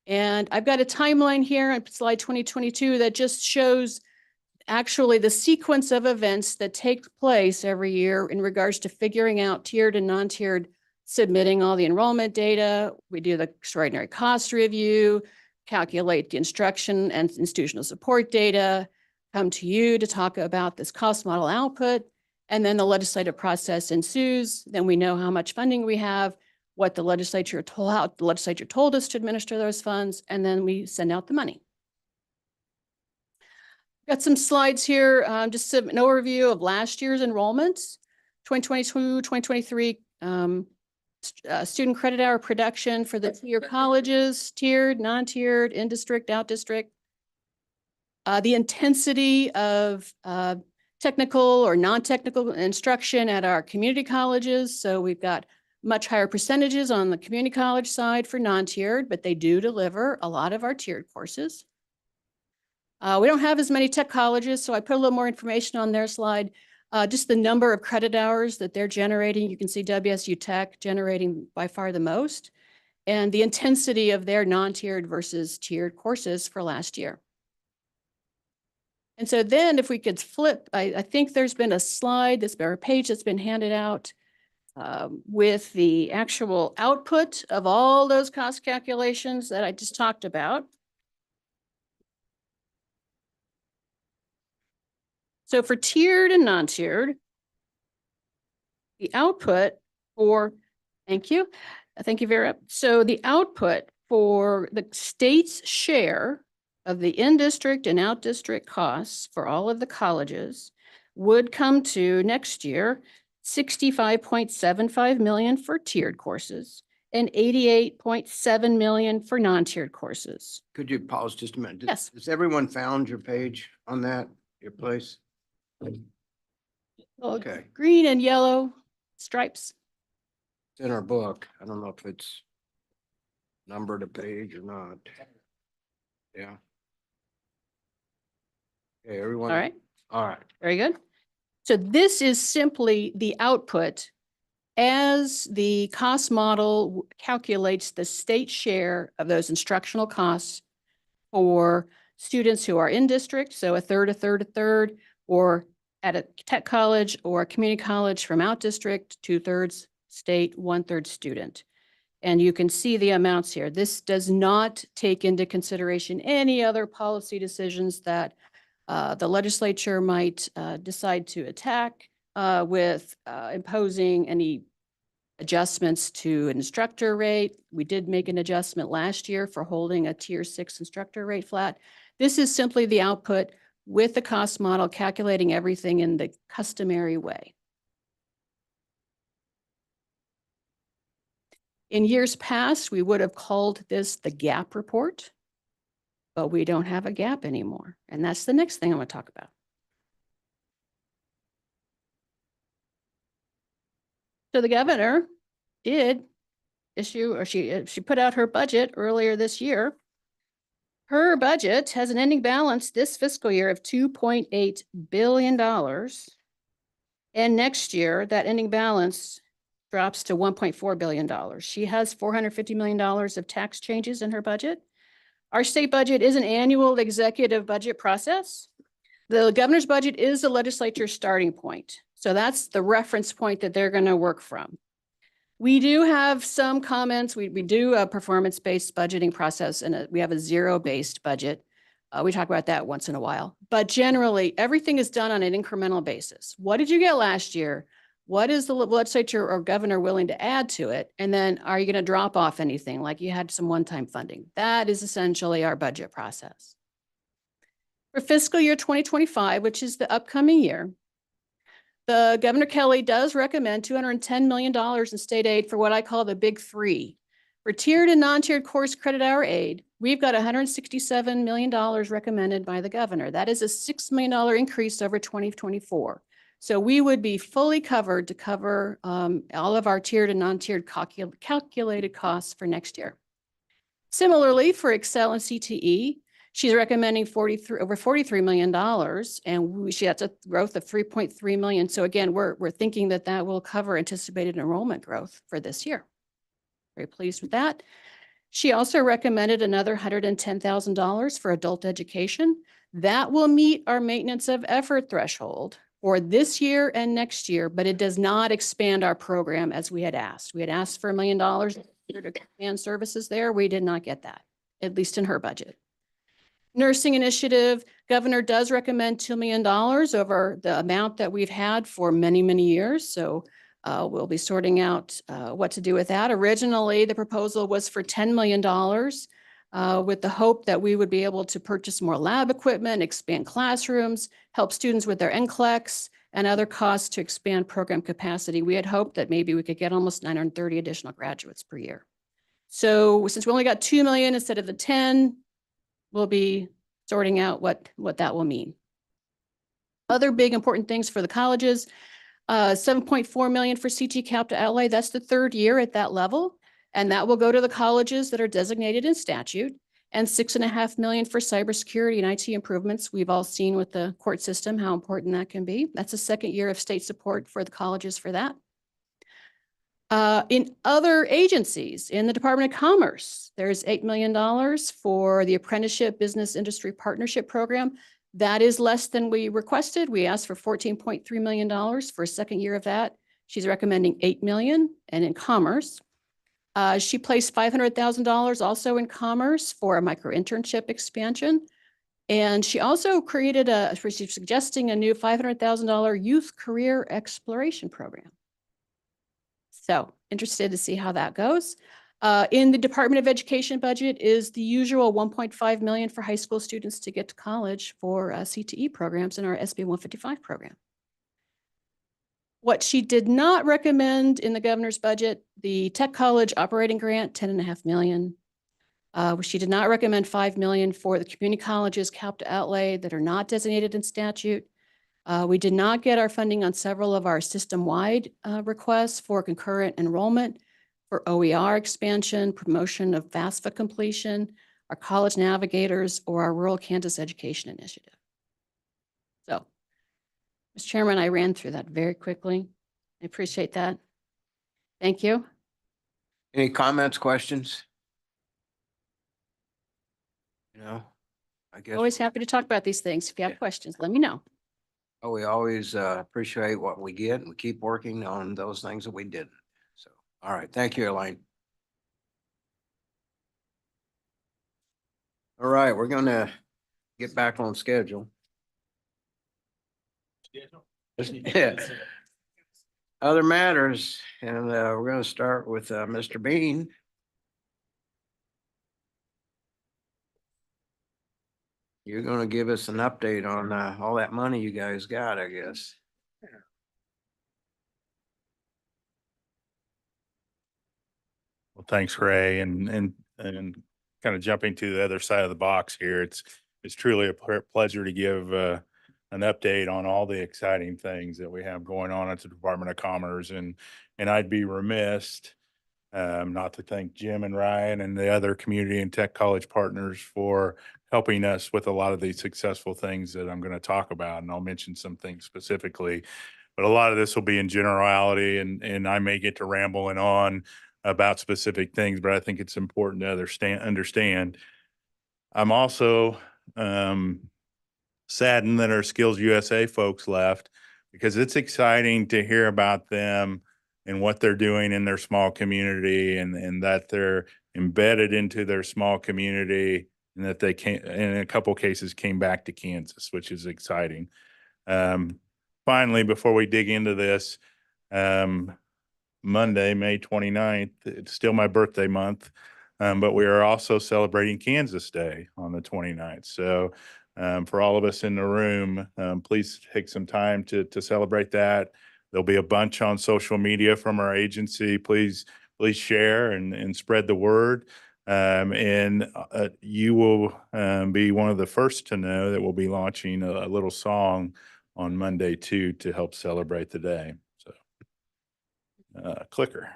And I've got a timeline here on slide 2022 that just shows actually the sequence of events that take place every year in regards to figuring out tiered and non-tiered, submitting all the enrollment data. We do the extraordinary cost review, calculate the instruction and institutional support data, come to you to talk about this cost model output, and then the legislative process ensues. Then we know how much funding we have, what the legislature told us to administer those funds, and then we send out the money. Got some slides here, just an overview of last year's enrollments, 2022, 2023 student credit hour production for the tier colleges, tiered, non-tiered, in-district, out-district. The intensity of technical or non-technical instruction at our community colleges. So we've got much higher percentages on the community college side for non-tiered, but they do deliver a lot of our tiered courses. We don't have as many tech colleges, so I put a little more information on their slide. Just the number of credit hours that they're generating. You can see WSU Tech generating by far the most, and the intensity of their non-tiered versus tiered courses for last year. And so then if we could flip, I think there's been a slide, a page that's been handed out with the actual output of all those cost calculations that I just talked about. So for tiered and non-tiered, the output for, thank you, Vera. So the output for the state's share of the in-district and out-district costs for all of the colleges would come to next year, $65.75 million for tiered courses and $88.7 million for non-tiered courses. Could you pause just a minute? Yes. Has everyone found your page on that, your place? Okay. Green and yellow stripes. It's in our book. I don't know if it's numbered a page or not. Yeah. Okay, everyone. All right. All right. Very good. So this is simply the output as the cost model calculates the state share of those instructional costs for students who are in district, so a third, a third, a third, or at a tech college or a community college from out district, 2/3 state, 1/3 student. And you can see the amounts here. This does not take into consideration any other policy decisions that the legislature might decide to attack with imposing any adjustments to an instructor rate. We did make an adjustment last year for holding a tier 6 instructor rate flat. This is simply the output with the cost model calculating everything in the customary way. In years past, we would have called this the gap report, but we don't have a gap anymore. And that's the next thing I'm going to talk about. So the governor did issue, or she put out her budget earlier this year. Her budget has an ending balance this fiscal year of $2.8 billion. And next year, that ending balance drops to $1.4 billion. She has $450 million of tax changes in her budget. Our state budget is an annual executive budget process. The governor's budget is the legislature's starting point. So that's the reference point that they're going to work from. We do have some comments. We do a performance-based budgeting process, and we have a zero-based budget. We talk about that once in a while. But generally, everything is done on an incremental basis. What did you get last year? What is the legislature or governor willing to add to it? And then are you going to drop off anything like you had some one-time funding? That is essentially our budget process. For fiscal year 2025, which is the upcoming year, the Governor Kelly does recommend $210 million in state aid for what I call the big three. For tiered and non-tiered course credit hour aid, we've got $167 million recommended by the governor. That is a $6 million increase over 2024. So we would be fully covered to cover all of our tiered and non-tiered calculated costs for next year. Similarly, for Excel and CTE, she's recommending over $43 million, and that's a growth of 3.3 million. So again, we're thinking that that will cover anticipated enrollment growth for this year. Very pleased with that. She also recommended another $110,000 for adult education. That will meet our maintenance of effort threshold for this year and next year, but it does not expand our program as we had asked. We had asked for $1 million to expand services there. We did not get that, at least in her budget. Nursing initiative, governor does recommend $2 million over the amount that we've had for many, many years. So we'll be sorting out what to do with that. Originally, the proposal was for $10 million with the hope that we would be able to purchase more lab equipment, expand classrooms, help students with their NCLEX, and other costs to expand program capacity. We had hoped that maybe we could get almost 930 additional graduates per year. So since we only got 2 million instead of the 10, we'll be sorting out what that will mean. Other big important things for the colleges, 7.4 million for CT capital outlay. That's the third year at that level. And that will go to the colleges that are designated in statute, and $6.5 million for cybersecurity and IT improvements. We've all seen with the court system how important that can be. That's the second year of state support for the colleges for that. In other agencies, in the Department of Commerce, there's $8 million for the Apprenticeship Business Industry Partnership Program. That is less than we requested. We asked for $14.3 million for a second year of that. She's recommending $8 million, and in Commerce. She placed $500,000 also in Commerce for a micro internship expansion. And she also created she's suggesting a new $500,000 youth career exploration program. So interested to see how that goes. In the Department of Education budget is the usual $1.5 million for high school students to get to college for CTE programs in our SB 155 program. What she did not recommend in the governor's budget, the Tech College operating grant, $10.5 million. She did not recommend $5 million for the community colleges capital outlay that are not designated in statute. We did not get our funding on several of our system-wide requests for concurrent enrollment, for OER expansion, promotion of FAFSA completion, our college navigators, or our Rural Kansas Education Initiative. So Mr. Chairman, I ran through that very quickly. I appreciate that. Thank you. Any comments, questions? I guess Always happy to talk about these things. If you have questions, let me know. we always appreciate what we get and we keep working on those things that we didn't. So, all right. Thank you, Elaine. All right, we're gonna get back on schedule. Yeah. Other matters, and we're gonna start with Mr. Bean. You're gonna give us an update on all that money you guys got, I guess. Well, thanks, Ray, and kind of jumping to the other side of the box here. It's truly a pleasure to give an update on all the exciting things that we have going on at the Department of Commerce, and I'd be remiss not to thank Jim and Ryan and the other community and tech college partners for helping us with a lot of these successful things that I'm going to talk about, and I'll mention some things specifically. But a lot of this will be in generality, and I may get to rambling on about specific things, but I think it's important to understand. I'm also saddened that our Skills USA folks left, because it's exciting to hear about them and what they're doing in their small community, and that they're embedded into their small community, and that they came, in a couple cases, came back to Kansas, which is exciting. Finally, before we dig into this, Monday, May 29th, it's still my birthday month, but we are also celebrating Kansas Day on the 29th. So for all of us in the room, please take some time to celebrate that. There'll be a bunch on social media from our agency. Please share and spread the word. You will be one of the first to know that we'll be launching a little song on Monday too, to help celebrate the day. So clicker.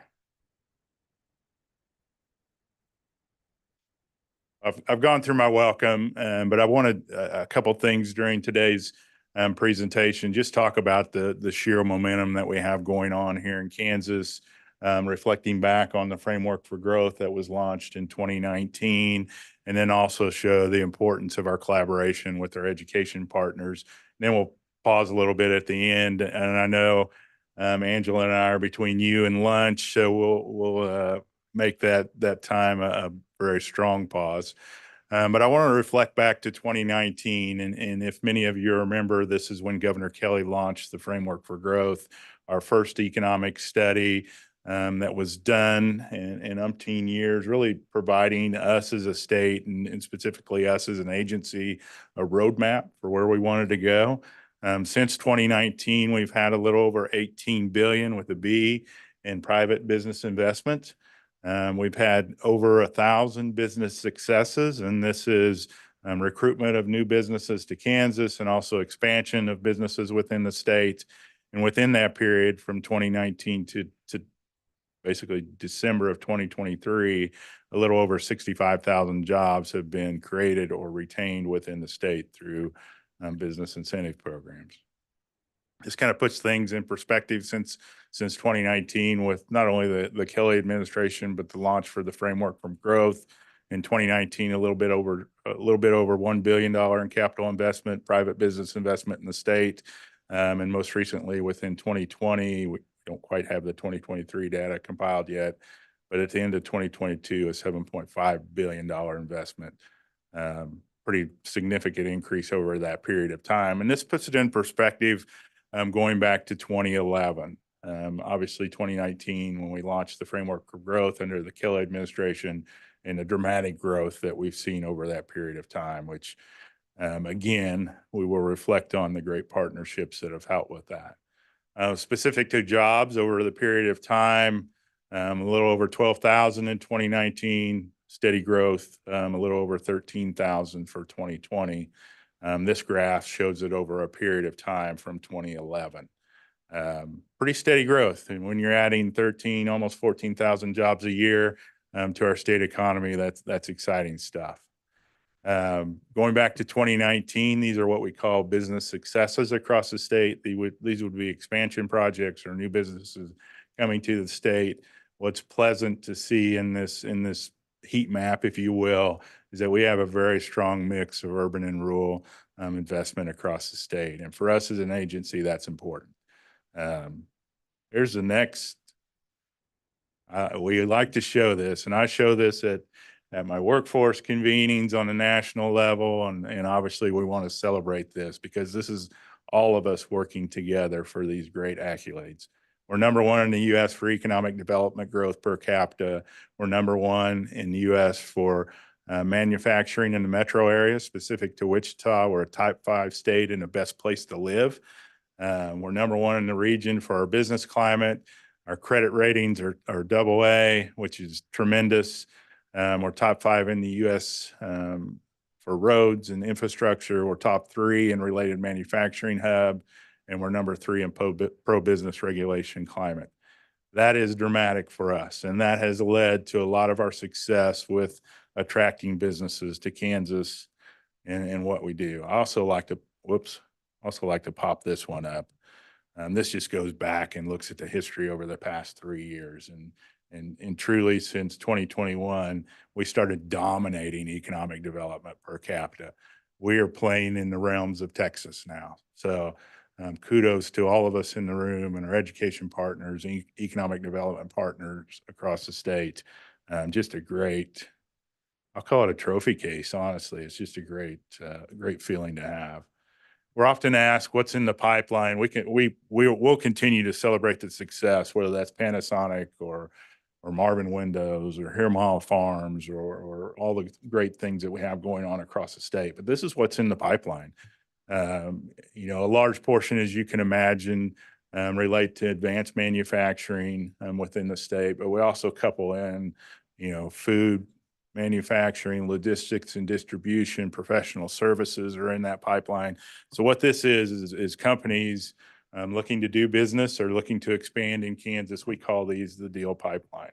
I've gone through my welcome, but I wanted a couple things during today's presentation. Just talk about the sheer momentum that we have going on here in Kansas, reflecting back on the framework for growth that was launched in 2019, and then also show the importance of our collaboration with our education partners. And then we'll pause a little bit at the end, and I know Angela and I are between you and lunch, so we'll make that time a very strong pause. But I want to reflect back to 2019, and if many of you remember, this is when Governor Kelly launched the Framework for Growth, our first economic study that was done in umpteen years, really providing us as a state and specifically us as an agency a roadmap for where we wanted to go. Since 2019, we've had a little over 18 billion with a B in private business investment. We've had over 1,000 business successes, and this is recruitment of new businesses to Kansas and also expansion of businesses within the state. And within that period from 2019 to basically December of 2023, a little over 65,000 jobs have been created or retained within the state through business incentive programs. This kind of puts things in perspective since 2019, with not only the Kelly administration, but the launch for the Framework for Growth in 2019, a little bit over $1 billion in capital investment, private business investment in the state. And most recently within 2020, we don't quite have the 2023 data compiled yet, but at the end of 2022, a $7.5 billion investment. Pretty significant increase over that period of time. And this puts it in perspective going back to 2011. Obviously 2019, when we launched the Framework for Growth under the Kelly administration, and the dramatic growth that we've seen over that period of time, which again, we will reflect on the great partnerships that have helped with that. Specific to jobs over the period of time, a little over 12,000 in 2019, steady growth, a little over 13,000 for 2020. This graph shows it over a period of time from 2011. Pretty steady growth. And when you're adding 13, almost 14,000 jobs a year to our state economy, that's exciting stuff. Going back to 2019, these are what we call business successes across the state. These would be expansion projects or new businesses coming to the state. What's pleasant to see in this heat map, if you will, is that we have a very strong mix of urban and rural investment across the state. And for us as an agency, that's important. Here's the next. We like to show this, and I show this at my workforce convenings on a national level. And obviously we want to celebrate this because this is all of us working together for these great accolades. We're number one in the U.S. for economic development growth per capita. We're number one in the U.S. for manufacturing in the metro area, specific to Wichita. We're a type 5 state and the best place to live. We're number one in the region for our business climate. Our credit ratings are AA, which is tremendous. We're top 5 in the U.S. For roads and infrastructure. We're top 3 in related manufacturing hub, and we're number 3 in pro-business regulation climate. That is dramatic for us, and that has led to a lot of our success with attracting businesses to Kansas and what we do. I also like to pop this one up. This just goes back and looks at the history over the past 3 years. And truly, since 2021, we started dominating economic development per capita. We are playing in the realms of Texas now. So kudos to all of us in the room and our education partners, economic development partners across the state. Just a great, I'll call it a trophy case, honestly. It's just a great feeling to have. We're often asked what's in the pipeline. We'll continue to celebrate the success, whether that's Panasonic or Marvin Windows or Hirmahal Farms or all the great things that we have going on across the state. But this is what's in the pipeline. A large portion, as you can imagine, relate to advanced manufacturing within the state. But we also couple in, food, manufacturing, logistics and distribution, professional services are in that pipeline. So what this is companies looking to do business or looking to expand in Kansas. We call these the deal pipeline.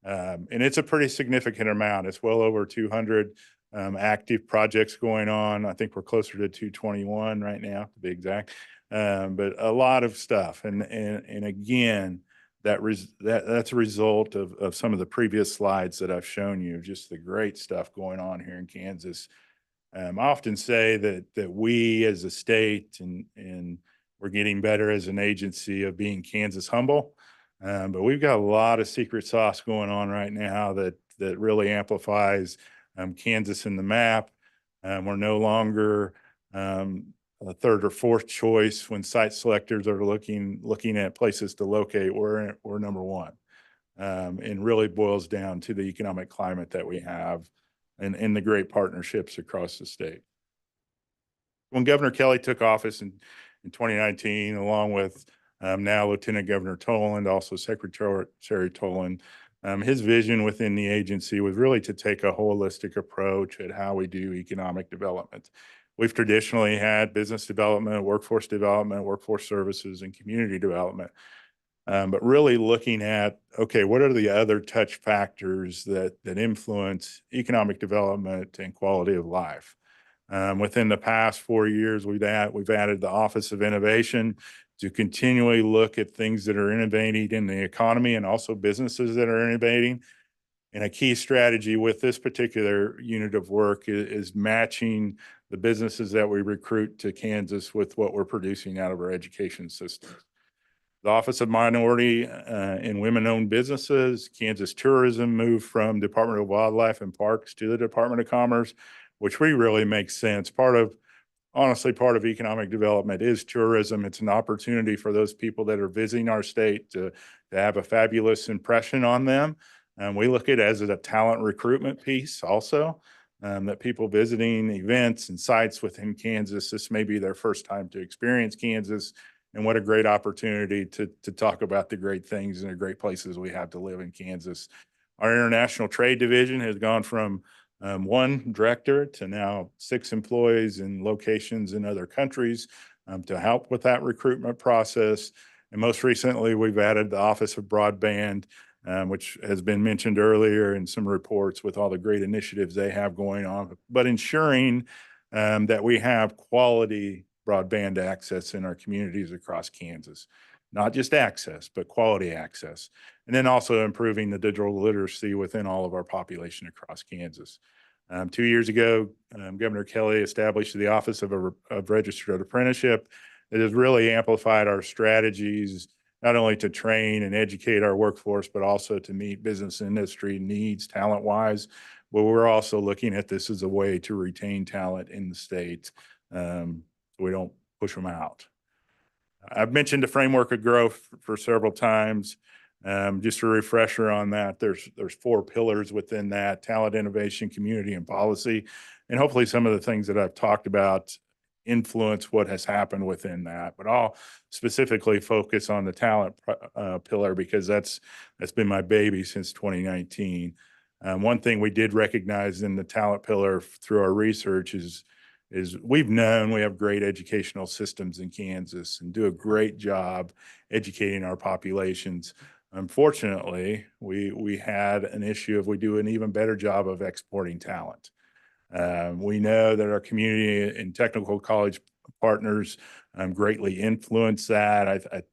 And it's a pretty significant amount. It's well over 200 active projects going on. I think we're closer to 221 right now, to be exact. But a lot of stuff. And again, that's a result of some of the previous slides that I've shown you, just the great stuff going on here in Kansas. I often say that we as a state and we're getting better as an agency of being Kansas humble. But we've got a lot of secret sauce going on right now that really amplifies Kansas in the map. We're no longer a third or fourth choice when site selectors are looking at places to locate. We're number one. And really boils down to the economic climate that we have and the great partnerships across the state. When Governor Kelly took office in 2019, along with now Lieutenant Governor Toland, also Secretary Toland, his vision within the agency was really to take a holistic approach at how we do economic development. We've traditionally had business development, workforce services, and community development. But really looking at, okay, what are the other touch factors that influence economic development and quality of life? Within the past 4 years, we've added the Office of Innovation to continually look at things that are innovating in the economy and also businesses that are innovating. And a key strategy with this particular unit of work is matching the businesses that we recruit to Kansas with what we're producing out of our education system. The Office of Minority and Women-Owned Businesses, Kansas Tourism moved from Department of Wildlife and Parks to the Department of Commerce, which really makes sense. Part of economic development is tourism. It's an opportunity for those people that are visiting our state to have a fabulous impression on them. We look at it as a talent recruitment piece also, that people visiting events and sites within Kansas, this may be their first time to experience Kansas, and what a great opportunity to talk about the great things and the great places we have to live in Kansas. Our international trade division has gone from 1 director to now 6 employees in locations in other countries to help with that recruitment process. And most recently, we've added the Office of Broadband which has been mentioned earlier in some reports with all the great initiatives they have going on, but ensuring that we have quality broadband access in our communities across Kansas. Not just access, but quality access. And then also improving the digital literacy within all of our population across Kansas. 2 years ago, Governor Kelly established the Office of Registered Apprenticeship. It has really amplified our strategies, not only to train and educate our workforce, but also to meet business industry needs talent-wise. But we're also looking at this as a way to retain talent in the state, so we don't push them out. I've mentioned the framework of growth for several times. Just a refresher on that, there's 4 pillars within that: talent, innovation, community, and policy. And hopefully some of the things that I've talked about influence what has happened within that. But I'll specifically focus on the talent pillar because that's been my baby since 2019. One thing we did recognize in the talent pillar through our research is we've known we have great educational systems in Kansas and do a great job educating our populations. Unfortunately, we had an issue of we do an even better job of exporting talent. We know that our community and technical college partners greatly influence that.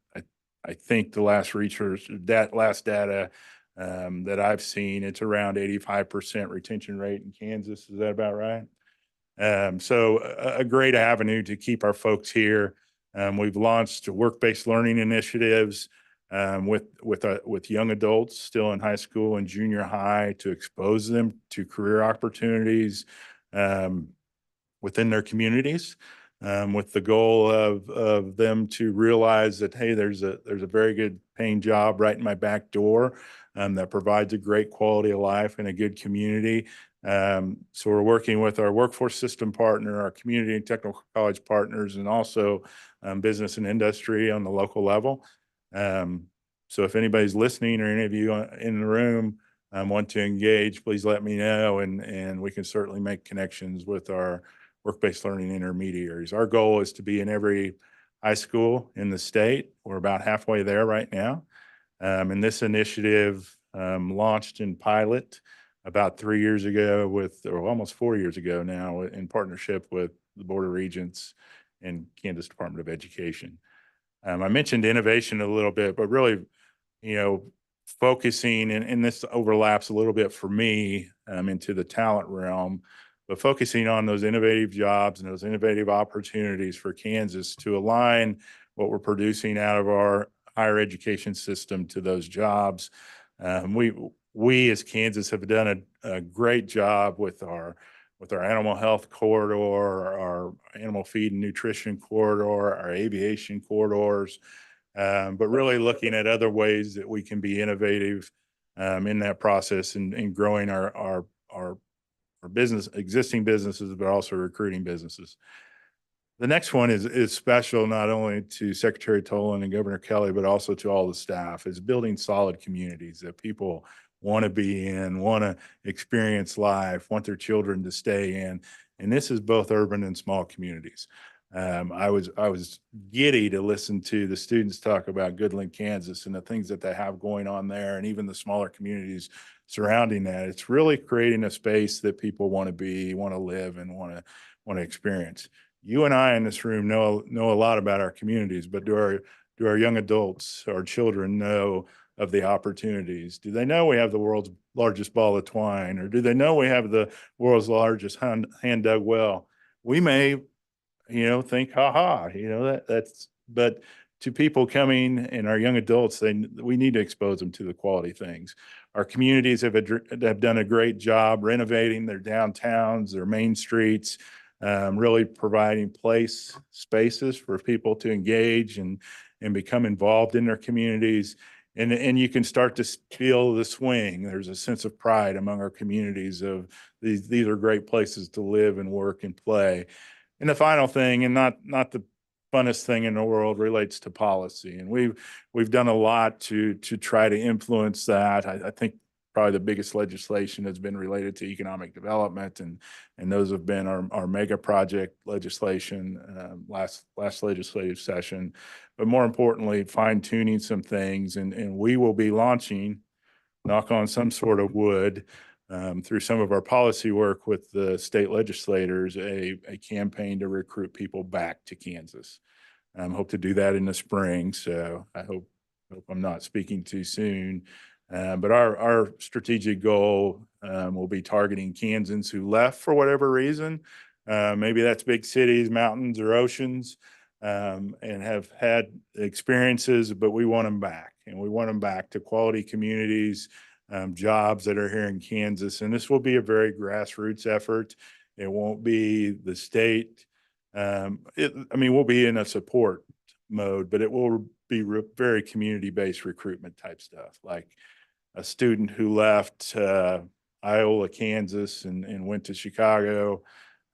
I think the last research, that last data that I've seen, it's around 85% retention rate in Kansas. Is that about right? So a great avenue to keep our folks here. We've launched work-based learning initiatives with young adults still in high school and junior high to expose them to career opportunities within their communities, with the goal of them to realize that, hey, there's a very good paying job right in my back door that provides a great quality of life and a good community. So we're working with our workforce system partner, our community and technical college partners, and also business and industry on the local level. So if anybody's listening or any of you in the room want to engage, please let me know, and we can certainly make connections with our work-based learning intermediaries. Our goal is to be in every high school in the state. We're about halfway there right now. And this initiative launched in pilot about 3 years ago or almost 4 years ago now, in partnership with the Board of Regents and Kansas Department of Education. I mentioned innovation a little bit, but really, focusing, and this overlaps a little bit for me into the talent realm, but focusing on those innovative jobs and those innovative opportunities for Kansas to align what we're producing out of our higher education system to those jobs. We as Kansas have done a great job with our animal health corridor, our animal feed and nutrition corridor, our aviation corridors, but really looking at other ways that we can be innovative in that process and growing our existing businesses, but also recruiting businesses. The next one is special not only to Secretary Tolan and Governor Kelly, but also to all the staff, is building solid communities that people want to be in, want to experience life, want their children to stay in. And this is both urban and small communities. I was giddy to listen to the students talk about Goodland, Kansas, and the things that they have going on there, and even the smaller communities surrounding that. It's really creating a space that people want to be, want to live, and want to experience. You and I in this room know a lot about our communities, but do our young adults, our children, know of the opportunities? Do they know we have the world's largest ball of twine, or do they know we have the world's largest hand dug well? We may, think, that's, but to people coming and our young adults, we need to expose them to the quality things. Our communities have done a great job renovating their downtowns, their main streets, really providing spaces for people to engage and become involved in their communities. And you can start to feel the swing. There's a sense of pride among our communities of these are great places to live and work and play. And the final thing, and not the funnest thing in the world, relates to policy. And we've done a lot to try to influence that. I think probably the biggest legislation has been related to economic development, and those have been our mega project legislation last legislative session. But more importantly, fine tuning some things, and we will be launching knock on some sort of wood, through some of our policy work with the state legislators, a campaign to recruit people back to Kansas. Hope to do that in the spring. So I hope I'm not speaking too soon. But our strategic goal will be targeting Kansans who left for whatever reason. Maybe that's big cities, mountains, or oceans, and have had experiences, but we want them back. And we want them back to quality communities, jobs that are here in Kansas. And this will be a very grassroots effort. It won't be the state. We'll be in a support mode, but it will be very community-based recruitment type stuff, like a student who left Iola, Kansas, and went to Chicago,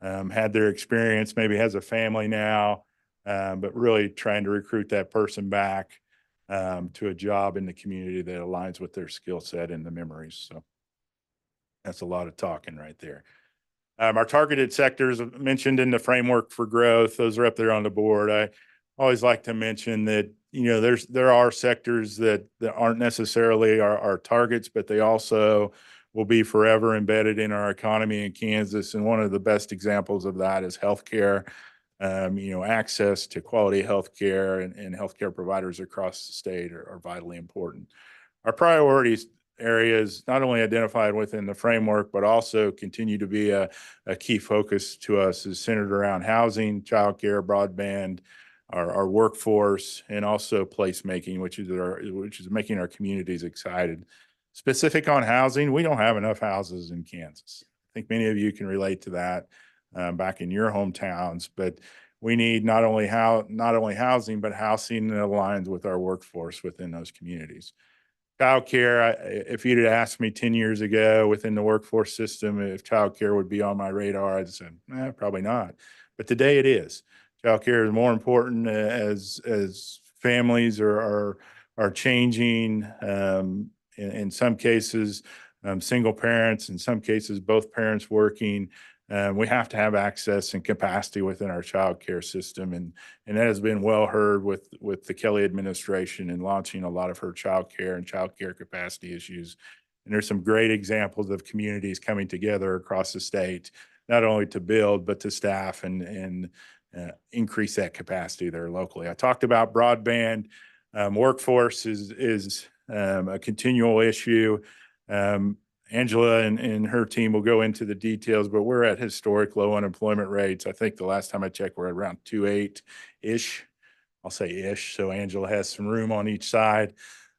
had their experience, maybe has a family now, but really trying to recruit that person back to a job in the community that aligns with their skill set and the memories. So that's a lot of talking right there. Our targeted sectors mentioned in the framework for growth, those are up there on the board. I always like to mention that, there are sectors that aren't necessarily our targets, but they also will be forever embedded in our economy in Kansas. And one of the best examples of that is healthcare. Access to quality healthcare and healthcare providers across the state are vitally important. Our priorities areas not only identified within the framework, but also continue to be a key focus to us is centered around housing, childcare, broadband, our workforce, and also placemaking, which is making our communities excited. Specific on housing, we don't have enough houses in Kansas. I think many of you can relate to that back in your hometowns, but we need not only housing, but housing that aligns with our workforce within those communities. Childcare, if you'd have asked me 10 years ago within the workforce system, if childcare would be on my radar, I'd say, probably not. But today it is. Childcare is more important as families are changing. In some cases, single parents, in some cases, both parents working. We have to have access and capacity within our child care system. And that has been well heard with the Kelly administration in launching a lot of her child care and child care capacity issues. And there's some great examples of communities coming together across the state, not only to build, but to staff and increase that capacity there locally. I talked about broadband. Workforce is a continual issue. Angela and her team will go into the details, but we're at historic low unemployment rates. I think the last time I checked, we're at around 2.8-ish. I'll say ish. So Angela has some room on each side.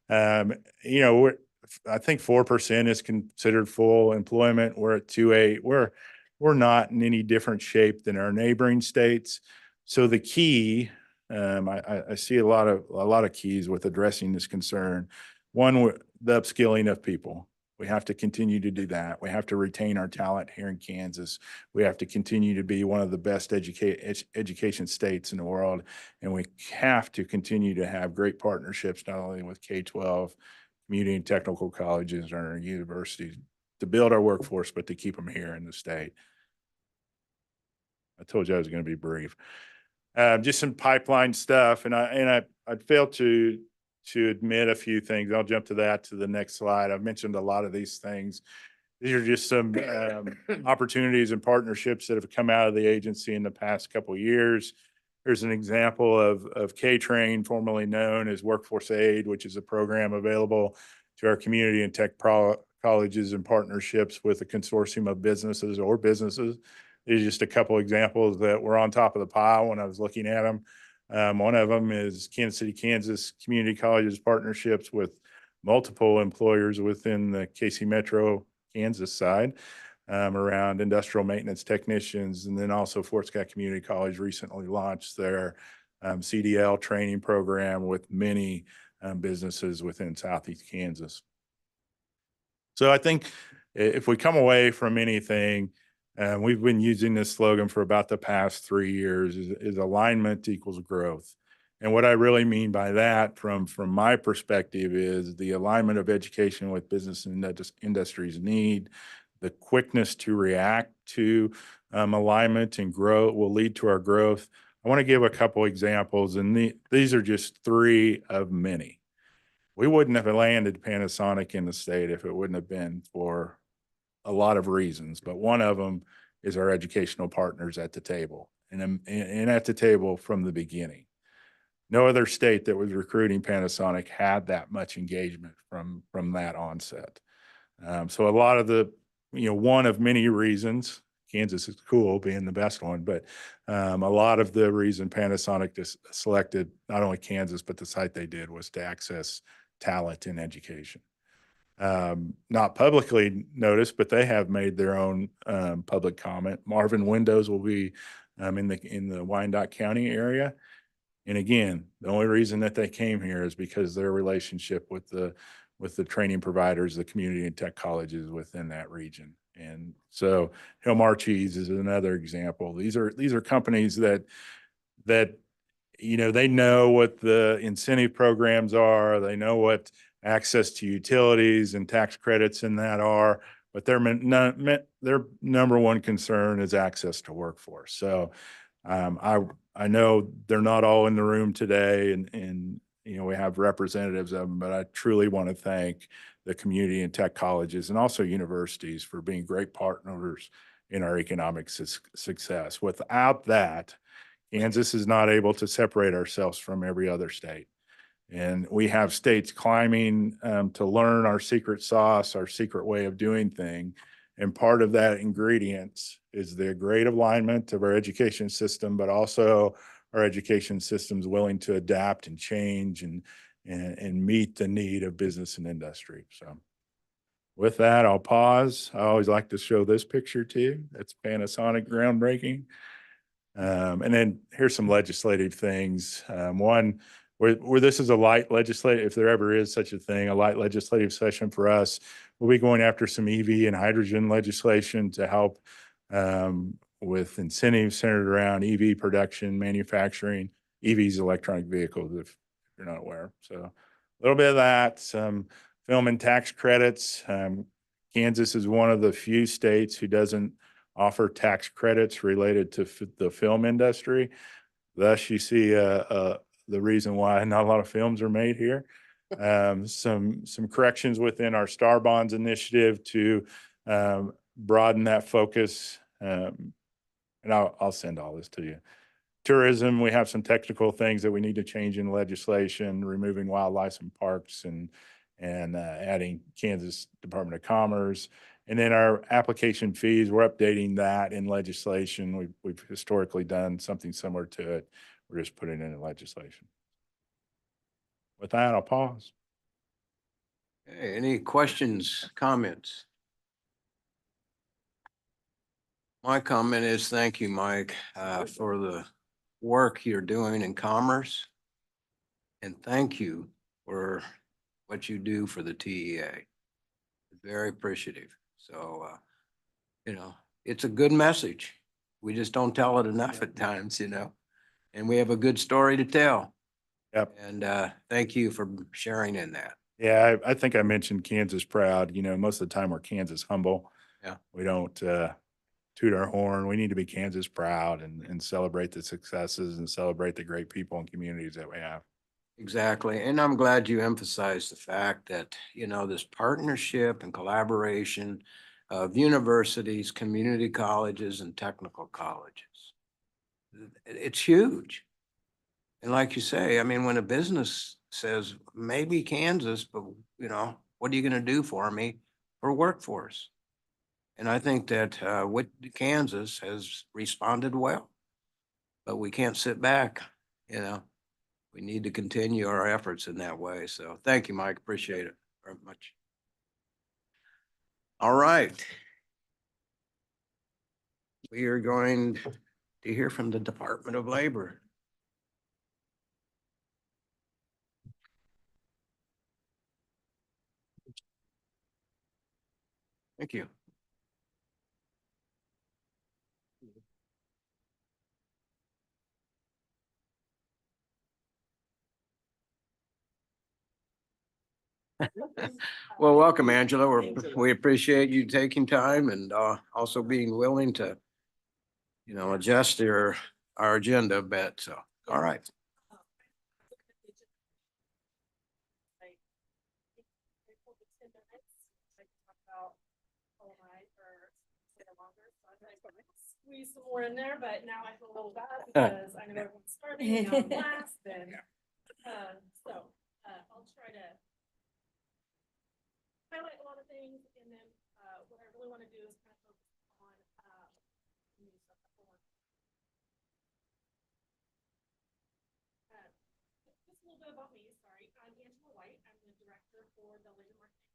I think 4% is considered full employment. We're at 2.8. We're not in any different shape than our neighboring states. So the key, I see a lot of keys with addressing this concern. One, the upskilling of people. We have to continue to do that. We have to retain our talent here in Kansas. We have to continue to be one of the best education states in the world. And we have to continue to have great partnerships, not only with K-12, community and technical colleges, and our universities to build our workforce, but to keep them here in the state. I told you I was going to be brief. Just some pipeline stuff. And I failed to admit a few things. I'll jump to the next slide. I've mentioned a lot of these things. These are just some opportunities and partnerships that have come out of the agency in the past couple of years. Here's an example of K-Train, formerly known as Workforce Aid, which is a program available to our community and tech colleges and partnerships with a consortium of businesses. These are just a couple examples that were on top of the pile when I was looking at them. One of them is Kansas City, Kansas Community Colleges partnerships with multiple employers within the KC Metro Kansas side around industrial maintenance technicians. And then also Fort Scott Community College recently launched their CDL training program with many businesses within Southeast Kansas. So I think if we come away from anything, we've been using this slogan for about the past 3 years is alignment equals growth. And what I really mean by that from my perspective is the alignment of education with business and industry's need, the quickness to react to alignment and grow will lead to our growth. I want to give a couple examples, and these are just 3 of many. We wouldn't have landed Panasonic in the state if it wouldn't have been for a lot of reasons, but one of them is our educational partners at the table and at the table from the beginning. No other state that was recruiting Panasonic had that much engagement from that onset. So a lot of the, one of many reasons, Kansas is cool being the best one, but a lot of the reason Panasonic just selected not only Kansas, but the site they did was to access talent in education. Not publicly noticed, but they have made their own public comment. Marvin Windows will be in the Wyandotte County area. And again, the only reason that they came here is because their relationship with the training providers, the community and tech colleges within that region. And so Hilmar Cheese is another example. These are companies that they know what the incentive programs are. They know what access to utilities and tax credits in that are, but their number one concern is access to workforce. So I know they're not all in the room today and we have representatives of them, but I truly want to thank the community and tech colleges and also universities for being great partners in our economic success. Without that, Kansas is not able to separate ourselves from every other state. And we have states climbing to learn our secret sauce, our secret way of doing things. And part of that ingredients is the great alignment of our education system, but also our education system's willing to adapt and change and meet the need of business and industry. So with that, I'll pause. I always like to show this picture too. That's Panasonic groundbreaking. And then here's some legislative things. One, where this is a light legislative, if there ever is such a thing, a light legislative session for us, we'll be going after some EV and hydrogen legislation to help with incentives centered around EV production, manufacturing, EVs, electronic vehicles, if you're not aware. So a little bit of that, some film and tax credits. Kansas is one of the few states who doesn't offer tax credits related to the film industry. Thus, you see the reason why not a lot of films are made here. Some corrections within our Star Bonds initiative to broaden that focus. And I'll send all this to you. Tourism, we have some technical things that we need to change in legislation, removing wildlife and parks and adding Kansas Department of Commerce. And then our application fees, we're updating that in legislation. We've historically done something similar to it. We're just putting it in legislation. With that, I'll pause. Hey, any questions, comments? My comment is thank you, Mike, for the work you're doing in commerce. And thank you for what you do for the TEA. Very appreciative. So, it's a good message. We just don't tell it enough at times, and we have a good story to tell. Yep. And thank you for sharing in that. Yeah, I think I mentioned Kansas proud. Most of the time we're Kansas humble. Yeah. We don't toot our horn. We need to be Kansas proud and celebrate the successes and celebrate the great people and communities that we have. Exactly. And I'm glad you emphasized the fact that, this partnership and collaboration of universities, community colleges, and technical colleges. It's huge. And like you say, when a business says, maybe Kansas, but what are you going to do for me for workforce? And I think that what Kansas has responded well, but we can't sit back, We need to continue our efforts in that way. So thank you, Mike. Appreciate it very much. All right. We are going to hear from the Department of Labor. Thank you. Well, welcome, Angela. We appreciate you taking time and also being willing to, adjust our agenda a bit. So, all right. hold the 10 minutes. I can talk about OMI for a little longer. So I might squeeze some more in there, but now I feel a little bad because I know everyone's starting and now I'm last. And I'll try to highlight a lot of things, and then what I really want to do is kind of focus on new stuff that we're working on. Just a little bit about me. Sorry, I'm Angela White. I'm the director for the Labor Market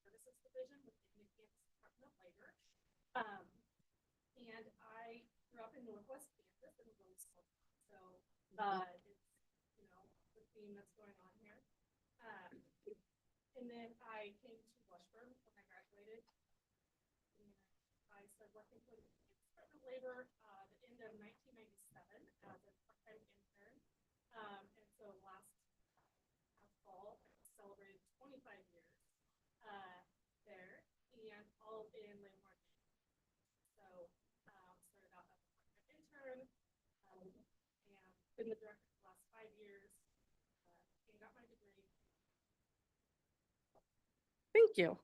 Services Division within the Kansas Department of Labor. And I grew up in Northwest Kansas in a really small town. So it's, you know, the theme that's going on here. And then I came to Washburn when I graduated. And I started working for the Department of Labor at the end of 1997 as a part-time intern. And so last fall, I celebrated 25 years there, and all in labor market. So started out as a part-time intern, and been the director for the last 5 years, and got my degree. Thank you.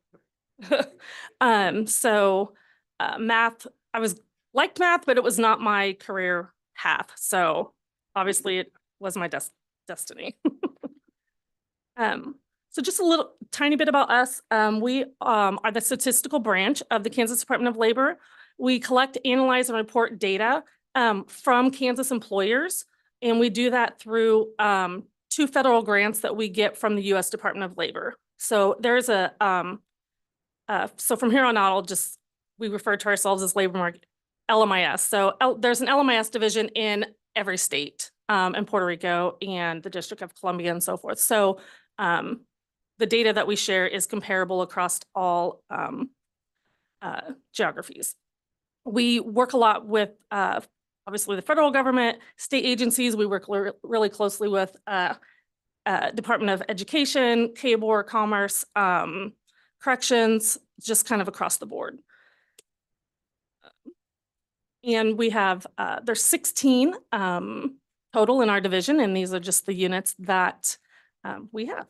Math, I liked math, but it was not my career path. So obviously it was my destiny. So just a little tiny bit about us. We are the statistical branch of the Kansas Department of Labor. We collect, analyze, and report data from Kansas employers. And we do that through 2 federal grants that we get from the U.S. Department of Labor. So there's so from here on out, we refer to ourselves as Labor Market LMIS. So there's an LMIS division in every state, in Puerto Rico and the District of Columbia and so forth. So the data that we share is comparable across all geographies. We work a lot with obviously the federal government, state agencies. We work really closely with Department of Education, KBOR, Commerce, Corrections, just kind of across the board. And we have, there's 16 total in our division, and these are just the units that we have.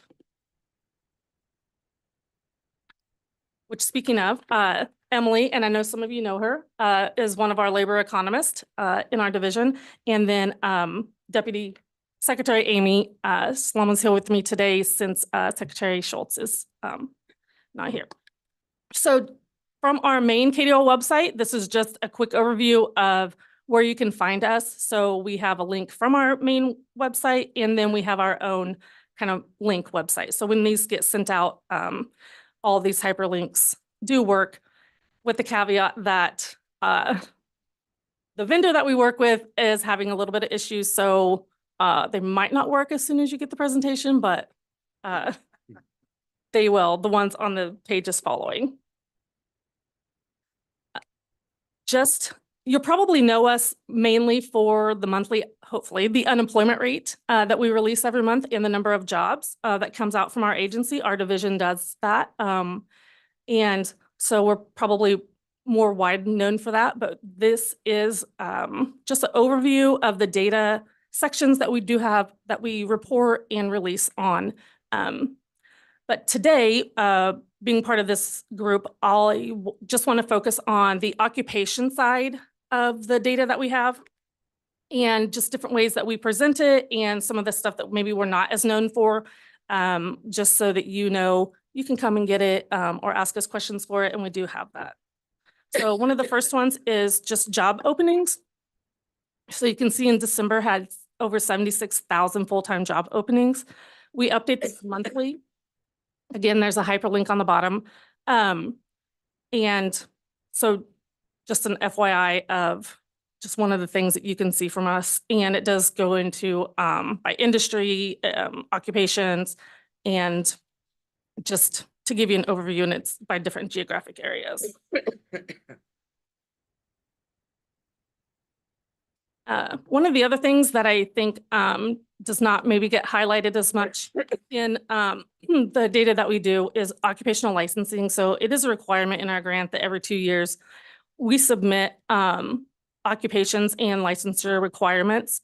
Which, speaking of, Emily, and I know some of you know her, is one of our labor economists in our division. And then Deputy Secretary Amy Sloman's here with me today since Secretary Schultz is not here. So from our main KDO website, this is just a quick overview of where you can find us. So we have a link from our main website, and then we have our own kind of link website. So when these get sent out, all these hyperlinks do work, with the caveat that the vendor that we work with is having a little bit of issues. So they might not work as soon as you get the presentation, but they will, the ones on the pages following. You'll probably know us mainly for the monthly, hopefully, the unemployment rate that we release every month and the number of jobs that comes out from our agency. Our division does that. And so we're probably more wide known for that, but this is just an overview of the data sections that we do have that we report and release on. But today, being part of this group, I just want to focus on the occupation side of the data that we have and just different ways that we present it and some of the stuff that maybe we're not as known for, just so that you know you can come and get it or ask us questions for it, and we do have that. So one of the first ones is just job openings. So you can see in December had over 76,000 full-time job openings. We update this monthly. Again, there's a hyperlink on the bottom. And so just an FYI of just one of the things that you can see from us. And it does go into by industry, occupations, and just to give you an overview, and it's by different geographic areas. One of the other things that I think does not maybe get highlighted as much in the data that we do is occupational licensing. So it is a requirement in our grant that every 2 years we submit occupations and licensure requirements.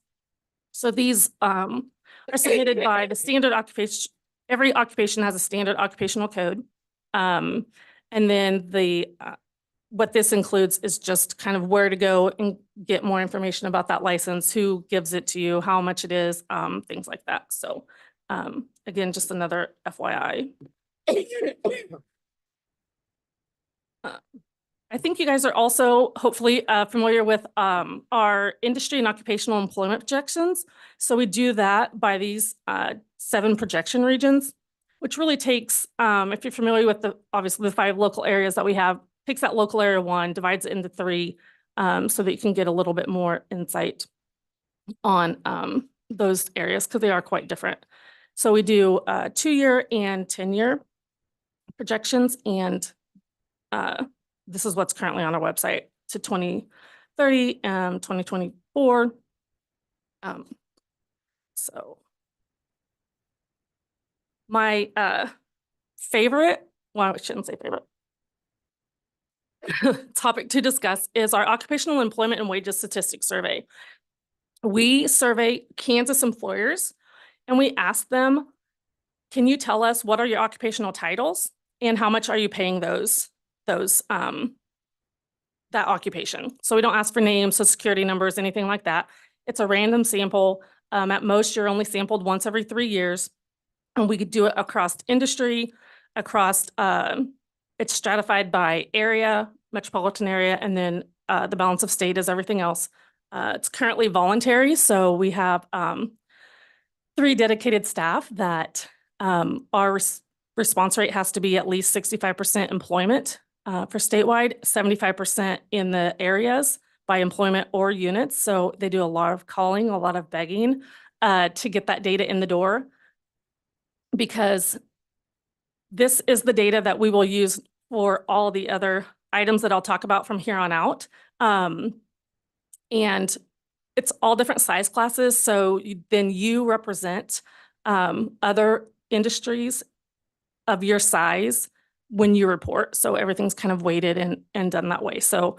So these are submitted by the standard occupation. Every occupation has a standard occupational code. And then what this includes is just kind of where to go and get more information about that license, who gives it to you, how much it is, things like that. So again, just another FYI. I think you guys are also hopefully familiar with our industry and occupational employment projections. So we do that by these 7 projection regions, which really takes, if you're familiar with obviously the 5 local areas that we have, takes that local area 1, divides it into 3, so that you can get a little bit more insight on those areas because they are quite different. So we do 2-year and 10-year projections, and this is what's currently on our website to 2030 and 2024. So my favorite, well, I shouldn't say favorite, topic to discuss is our Occupational Employment and Wages Statistics Survey. We survey Kansas employers and we ask them, can you tell us what are your occupational titles and how much are you paying that occupation? So we don't ask for names, social security numbers, anything like that. It's a random sample. At most, you're only sampled once every 3 years. And we could do it across industry, across, it's stratified by area, metropolitan area, and then the balance of state is everything else. It's currently voluntary, so we have 3 dedicated staff that our response rate has to be at least 65% employment for statewide, 75% in the areas by employment or units. So they do a lot of calling, a lot of begging to get that data in the door, because this is the data that we will use for all the other items that I'll talk about from here on out. And it's all different size classes. So then you represent other industries of your size when you report. So everything's kind of weighted and done that way. So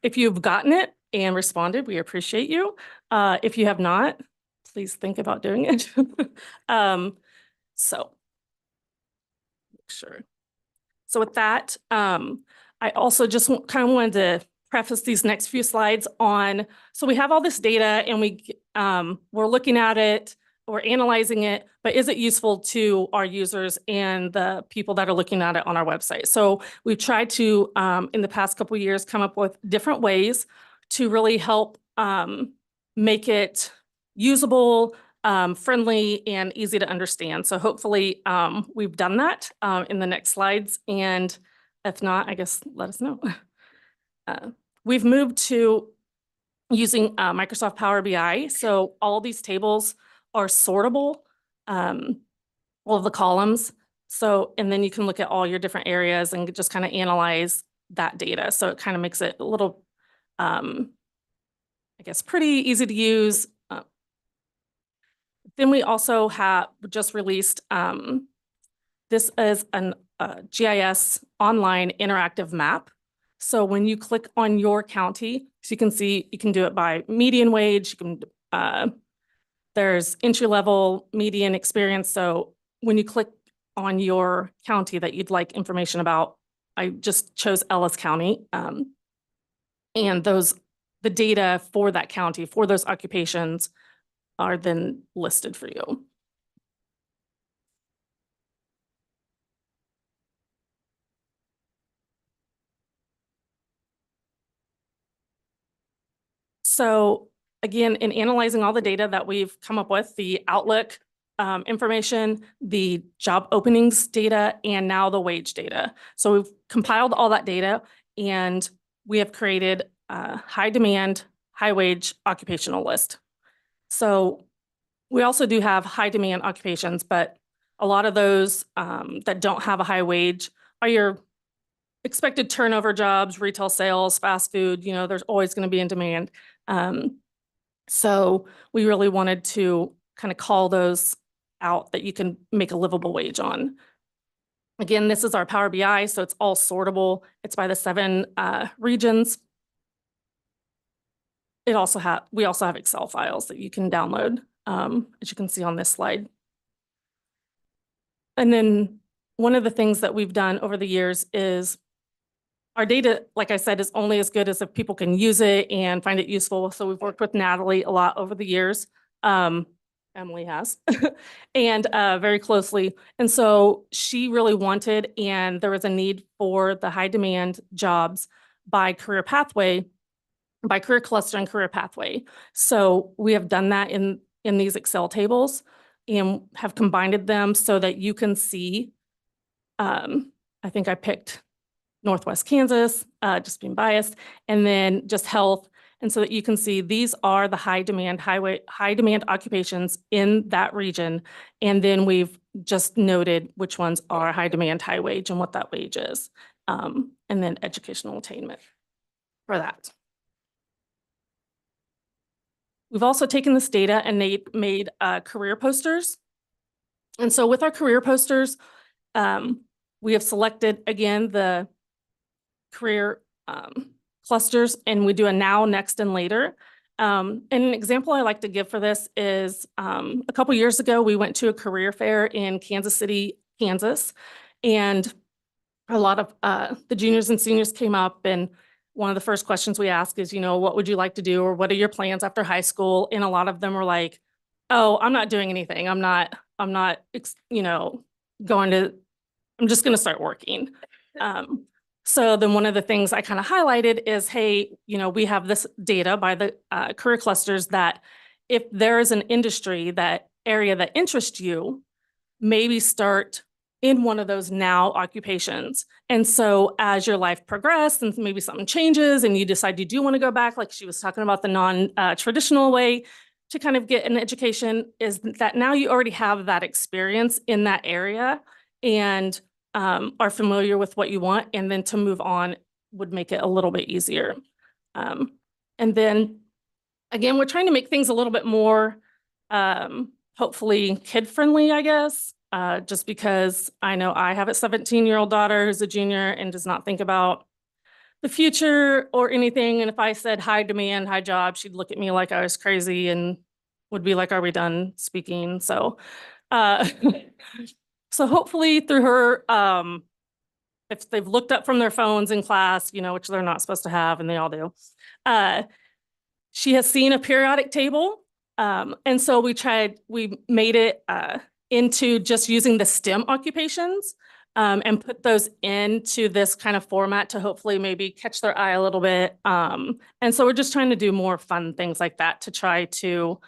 if you've gotten it and responded, we appreciate you. If you have not, please think about doing it. So make sure. So with that, I also just kind of wanted to preface these next few slides on, so we have all this data and we're looking at it, we're analyzing it, but is it useful to our users and the people that are looking at it on our website? So we've tried to, in the past couple of years, come up with different ways to really help make it usable, friendly, and easy to understand. So hopefully we've done that in the next slides. And if not, I guess let us know. We've moved to using Microsoft Power BI. So all these tables are sortable, all of the columns. So, and then you can look at all your different areas and just kind of analyze that data. So it kind of makes it a little, I guess, pretty easy to use. Then we also have just released, this is an GIS online interactive map. So when you click on your county, so you can see, you can do it by median wage, you can, there's entry level, median, experience. So when you click on your county that you'd like information about, I just chose Ellis County. And the data for that county, for those occupations, are then listed for you. So again, in analyzing all the data that we've come up with, the Outlook information, the job openings data, and now the wage data. So we've compiled all that data and we have created a high demand, high wage occupational list. So we also do have high demand occupations, but a lot of those that don't have a high wage are your expected turnover jobs, retail sales, fast food, there's always going to be in demand. So we really wanted to kind of call those out that you can make a livable wage on. Again, this is our Power BI, so it's all sortable. It's by the 7 regions. We also have Excel files that you can download, as you can see on this slide. And then one of the things that we've done over the years is our data, like I said, is only as good as if people can use it and find it useful. So we've worked with Natalie a lot over the years. Emily has, and very closely. And so she really wanted, and there was a need for the high demand jobs by career pathway, by career cluster and career pathway. So we have done that in these Excel tables and have combined them so that you can see, I think I picked Northwest Kansas, just being biased, and then just health. And so that you can see these are the high demand occupations in that region. And then we've just noted which ones are high demand, high wage, and what that wage is. And then educational attainment for that. We've also taken this data and made career posters. And so with our career posters, we have selected, again, the career clusters, and we do a now, next, and later. And an example I like to give for this is a couple years ago, we went to a career fair in Kansas City, Kansas, and a lot of the juniors and seniors came up, and one of the first questions we ask is, what would you like to do, or what are your plans after high school? And a lot of them were like, oh, I'm not doing anything. I'm just going to start working. So then one of the things I kind of highlighted is, hey, we have this data by the career clusters that if there is an industry, that area that interests you, maybe start in one of those now occupations. And so as your life progresses and maybe something changes and you decide you do want to go back, like she was talking about the non-traditional way to kind of get an education, is that now you already have that experience in that area and are familiar with what you want, and then to move on would make it a little bit easier. And then again, we're trying to make things a little bit more hopefully kid-friendly, I guess, just because I know I have a 17-year-old daughter who's a junior and does not think about the future or anything. And if I said high demand, high job, she'd look at me like I was crazy and would be like, are we done speaking? So so hopefully through her, if they've looked up from their phones in class, which they're not supposed to have, and they all do, she has seen a periodic table. And so we made it into just using the STEM occupations and put those into this kind of format to hopefully maybe catch their eye a little bit. And so we're just trying to do more fun things like that to try to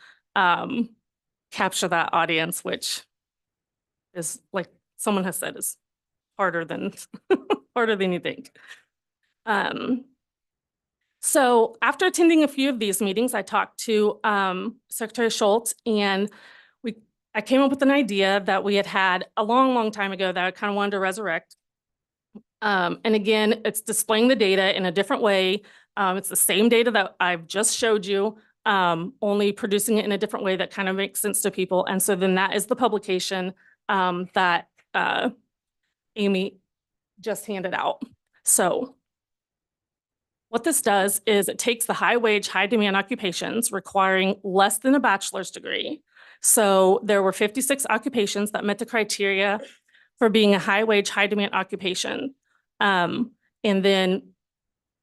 capture that audience, which is, like someone has said, is harder than you think. So after attending a few of these meetings, I talked to Secretary Schultz, and I came up with an idea that we had a long time ago that I kind of wanted to resurrect. And again, it's displaying the data in a different way. It's the same data that I've just showed you, only producing it in a different way that kind of makes sense to people. And so then that is the publication that Amy just handed out. So what this does is it takes the high wage, high demand occupations requiring less than a bachelor's degree. So there were 56 occupations that met the criteria for being a high wage, high demand occupation. And then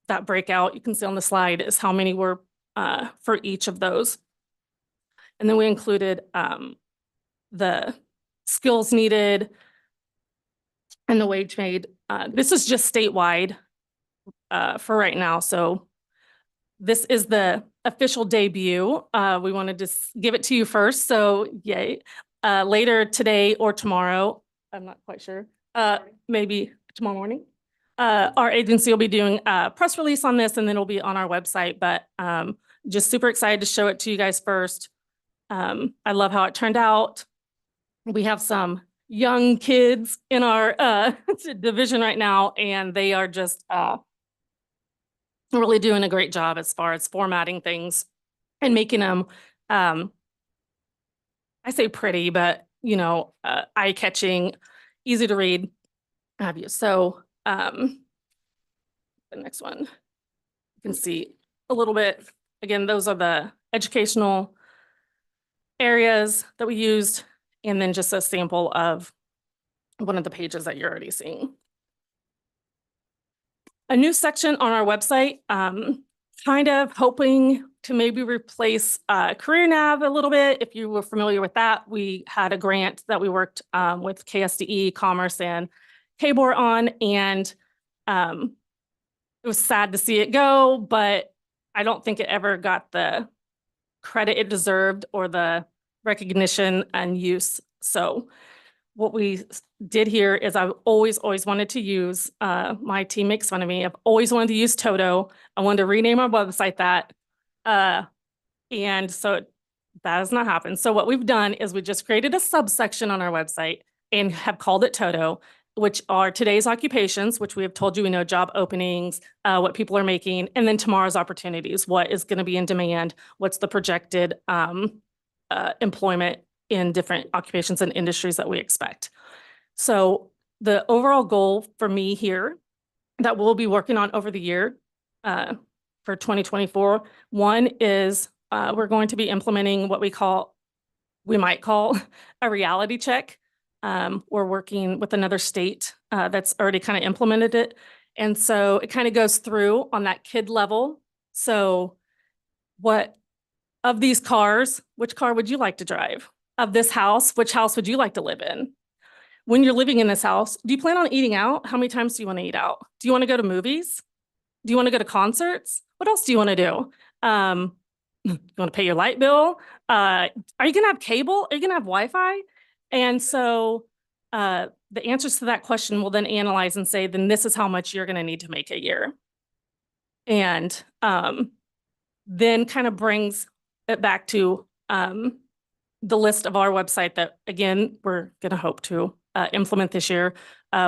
that breakout you can see on the slide is how many were for each of those. And then we included the skills needed and the wage made. This is just statewide for right now. So this is the official debut. We wanted to give it to you first. So yay. Later today or tomorrow, I'm not quite sure, maybe tomorrow morning, our agency will be doing a press release on this, and then it'll be on our website. But just super excited to show it to you guys first. I love how it turned out. We have some young kids in our division right now, and they are just really doing a great job as far as formatting things and making them, I say pretty, but eye-catching, easy to read, have you. So the next one, you can see a little bit. Again, those are the educational areas that we used, and then just a sample of one of the pages that you're already seeing. A new section on our website, kind of hoping to maybe replace Career Nav a little bit. If you were familiar with that, we had a grant that we worked with KSDE, Commerce, and KBOR on, and it was sad to see it go, but I don't think it ever got the credit it deserved or the recognition and use. So what we did here is I've always wanted to use, my team makes fun of me, I've always wanted to use Toto. I wanted to rename our website that. And so that has not happened. So what we've done is we just created a subsection on our website and have called it Toto, which are today's occupations, which we have told you, we know job openings, what people are making, and then tomorrow's opportunities, what is going to be in demand, what's the projected employment in different occupations and industries that we expect. So the overall goal for me here that we'll be working on over the year for 2024, one is we're going to be implementing what we might call a reality check. We're working with another state that's already kind of implemented it. And so it kind of goes through on that kid level. So what of these cars, which car would you like to drive? Of this house, which house would you like to live in? When you're living in this house, do you plan on eating out? How many times do you want to eat out? Do you want to go to movies? Do you want to go to concerts? What else do you want to do? You want to pay your light bill? Are you going to have cable? Are you going to have Wi-Fi? And so the answers to that question will then analyze and say, then this is how much you're going to need to make a year. And then kind of brings it back to the list of our website that, again, we're going to hope to implement this year,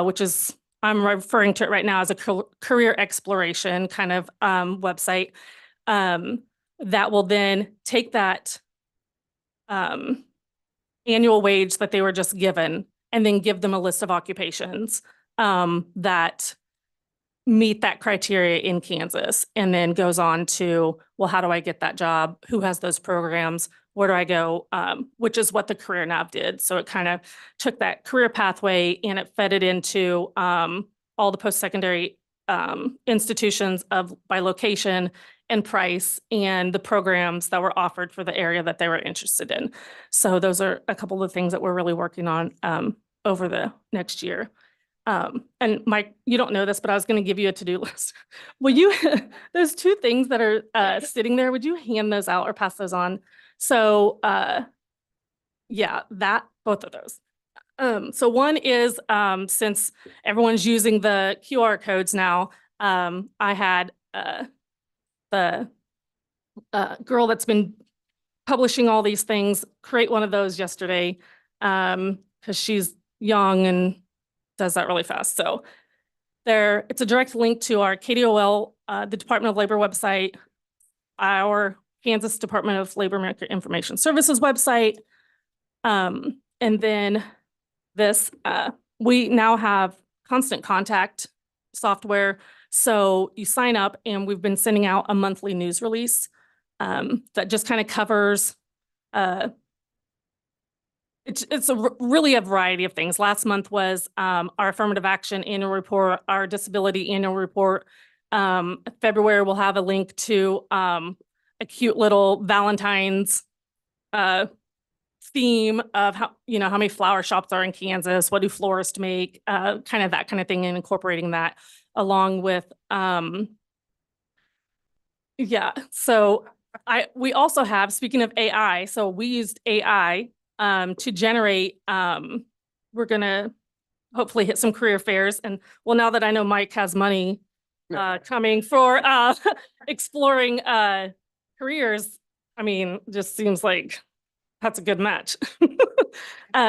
which is, I'm referring to it right now as a career exploration kind of website that will then take that annual wage that they were just given and then give them a list of occupations that meet that criteria in Kansas, and then goes on to, well, how do I get that job? Who has those programs? Where do I go? Which is what the Career Nav did. So it kind of took that career pathway and it fed it into all the post-secondary institutions by location and price and the programs that were offered for the area that they were interested in. So those are a couple of things that we're really working on over the next year. And Mike, you don't know this, but I was going to give you a to-do list. Will you, there's two things that are sitting there. Would you hand those out or pass those on? So yeah, both of those. So one is, since everyone's using the QR codes now, I had the girl that's been publishing all these things create one of those yesterday because she's young and does that really fast. So it's a direct link to our KDOL, the Department of Labor website, our Kansas Department of Labor and Information Services website. And then this, we now have Constant Contact software. So you sign up and we've been sending out a monthly news release that just kind of covers, it's really a variety of things. Last month was our affirmative action annual report, our disability annual report. February, we'll have a link to a cute little Valentine's theme of how many flower shops are in Kansas, what do florists make, kind of that kind of thing, and incorporating that along with, yeah. So we also have, speaking of AI, so we used AI to generate, we're gonna hopefully hit some career fairs. And well, now that I know Mike has money coming for exploring careers, I mean, just seems like that's a good match.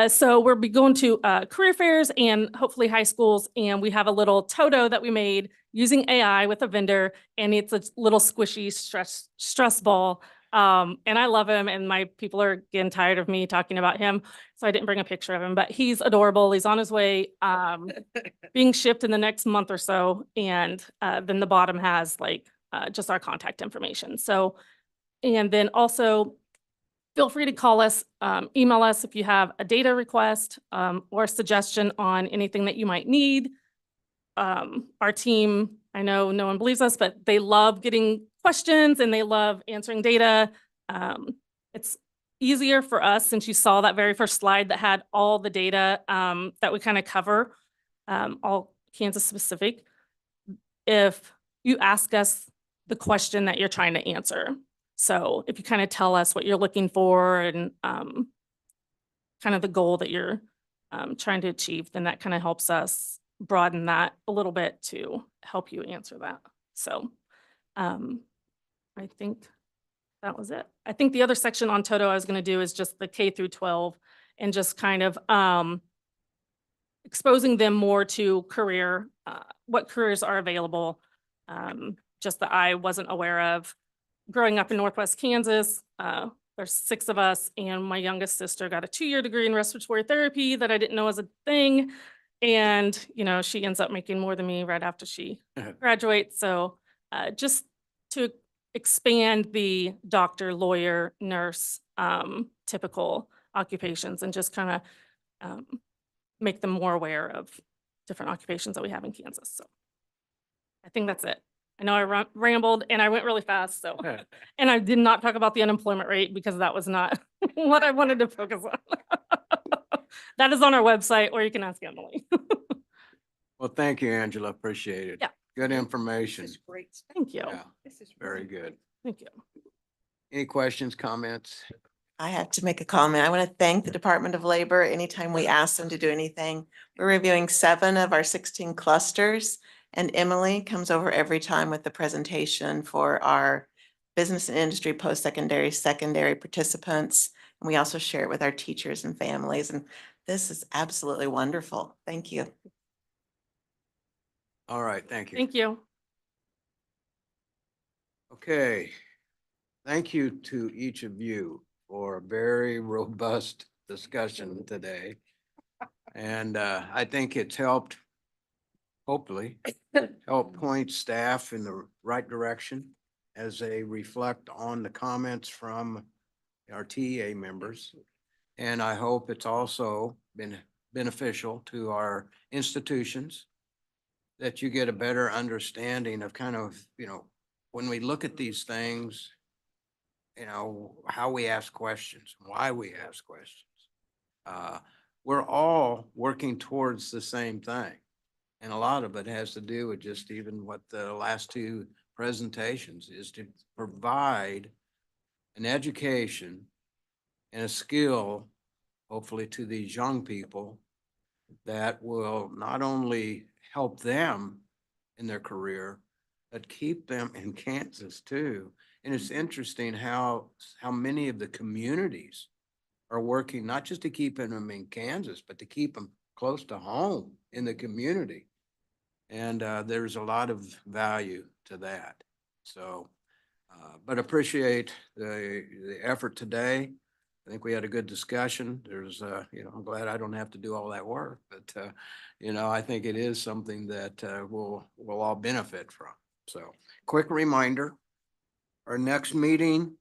So we'll be going to career fairs and hopefully high schools. And we have a little Toto that we made using AI with a vendor, and it's a little squishy stress ball. And I love him, and my people are getting tired of me talking about him. So I didn't bring a picture of him, but he's adorable. He's on his way being shipped in the next month or so. And then the bottom has like just our contact information. So, and then also feel free to call us, email us if you have a data request or a suggestion on anything that you might need. Our team, I know no one believes us, but they love getting questions and they love answering data. It's easier for us since you saw that very first slide that had all the data that we kind of cover, all Kansas specific. If you ask us the question that you're trying to answer. So if you kind of tell us what you're looking for and kind of the goal that you're trying to achieve, then that kind of helps us broaden that a little bit to help you answer that. So I think that was it. I think the other section on Toto I was going to do is just the K through 12 and just kind of exposing them more to career, what careers are available, just that I wasn't aware of. Growing up in Northwest Kansas, there's 6 of us, and my youngest sister got a 2-year degree in respiratory therapy that I didn't know was a thing. And, you know, she ends up making more than me right after she graduates. So just to expand the doctor, lawyer, nurse, typical occupations and just kind of make them more aware of different occupations that we have in Kansas. So I think that's it. I know I rambled and I went really fast, so. And I did not talk about the unemployment rate because that was not what I wanted to focus on. That is on our website, or you can ask Emily. Well, thank you, Angela. Appreciate it. Yeah. Good information. Great. Thank you. Yeah, very good. Thank you. Any questions, comments? I have to make a comment. I want to thank the Department of Labor. Anytime we ask them to do anything, we're reviewing 7 of our 16 clusters. And Emily comes over every time with the presentation for our business and industry, post-secondary, secondary participants. And we also share it with our teachers and families. And this is absolutely wonderful. Thank you. All right, thank you. Thank you. Okay. Thank you to each of you for a very robust discussion today. And I think it's helped, hopefully, help point staff in the right direction as they reflect on the comments from our TEA members. And I hope it's also been beneficial to our institutions that you get a better understanding of kind of, you know, when we look at these things, you know, how we ask questions, why we ask questions. We're all working towards the same thing. And a lot of it has to do with just even what the last 2 presentations is, to provide an education and a skill, hopefully to these young people, that will not only help them in their career, but keep them in Kansas too. And it's interesting how many of the communities are working not just to keep them in Kansas, but to keep them close to home in the community. And there's a lot of value to that. So, but appreciate the effort today. I think we had a good discussion. There's, you know, I'm glad I don't have to do all that work, but, you know, I think it is something that we'll all benefit from. So quick reminder, our next meeting,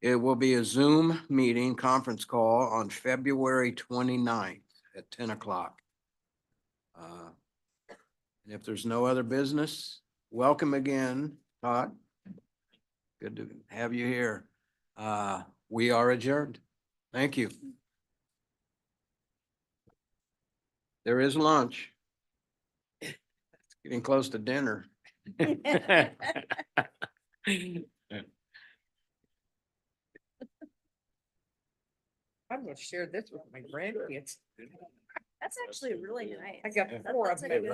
it will be a Zoom meeting conference call on February 29th at 10 o'clock. And if there's no other business, welcome again, Todd. Good to have you here. We are adjourned. Thank you. There is lunch. It's getting close to dinner. I'm gonna share this with my grandkids. That's actually really nice. I got 4 of them.